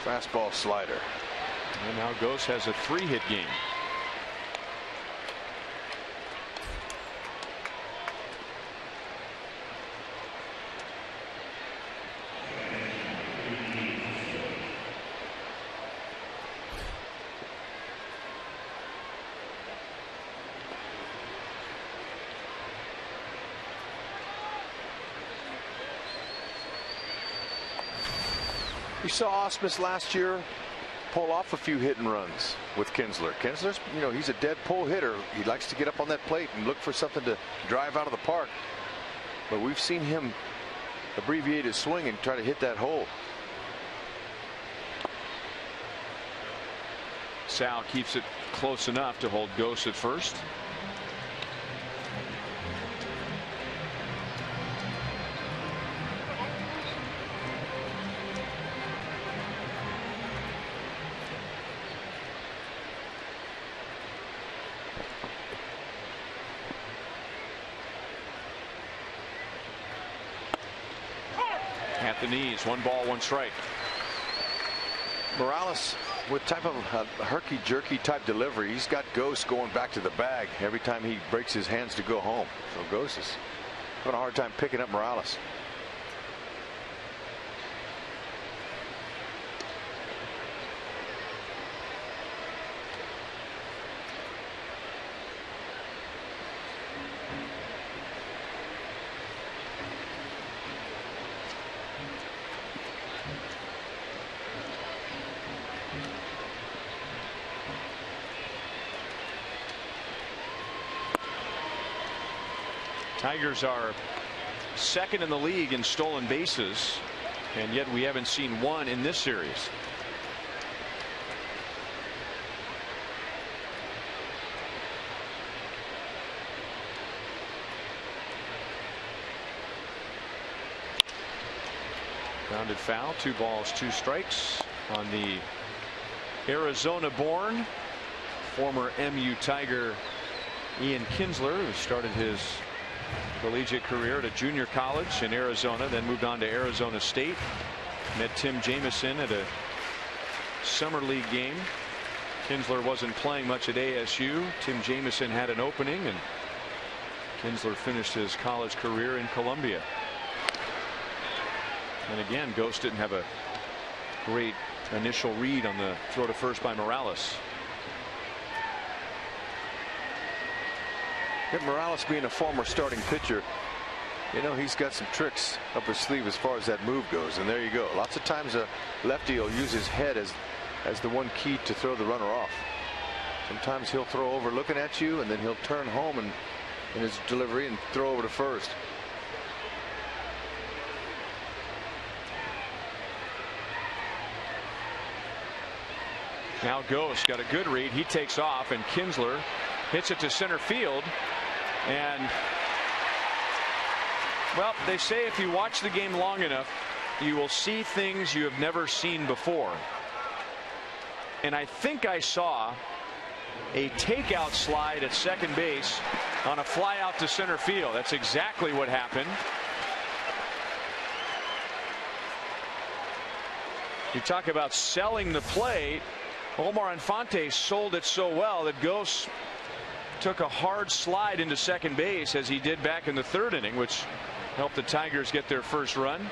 [SPEAKER 7] fastball slider.
[SPEAKER 2] And now Gose has a 3-hit game.
[SPEAKER 7] We saw Ausmus last year pull off a few hit and runs with Kinsler. Kinsler's, he's a dead pull hitter. He likes to get up on that plate and look for something to drive out of the park. But we've seen him abbreviate his swing and try to hit that hole.
[SPEAKER 2] Sal keeps it close enough to hold Gose at first. At the knees, 1 ball, 1 strike.
[SPEAKER 7] Morales with type of a herky-jerky type delivery. He's got Gose going back to the bag every time he breaks his hands to go home. So Gose is having a hard time picking up Morales.
[SPEAKER 2] Tigers are 2nd in the league in stolen bases, and yet we haven't seen one in this series. Grounded foul, 2 balls, 2 strikes on the Arizona-born former MU Tiger Ian Kinsler, who started his collegiate career at a junior college in Arizona, then moved on to Arizona State. Met Tim Jamison at a summer league game. Kinsler wasn't playing much at ASU. Tim Jamison had an opening, and Kinsler finished his college career in Columbia. And again, Gose didn't have a great initial read on the throw to first by Morales.
[SPEAKER 7] Morales being a former starting pitcher, he's got some tricks up his sleeve as far as that move goes. And there you go. Lots of times a lefty will use his head as the one key to throw the runner off. Sometimes he'll throw over looking at you, and then he'll turn home and in his delivery and throw over to first.
[SPEAKER 2] Now Gose got a good read. He takes off, and Kinsler hits it to center field. And well, they say if you watch the game long enough, you will see things you have never seen before. And I think I saw a takeout slide at second base on a fly out to center field. That's exactly what happened. You talk about selling the play. Omar Infante sold it so well that Ghost took a hard slide into second base, as he did back in the third inning, which helped the Tigers get their first run.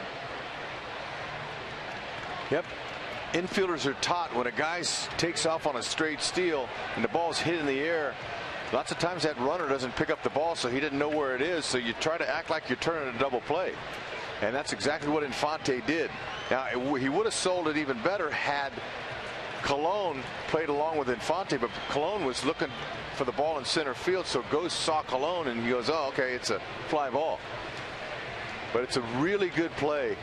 [SPEAKER 7] Yep. Infielders are taught when a guy takes off on a straight steal and the ball's hit in the air, lots of times that runner doesn't pick up the ball, so he didn't know where it is, so you try to act like you're turning a double play. And that's exactly what Infante did. Now, he would have sold it even better had Colon played along with Infante, but Colon was looking for the ball in center field, so Ghost saw Colon and he goes, oh, okay, it's a fly ball. But it's a really good play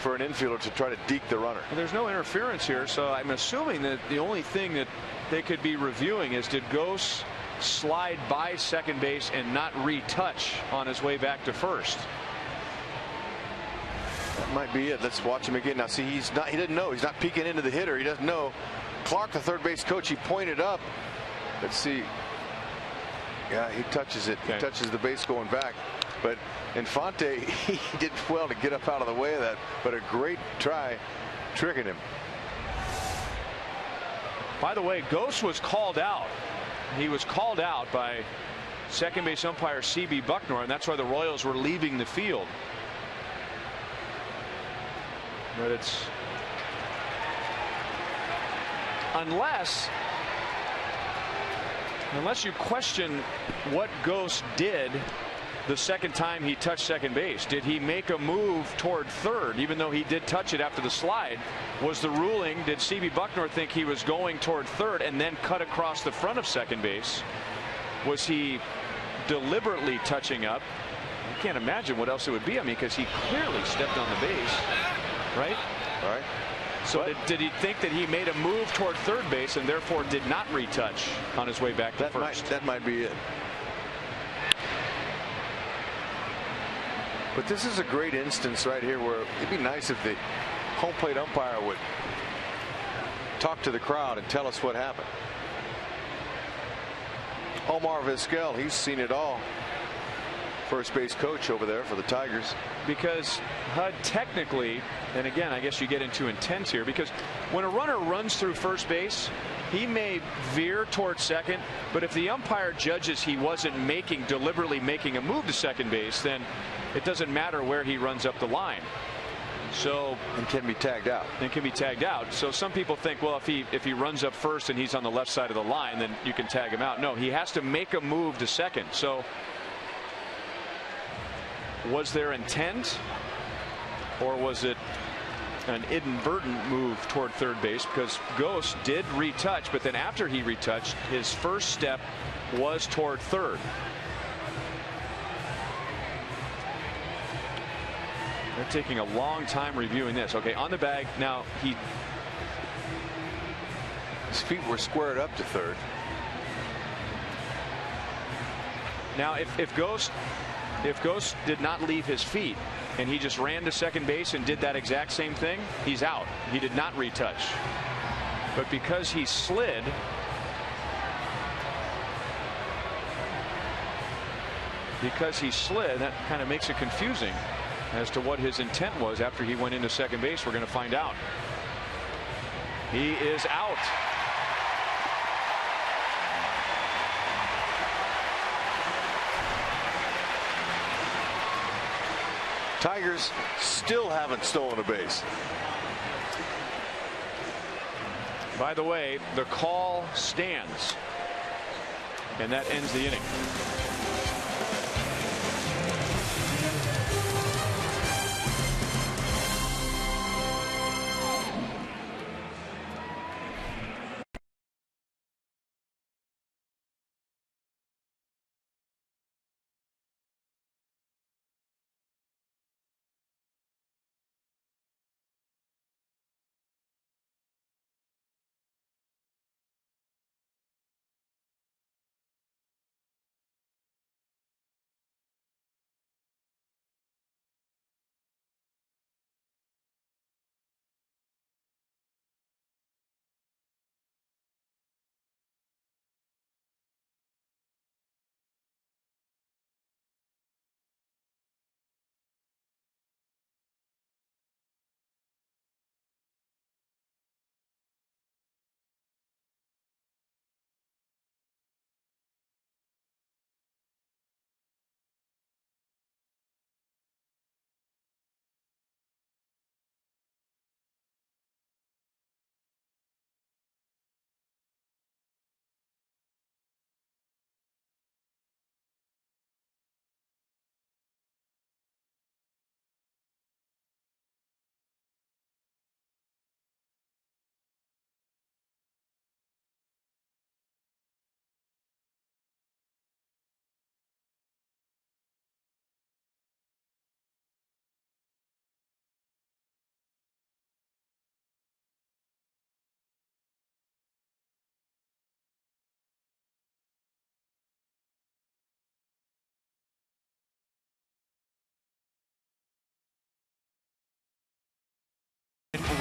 [SPEAKER 7] for an infielder to try to deke the runner.
[SPEAKER 2] There's no interference here, so I'm assuming that the only thing that they could be reviewing is, did Ghost slide by second base and not retouch on his way back to first?
[SPEAKER 7] That might be it. Let's watch him again. Now, see, he didn't know. He's not peeking into the hitter. He doesn't know. Clark, the third base coach, he pointed up. Let's see. Yeah, he touches it. Okay. He touches the base going back. But Infante, he did well to get up out of the way of that, but a great try tricking him.
[SPEAKER 2] By the way, Ghost was called out. He was called out by second base umpire C.B. Bucknor, and that's why the Royals were leaving the field. But it's, unless you question what Ghost did the second time he touched second base. Did he make a move toward third, even though he did touch it after the slide? Was the ruling, did C.B. Bucknor think he was going toward third and then cut across the front of second base? Was he deliberately touching up? I can't imagine what else it would be. I mean, because he clearly stepped on the base. Right?
[SPEAKER 7] All right.
[SPEAKER 2] So did he think that he made a move toward third base and therefore did not retouch on his way back to first?
[SPEAKER 7] That might be it. But this is a great instance right here where it'd be nice if the home plate umpire would talk to the crowd and tell us what happened. Omar Vizquel, he's seen it all. First base coach over there for the Tigers.
[SPEAKER 2] Because HUD technically, and again, I guess you get into intent here, because when a runner runs through first base, he may veer towards second, but if the umpire judges he wasn't deliberately making a move to second base, then it doesn't matter where he runs up the line. So
[SPEAKER 7] and can be tagged out.
[SPEAKER 2] And can be tagged out. So some people think, well, if he runs up first and he's on the left side of the line, then you can tag him out. No, he has to make a move to second. So was there intent, or was it an inadvertent move toward third base? Because Ghost did retouch, but then after he retouched, his first step was toward third. They're taking a long time reviewing this. Okay, on the bag now.
[SPEAKER 7] His feet were squared up to third.
[SPEAKER 2] Now, if Ghost did not leave his feet and he just ran to second base and did that exact same thing, he's out. He did not retouch. But because he slid, that kind of makes it confusing as to what his intent was after he went into second base. We're going to find out. He is out.
[SPEAKER 7] Tigers still haven't stolen a base.
[SPEAKER 2] By the way, the call stands, and that ends the inning.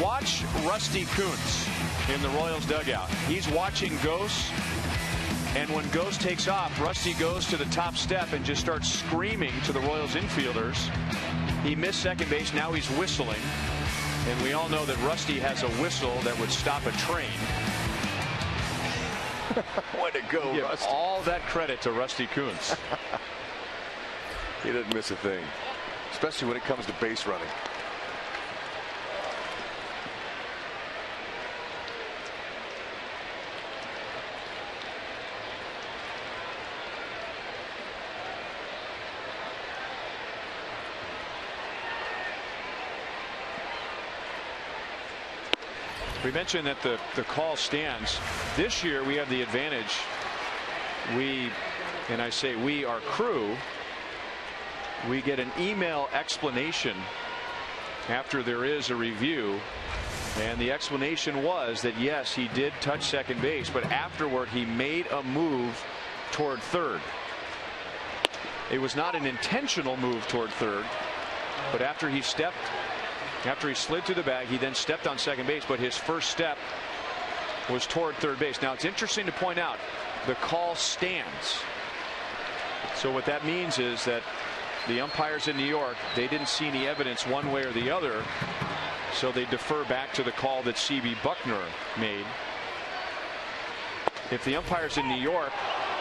[SPEAKER 2] Watch Rusty Kuntz in the Royals dugout. He's watching Ghost, and when Ghost takes off, Rusty goes to the top step and just starts screaming to the Royals infielders. He missed second base. Now he's whistling, and we all know that Rusty has a whistle that would stop a train.
[SPEAKER 7] Way to go,
[SPEAKER 2] Give
[SPEAKER 7] Rusty.
[SPEAKER 2] all that credit to Rusty Kuntz.
[SPEAKER 7] He doesn't miss a thing, especially when it comes to base running.
[SPEAKER 2] We mentioned that the call stands. This year we have the advantage. And I say we, our crew, we get an email explanation after there is a review. And the explanation was that, yes, he did touch second base, but afterward he made a move toward third. It was not an intentional move toward third, but after he slid to the bag, he then stepped on second base, but his first step was toward third base. Now, it's interesting to point out the call stands. So what that means is that the umpires in New York, they didn't see any evidence one way or the other, so they defer back to the call that C.B. Buckner made. If the umpires in New York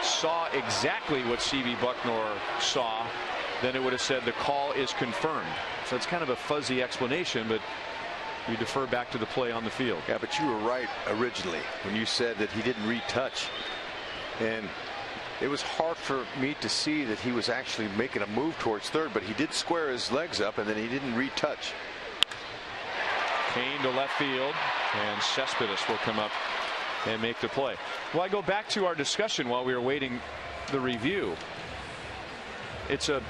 [SPEAKER 2] saw exactly what C.B. Buckner saw, then it would have said the call is confirmed. So it's kind of a fuzzy explanation, but you defer back to the play on the field.
[SPEAKER 7] Yeah, but you were right originally when you said that he didn't retouch. And it was hard for me to see that he was actually making a move towards third, but he did square his legs up and then he didn't retouch.
[SPEAKER 2] Kane to left field, and Cespedes will come up and make the play. Well, I go back to our discussion while we were waiting the review. It's a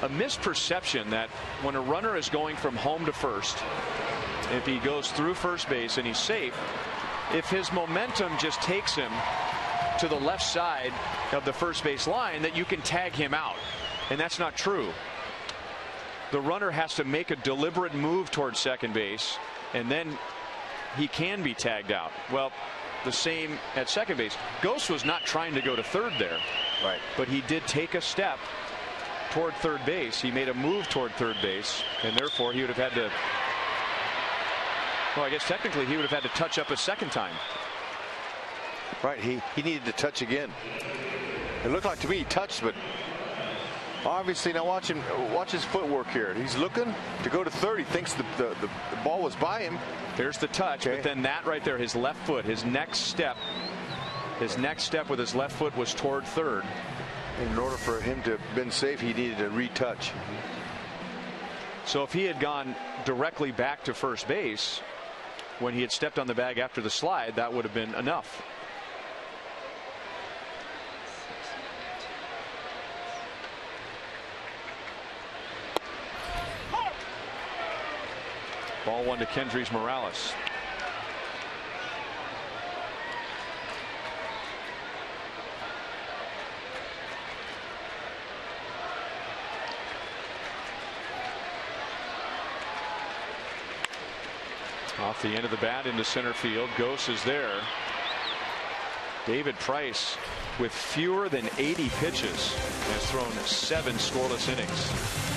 [SPEAKER 2] misperception that when a runner is going from home to first, if he goes through first base and he's safe, if his momentum just takes him to the left side of the first base line, that you can tag him out. And that's not true. The runner has to make a deliberate move towards second base, and then he can be tagged out. Well, the same at second base. Ghost was not trying to go to third there.
[SPEAKER 7] Right.
[SPEAKER 2] But he did take a step toward third base. He made a move toward third base, and therefore he would have had to, well, I guess technically he would have had to touch up a second time.
[SPEAKER 7] Right, he needed to touch again. It looked like to me he touched, but obviously now watch his footwork here. He's looking to go to third. He thinks the ball was by him.
[SPEAKER 2] There's the touch, but then that right there, his left foot, his next step with his left foot was toward third.
[SPEAKER 7] In order for him to have been safe, he needed a retouch.
[SPEAKER 2] So if he had gone directly back to first base when he had stepped on the bag after the slide, that would have been enough. Ball one to Kendrys Morales. Off the end of the bat into center field. Ghost is there. David Price, with fewer than 80 pitches, has thrown 7 scoreless innings.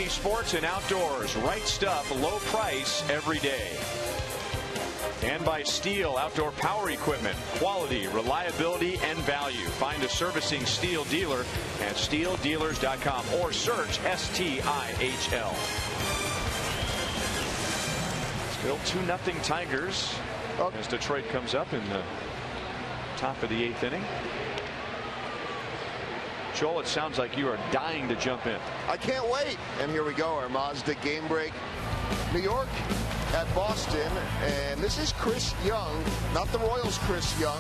[SPEAKER 2] Academy Sports and Outdoors. Right stuff, low price every day. And by Steel Outdoor Power Equipment. Quality, reliability, and value. Find a servicing Steel dealer at steeldealers.com or search STIHL. Still 2-0 Tigers as Detroit comes up in the top of the 8th inning. Joel, it sounds like you are dying to jump in.
[SPEAKER 5] I can't wait. And here we go, our Mazda game break. New York at Boston, and this is Chris Young, not the Royals Chris Young,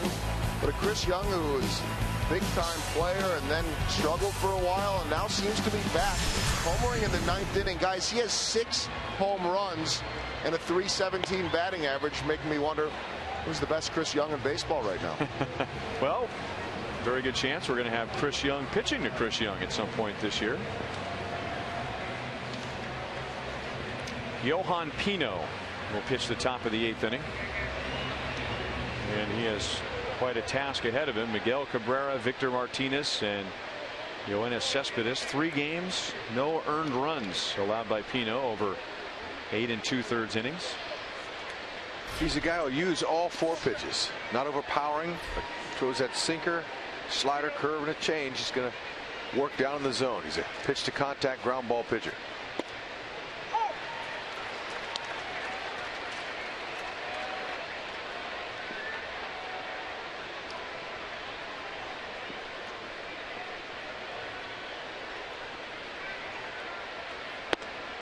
[SPEAKER 5] but a Chris Young who was a big-time player and then struggled for a while and now seems to be back. Homering in the 9th inning. Guys, he has 6 home runs and a .317 batting average, making me wonder who's the best Chris Young in baseball right now.
[SPEAKER 2] Well, very good chance we're going to have Chris Young pitching to Chris Young at some point this year. Johan Pino will pitch the top of the 8th inning. And he has quite a task ahead of him. Miguel Cabrera, Victor Martinez, and Yoenis Cespedes. 3 games, no earned runs allowed by Pino over 8 2/3 innings.
[SPEAKER 7] He's a guy who'll use all 4 pitches. Not overpowering, but throws that sinker, slider, curve, and a change. He's going to work down in the zone. He's a pitch to contact ground ball pitcher.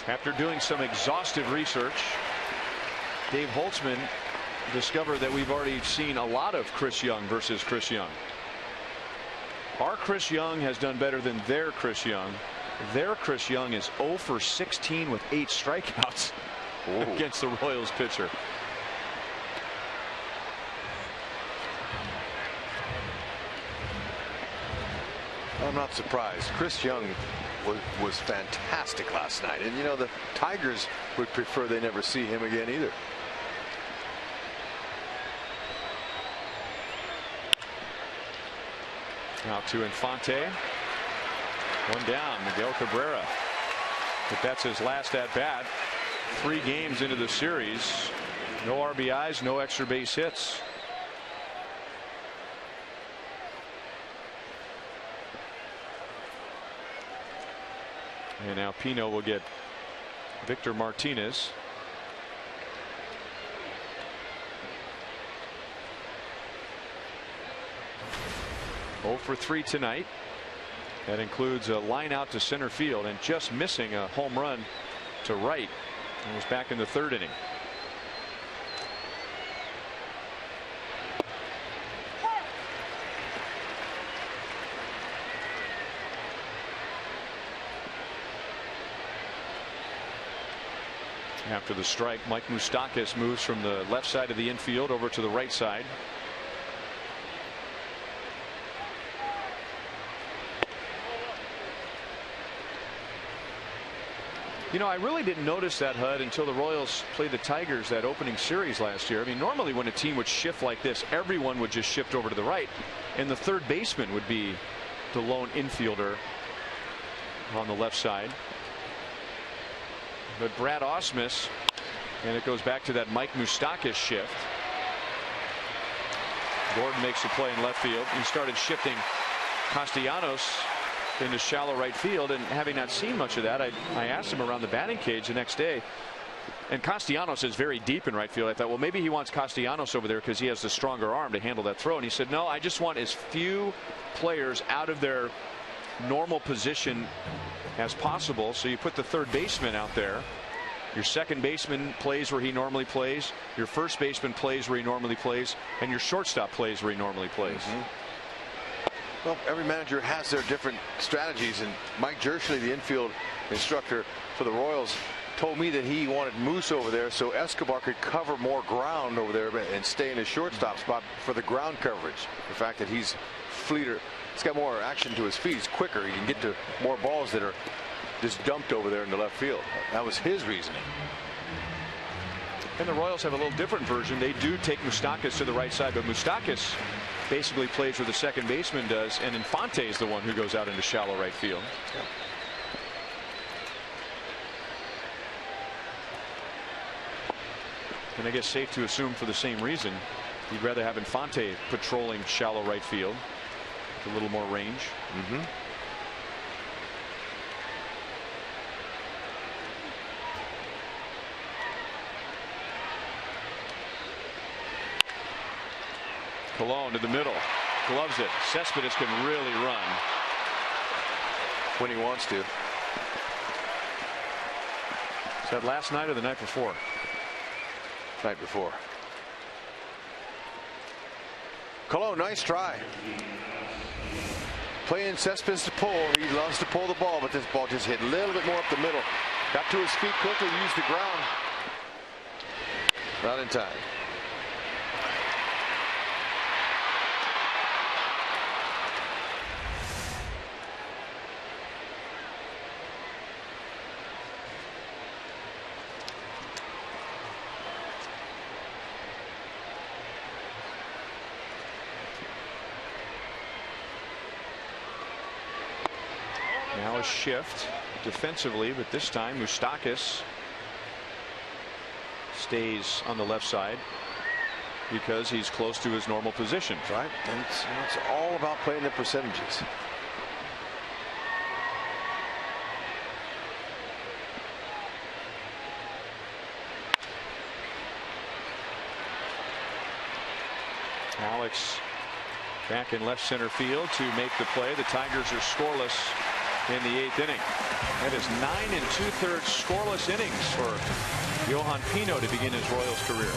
[SPEAKER 2] After doing some exhaustive research, Dave Holtzman discovered that we've already seen a lot of Chris Young versus Chris Young. Our Chris Young has done better than their Chris Young. Their Chris Young is 0 for 16 with 8 strikeouts against the Royals pitcher.
[SPEAKER 7] I'm not surprised. Chris Young was fantastic last night, and you know the Tigers would prefer they never see him again either.
[SPEAKER 2] Now to Infante. 1 down, Miguel Cabrera. But that's his last at bat. 3 games into the series. No RBIs, no extra base hits. And now Pino will get Victor Martinez. Oh for 3 tonight. That includes a line out to center field and just missing a home run to right. And was back in the 3rd inning. After the strike, Mike Moustakas moves from the left side of the infield over to the right side. You know, I really didn't notice that, HUD, until the Royals played the Tigers that opening series last year. I mean, normally when a team would shift like this, everyone would just shift over to the right, and the third baseman would be the lone infielder on the left side. But Brad Ausmus, and it goes back to that Mike Moustakas shift. Gordon makes the play in left field. He started shifting Castellanos into shallow right field, and having not seen much of that, I asked him around the batting cage the next day, and Castellanos is very deep in right field. I thought, well, maybe he wants Castellanos over there because he has the stronger arm to handle that throw, and he said, no, I just want as few players out of their normal position as possible. So you put the third baseman out there, your second baseman plays where he normally plays, your first baseman plays where he normally plays, and your shortstop plays where he normally plays.
[SPEAKER 7] Well, every manager has their different strategies, and Mike Jerschley, the infield instructor for the Royals, told me that he wanted Moose over there so Escobar could cover more ground over there and stay in his shortstop spot for the ground coverage. The fact that he's fleeter, he's got more action to his feet, he's quicker, he can get to more balls that are just dumped over there in the left field. That was his reasoning.
[SPEAKER 2] And the Royals have a little different version. They do take Moustakas to the right side, but Moustakas basically plays where the second baseman does, and Infante is the one who goes out into shallow right field. And I guess safe to assume for the same reason you'd rather have Infante patrolling shallow right field with a little more range. Colon to the middle, gloves it. Cespedes can really run
[SPEAKER 7] when he wants to.
[SPEAKER 2] Is that last night or the night before?
[SPEAKER 7] Night before. Colon, nice try. Playing Cespedes to pull. He loves to pull the ball, but this ball just hit a little bit more up the middle. Got to his feet quickly, used the ground. Not in time.
[SPEAKER 2] Now a shift defensively, but this time Moustakas stays on the left side because he's close to his normal position.
[SPEAKER 7] Right, and it's all about playing the percentages.
[SPEAKER 2] Alex back in left center field to make the play. The Tigers are scoreless in the 8th inning. That is 9 2/3 scoreless innings for Johan Pino to begin his Royals career.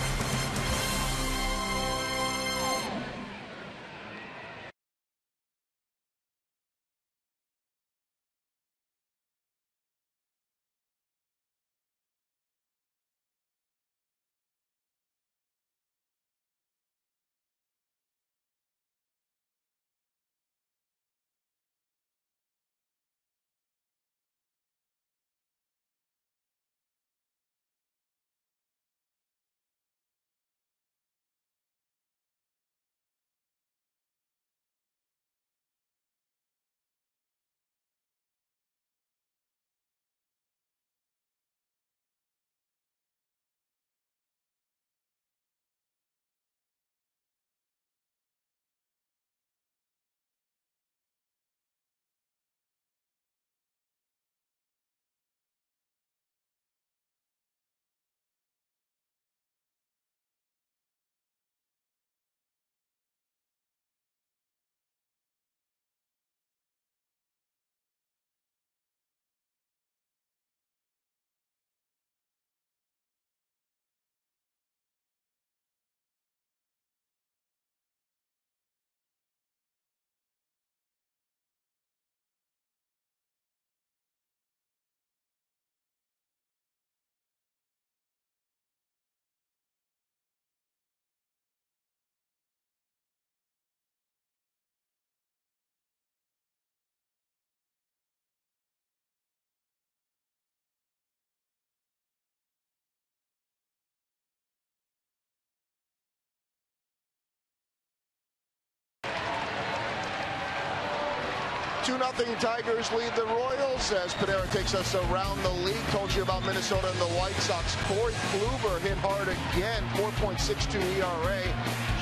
[SPEAKER 5] Two 2-0 Tigers lead the Royals as Panera takes us around the league. Told you about Minnesota and the White Sox. Corey Kluber hit hard again, 4.62 ERA.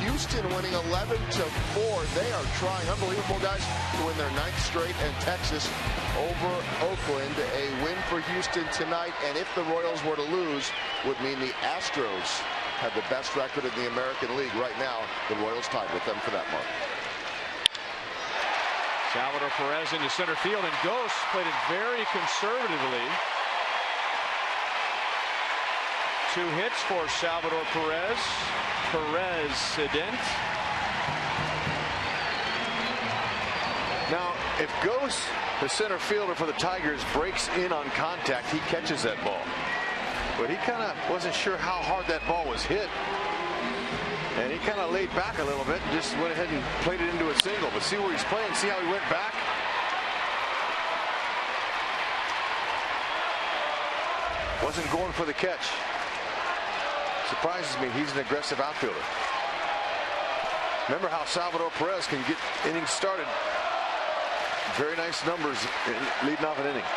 [SPEAKER 5] Houston winning 11-4. They are trying, unbelievable guys, to win their 9th straight, and Texas over Oakland. A win for Houston tonight, and if the Royals were to lose, would mean the Astros have the best record in the American League. Right now, the Royals tied with them for that mark.
[SPEAKER 2] Salvador Perez into center field, and Ghost played it very conservatively. 2 hits for Salvador Perez. Perez-ident.
[SPEAKER 7] Now, if Ghost, the center fielder for the Tigers, breaks in on contact, he catches that ball. But he kind of wasn't sure how hard that ball was hit. And he kind of laid back a little bit and just went ahead and played it into a single. But see where he's playing, see how he went back. Wasn't going for the catch. Surprises me, he's an aggressive outfielder. Remember how Salvador Perez can get innings started. Very nice numbers leading off an inning.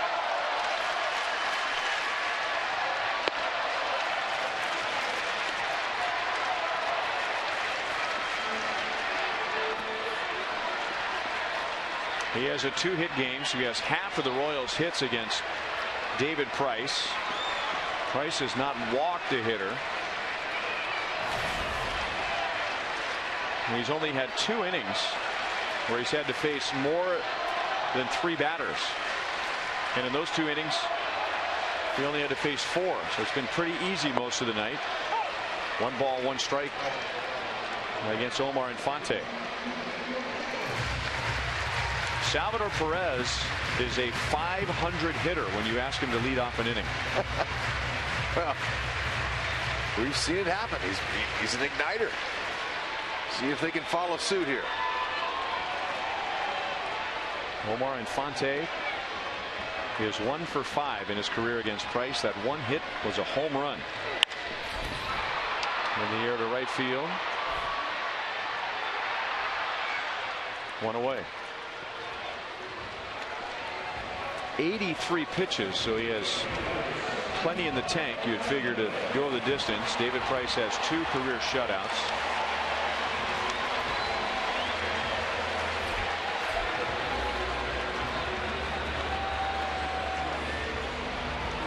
[SPEAKER 2] He has a 2-hit game, so he has half of the Royals' hits against David Price. Price has not walked a hitter. And he's only had 2 innings where he's had to face more than 3 batters. And in those 2 innings, he only had to face 4. So it's been pretty easy most of the night. 1 ball, 1 strike against Omar Infante. Salvador Perez is a 500 hitter when you ask him to lead off an inning.
[SPEAKER 3] Well, we've seen it happen. He's an igniter. See if they can follow suit here.
[SPEAKER 2] Omar Infante is 1 for 5 in his career against Price. That 1 hit was a home run. In the air to right field. 1 away. 83 pitches, so he has plenty in the tank. You'd figure to go the distance. David Price has 2 career shutouts.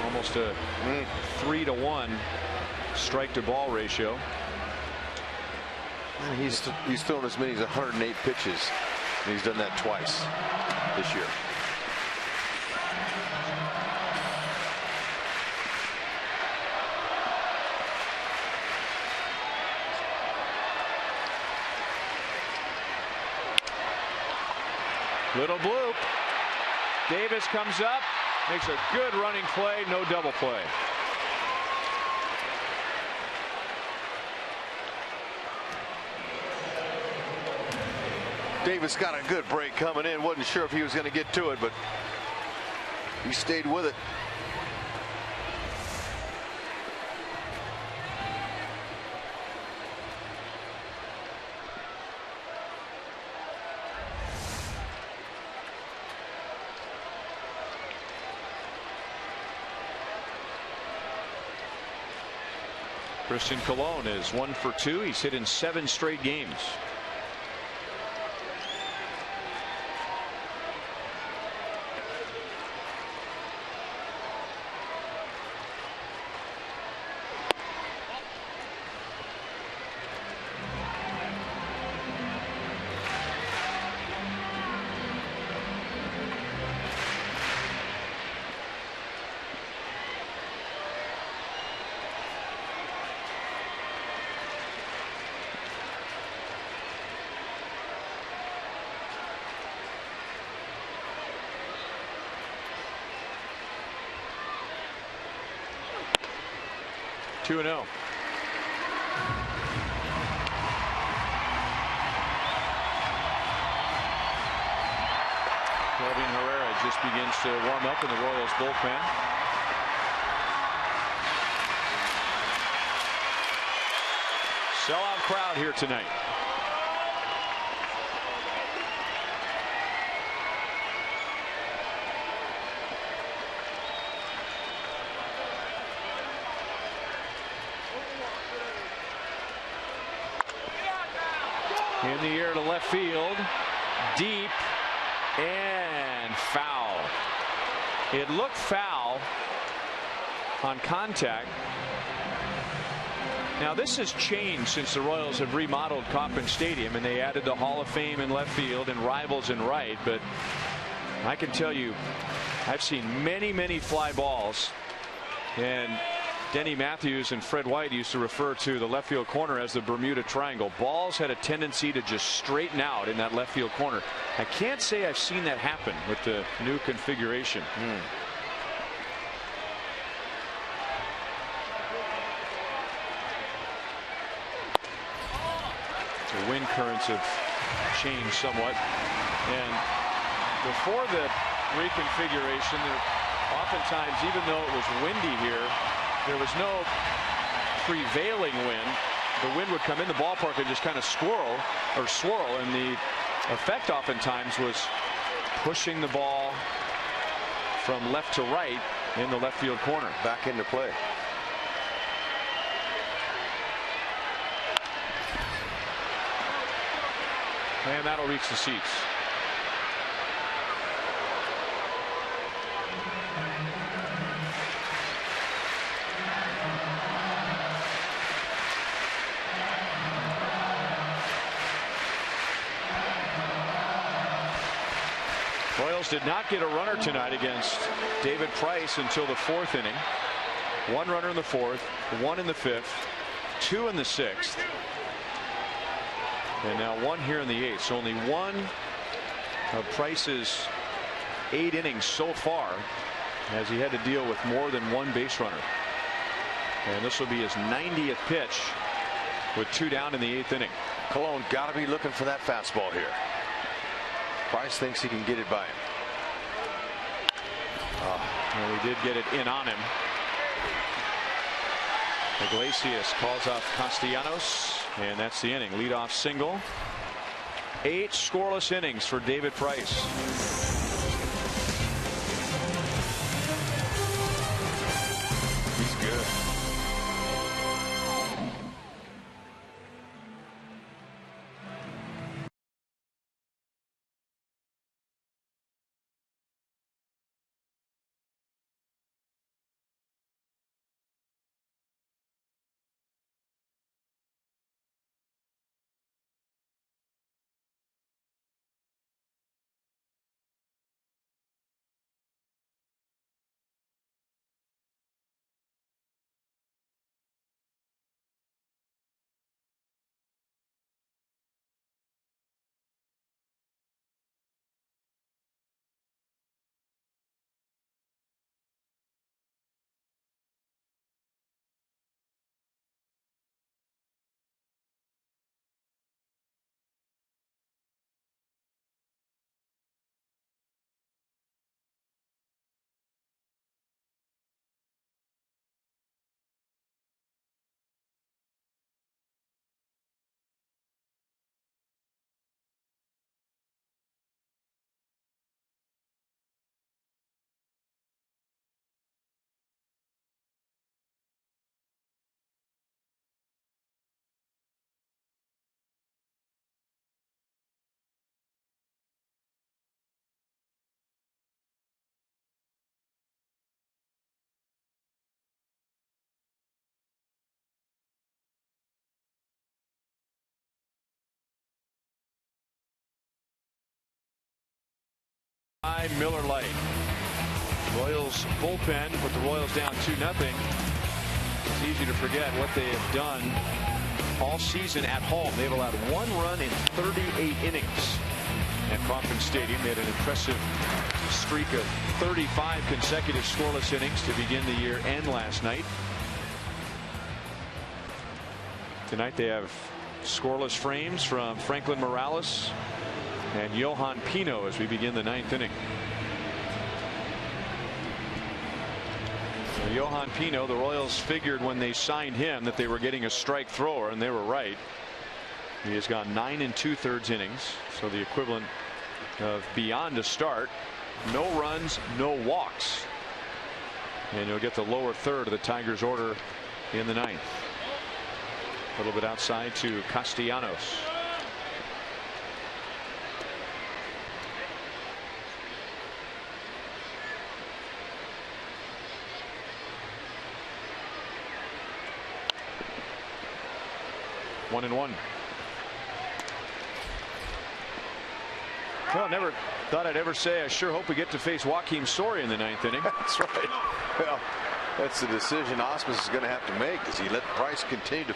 [SPEAKER 2] Almost a 3-to-1 strike to ball ratio.
[SPEAKER 7] And he's thrown as many as 108 pitches, and he's done that twice this year.
[SPEAKER 2] Little bloop. Davis comes up, makes a good running play, no double play.
[SPEAKER 3] Davis got a good break coming in. Wasn't sure if he was going to get to it, but he stayed with it.
[SPEAKER 2] Christian Colon is 1 for 2. He's hit in 7 straight games. Two 2-0. Kelvin Herrera just begins to warm up in the Royals bullpen. Sellout crowd here tonight. In the air to left field, deep, and foul. It looked foul on contact. Now this has changed since the Royals have remodeled Kauffman Stadium and they added the Hall of Fame in left field and rivals in right, but I can tell you I've seen many fly balls, and Denny Matthews and Fred White used to refer to the left field corner as the Bermuda Triangle. Balls had a tendency to just straighten out in that left field corner. I can't say I've seen that happen with the new configuration. The wind currents have changed somewhat, and before the reconfiguration, oftentimes, even though it was windy here, there was no prevailing wind. The wind would come in the ballpark and just kind of swirl, and the effect oftentimes was pushing the ball from left to right in the left field corner.
[SPEAKER 7] Back into play.
[SPEAKER 2] And that'll reach the seats. Royals did not get a runner tonight against David Price until the 4th inning. 1 runner in the 4th, 1 in the 5th, 2 in the 6th, and now 1 here in the 8th. So only 1 of Price's 8 innings so far as he had to deal with more than 1 base runner. And this will be his 90th pitch with 2 down in the 8th inning.
[SPEAKER 3] Cologne got to be looking for that fastball here. Price thinks he can get it by him.
[SPEAKER 2] Well, he did get it in on him. Iglesias calls off Castellanos, and that's the inning. Leadoff single. 8 scoreless innings for David Price.
[SPEAKER 3] He's good.
[SPEAKER 2] Miller Lite. Royals bullpen put the Royals down 2-0. It's easy to forget what they have done all season at home. They've allowed 1 run in 38 innings at Kauffman Stadium. They had an impressive streak of 35 consecutive scoreless innings to begin the year and last night. Tonight they have scoreless frames from Franklin Morales and Johan Pino as we begin the 9th inning. So Johan Pino, the Royals figured when they signed him that they were getting a strike thrower, and they were right. He has gone 9 2/3 innings, so the equivalent of beyond a start. No runs, no walks, and you'll get the lower third of the Tigers' order in the 9th. A little bit outside to Castellanos. One and one. Well, never thought I'd ever say I sure hope we get to face Joakim Soria in the 9th inning.
[SPEAKER 3] That's right. Well, that's the decision Osmus is going to have to make. Does he let Price continue to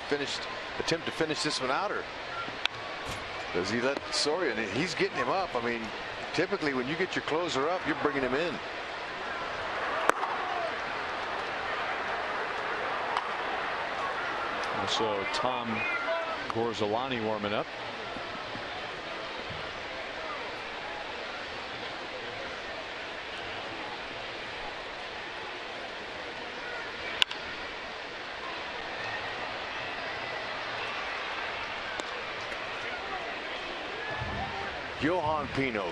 [SPEAKER 3] attempt to finish this one out, or does he let Soria? And he's getting him up. I mean, typically when you get your closer up, you're bringing him in.
[SPEAKER 2] Also, Tom Gorzolani warming up.
[SPEAKER 3] Johan Pino,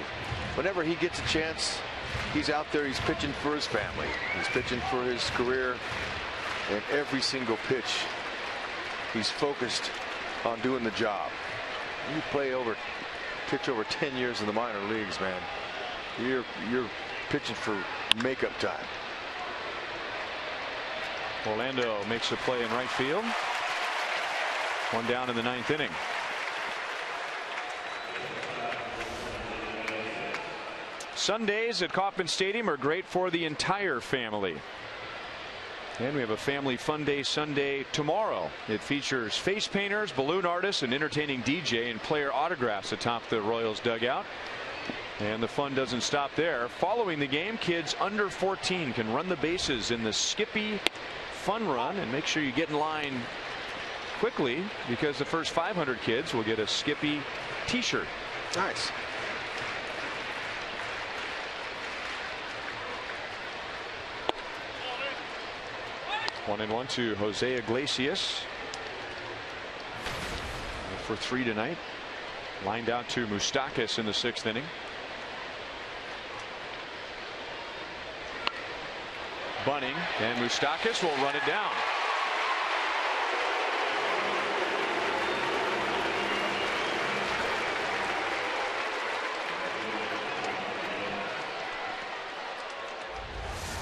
[SPEAKER 3] whenever he gets a chance, he's out there, he's pitching for his family, he's pitching for his career, and every single pitch he's focused on doing the job. You pitch over 10 years in the minor leagues, man. You're pitching for makeup time.
[SPEAKER 2] Orlando makes a play in right field. One down in the 9th inning. Sundays at Kauffman Stadium are great for the entire family. And we have a family fun day Sunday tomorrow. It features face painters, balloon artists, an entertaining DJ, and player autographs atop the Royals dugout. And the fun doesn't stop there. Following the game, kids under 14 can run the bases in the Skippy Fun Run, and make sure you get in line quickly because the first 500 kids will get a Skippy t-shirt.
[SPEAKER 7] Nice.
[SPEAKER 2] One and one to Jose Iglesias for 3 tonight. Lined out to Moustakas in the 6th inning. Bunning, and Moustakas will run it down.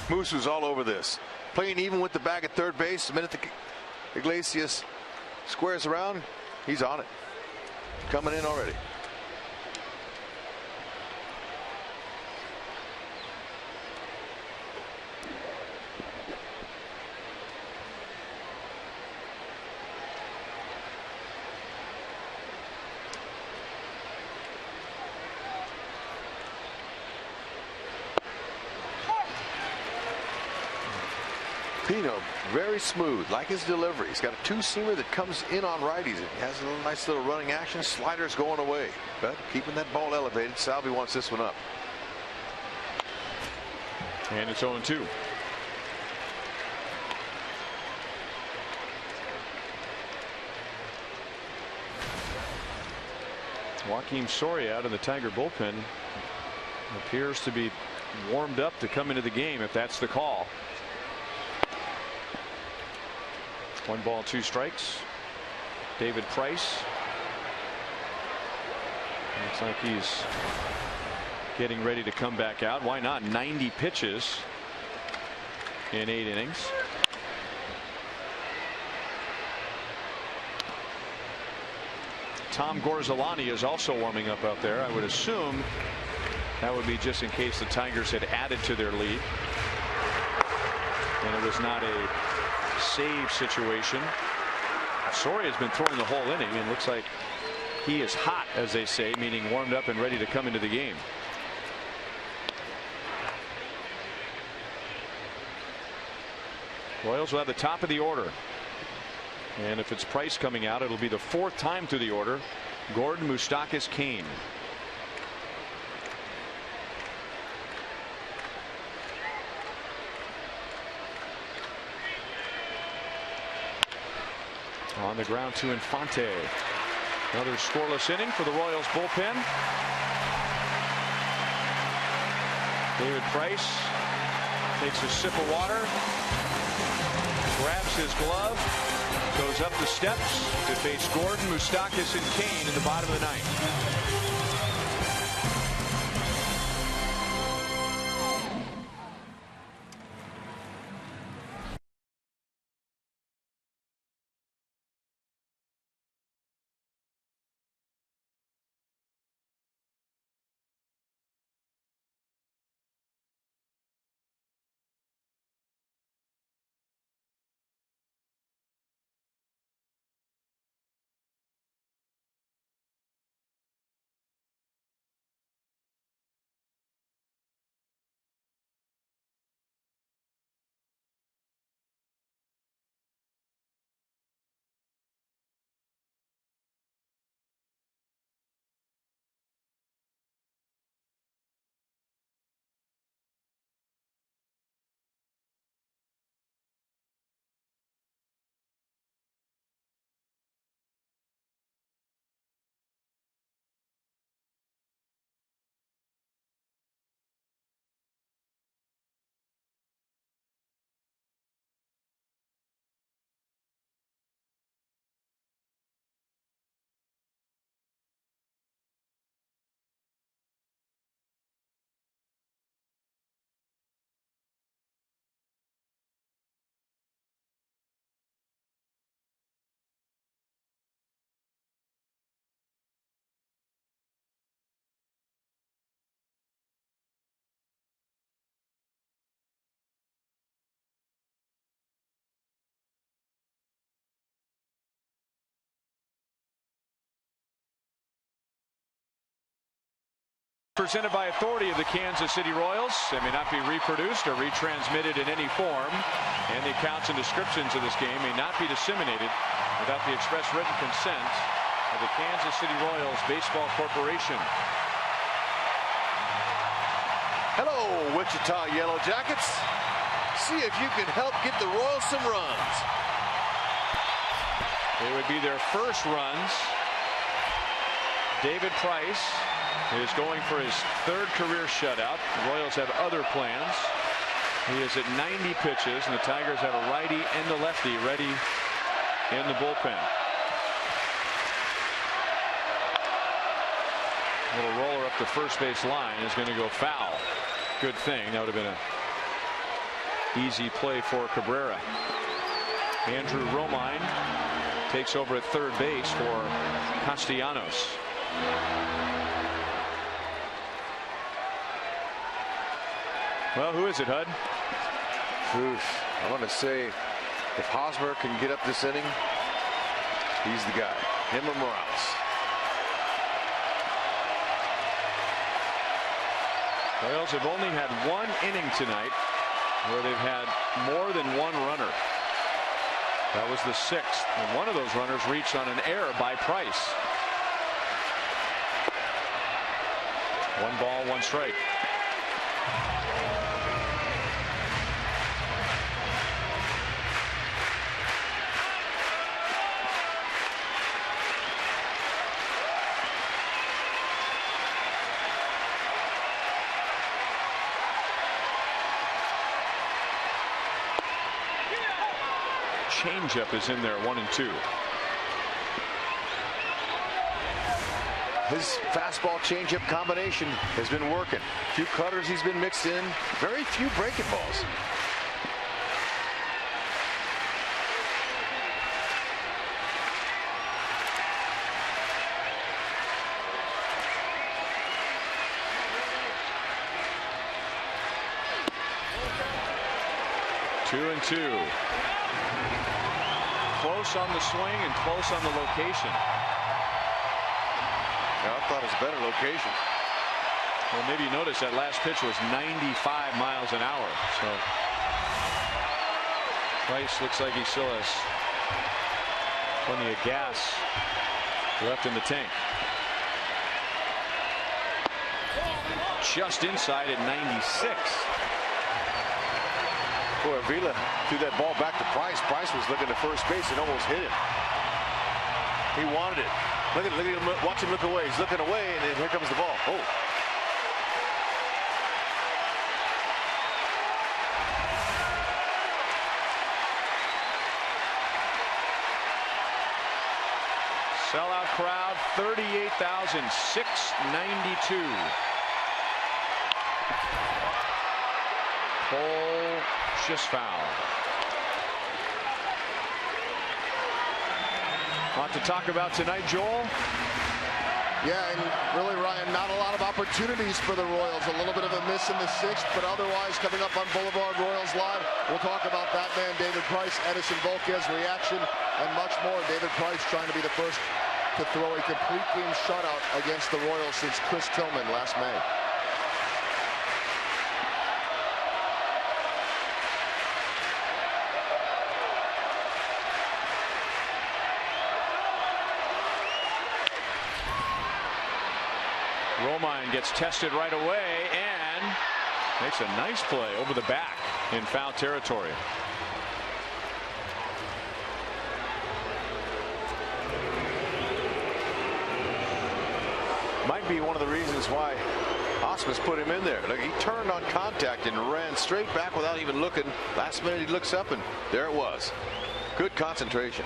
[SPEAKER 3] Moose was all over this. Playing even with the bag at third base. The minute Iglesias squares around, he's on it. Coming in already. Pino, very smooth, like his delivery. He's got a two-seamer that comes in on righties. It has a nice little running action. Sliders going away, but keeping that ball elevated. Salvi wants this one up.
[SPEAKER 2] And it's 0-2. Joakim Soria out of the Tiger bullpen appears to be warmed up to come into the game, if that's the call. 1 ball, 2 strikes. David Price. Looks like he's getting ready to come back out. Why not? 90 pitches in 8 innings. Tom Gorzolani is also warming up out there. I would assume that would be just in case the Tigers had added to their lead and it was not a save situation. Soria has been throwing the whole inning and looks like he is hot, as they say, meaning warmed up and ready to come into the game. Royals will have the top of the order, and if it's Price coming out, it'll be the 4th time through the order. Gordon, Moustakas, Kane. On the ground to Infante. Another scoreless inning for the Royals bullpen. David Price takes a sip of water, grabs his glove, goes up the steps to face Gordon, Moustakas, and Kane in the bottom of the 9th. Presented by authority of the Kansas City Royals. They may not be reproduced or retransmitted in any form, and the accounts and descriptions of this game may not be disseminated without the express written consent of the Kansas City Royals Baseball Corporation.
[SPEAKER 3] Hello, Wichita Yellow Jackets. See if you can help get the Royals some runs.
[SPEAKER 2] It would be their first runs. David Price is going for his third career shutout. The Royals have other plans. He is at 90 pitches, and the Tigers have a righty and a lefty ready in the bullpen. A little roller up the first base line is going to go foul. Good thing. That would have been an easy play for Cabrera. Andrew Romine takes over at third base for Castellanos. Well, who is it, Hud?
[SPEAKER 3] Oof. I want to say if Hosmer can get up this inning, he's the guy. Him or Morales.
[SPEAKER 2] Royals have only had one inning tonight where they've had more than one runner. That was the sixth, and one of those runners reached on an error by Price. 1 ball, 1 strike. Changeup is in there, 1-2.
[SPEAKER 3] His fastball changeup combination has been working. A few cutters he's been mixed in. Very few breaking balls.
[SPEAKER 2] Two and two. Close on the swing and close on the location.
[SPEAKER 3] Yeah, I thought it was a better location.
[SPEAKER 2] Well, maybe you notice that last pitch was 95 miles an hour. So Price looks like he still has plenty of gas left in the tank. Just inside at 96.
[SPEAKER 3] Boy, Avila threw that ball back to Price. Price was looking to first base and almost hit him. He wanted it. Look at him, watch him look away. He's looking away, and then here comes the ball. Oh.
[SPEAKER 2] Sellout crowd, 38,692. Cole just fouled. Lot to talk about tonight, Joel.
[SPEAKER 5] Yeah, and really, Ryan, not a lot of opportunities for the Royals. A little bit of a miss in the sixth, but otherwise, coming up on Boulevard Royals Live, we'll talk about that man, David Price, Edison Volquez reaction, and much more. David Price trying to be the first to throw a complete game shutout against the Royals since Chris Tillman last May.
[SPEAKER 2] Romine gets tested right away and makes a nice play over the back in foul territory.
[SPEAKER 3] Might be one of the reasons why Osmus put him in there. Look, he turned on contact and ran straight back without even looking. Last minute he looks up and there it was. Good concentration.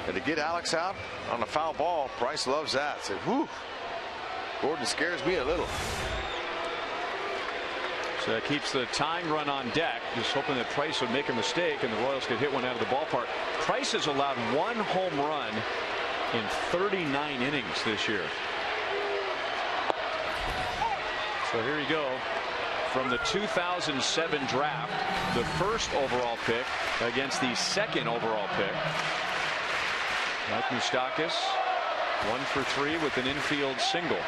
[SPEAKER 3] And to get Alex out on a foul ball, Price loves that. Said, whew. Gordon scares me a little.
[SPEAKER 2] So that keeps the tying run on deck, just hoping that Price would make a mistake and the Royals could hit one out of the ballpark. Price has allowed 1 home run in 39 innings this year. So here you go. From the 2007 draft, the first overall pick against the second overall pick. Mike Moustakas, 1 for 3 with an infield single.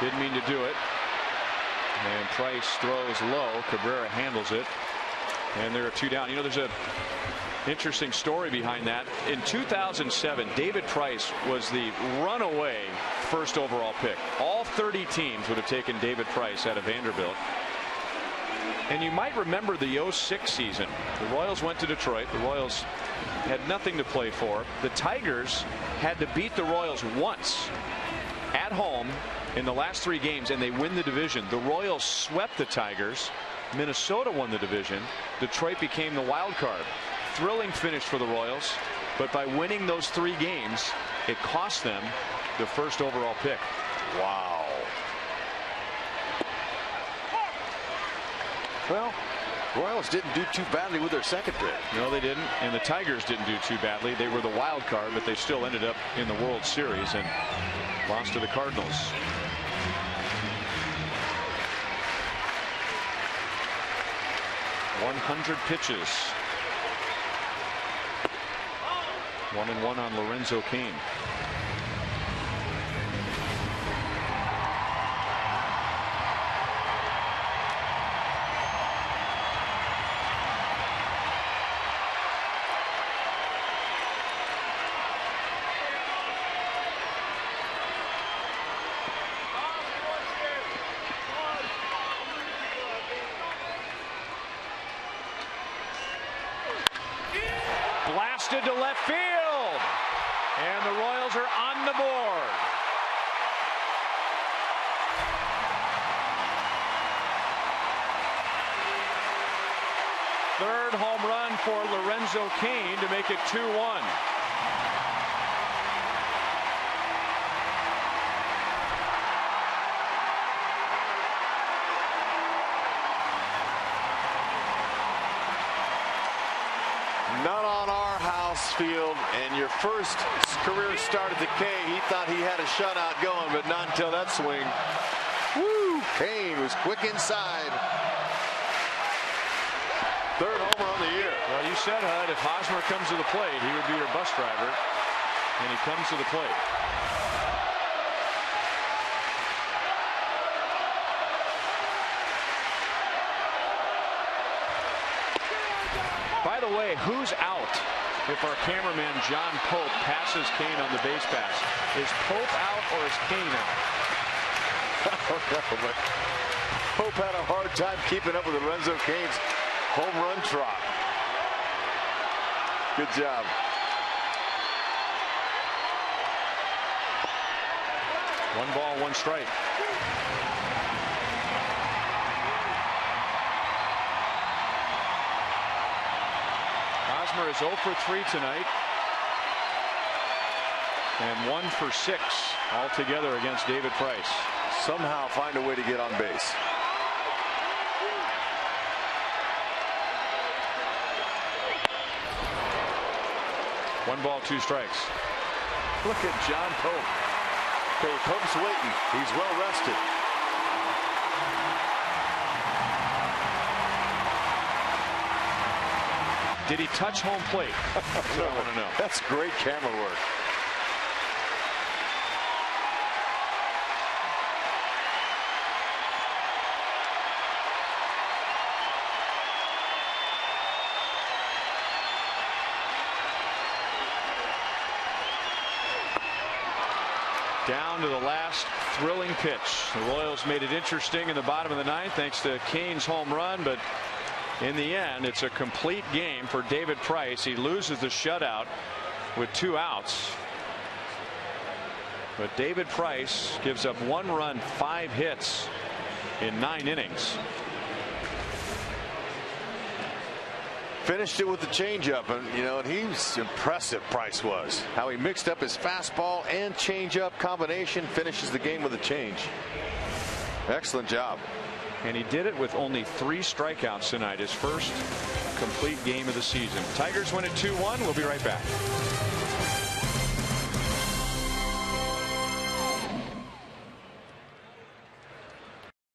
[SPEAKER 2] Didn't mean to do it. And Price throws low. Cabrera handles it. And there are 2 down. You know, there's a interesting story behind that. In 2007, David Price was the runaway first overall pick. All 30 teams would have taken David Price out of Vanderbilt. And you might remember the 06 season. The Royals went to Detroit. The Royals had nothing to play for. The Tigers had to beat the Royals once at home in the last 3 games, and they win the division. The Royals swept the Tigers. Minnesota won the division. Detroit became the wild card. Thrilling finish for the Royals, but by winning those 3 games, it cost them the first overall pick.
[SPEAKER 3] Wow. Well, Royals didn't do too badly with their second pick.
[SPEAKER 2] No, they didn't. And the Tigers didn't do too badly. They were the wild card, but they still ended up in the World Series and lost to the Cardinals. .100 pitches. 1-1 on Lorenzo Cain. Blasted to left field, and the Royals are on the board. Third home run for Lorenzo Cain to make it 2-1.
[SPEAKER 3] None on our house field, and your first career start at the K, he thought he had a shutout going, but not until that swing. Woo! Cain was quick inside. Third homer on the year.
[SPEAKER 2] Well, you said, Hud, if Hosmer comes to the plate, he would be your bus driver, and he comes to the plate. By the way, who's out if our cameraman John Pope passes Cain on the base pass? Is Pope out or is Cain out?
[SPEAKER 3] I don't know, but Pope had a hard time keeping up with Lorenzo Cain's home run trot. Good job.
[SPEAKER 2] One ball, one strike. Hosmer is 0 for 3 tonight, and 1 for 6 altogether against David Price.
[SPEAKER 3] Somehow find a way to get on base.
[SPEAKER 2] One ball, 2 strikes.
[SPEAKER 3] Look at John Pope. Okay, Pope's waiting. He's well rested.
[SPEAKER 2] Did he touch home plate?
[SPEAKER 3] No,
[SPEAKER 2] I want to know.
[SPEAKER 3] That's great camera work.
[SPEAKER 2] Down to the last thrilling pitch. The Royals made it interesting in the bottom of the 9th thanks to Cain's home run, but in the end, it's a complete game for David Price. He loses the shutout with 2 outs. But David Price gives up 1 run, 5 hits in 9 innings.
[SPEAKER 3] Finished it with the changeup, and you know, and he was impressive. Price was how he mixed up his fastball and changeup combination. Finishes the game with a change. Excellent job.
[SPEAKER 2] And he did it with only 3 strikeouts tonight. His first complete game of the season. Tigers win at 2-1. We'll be right back.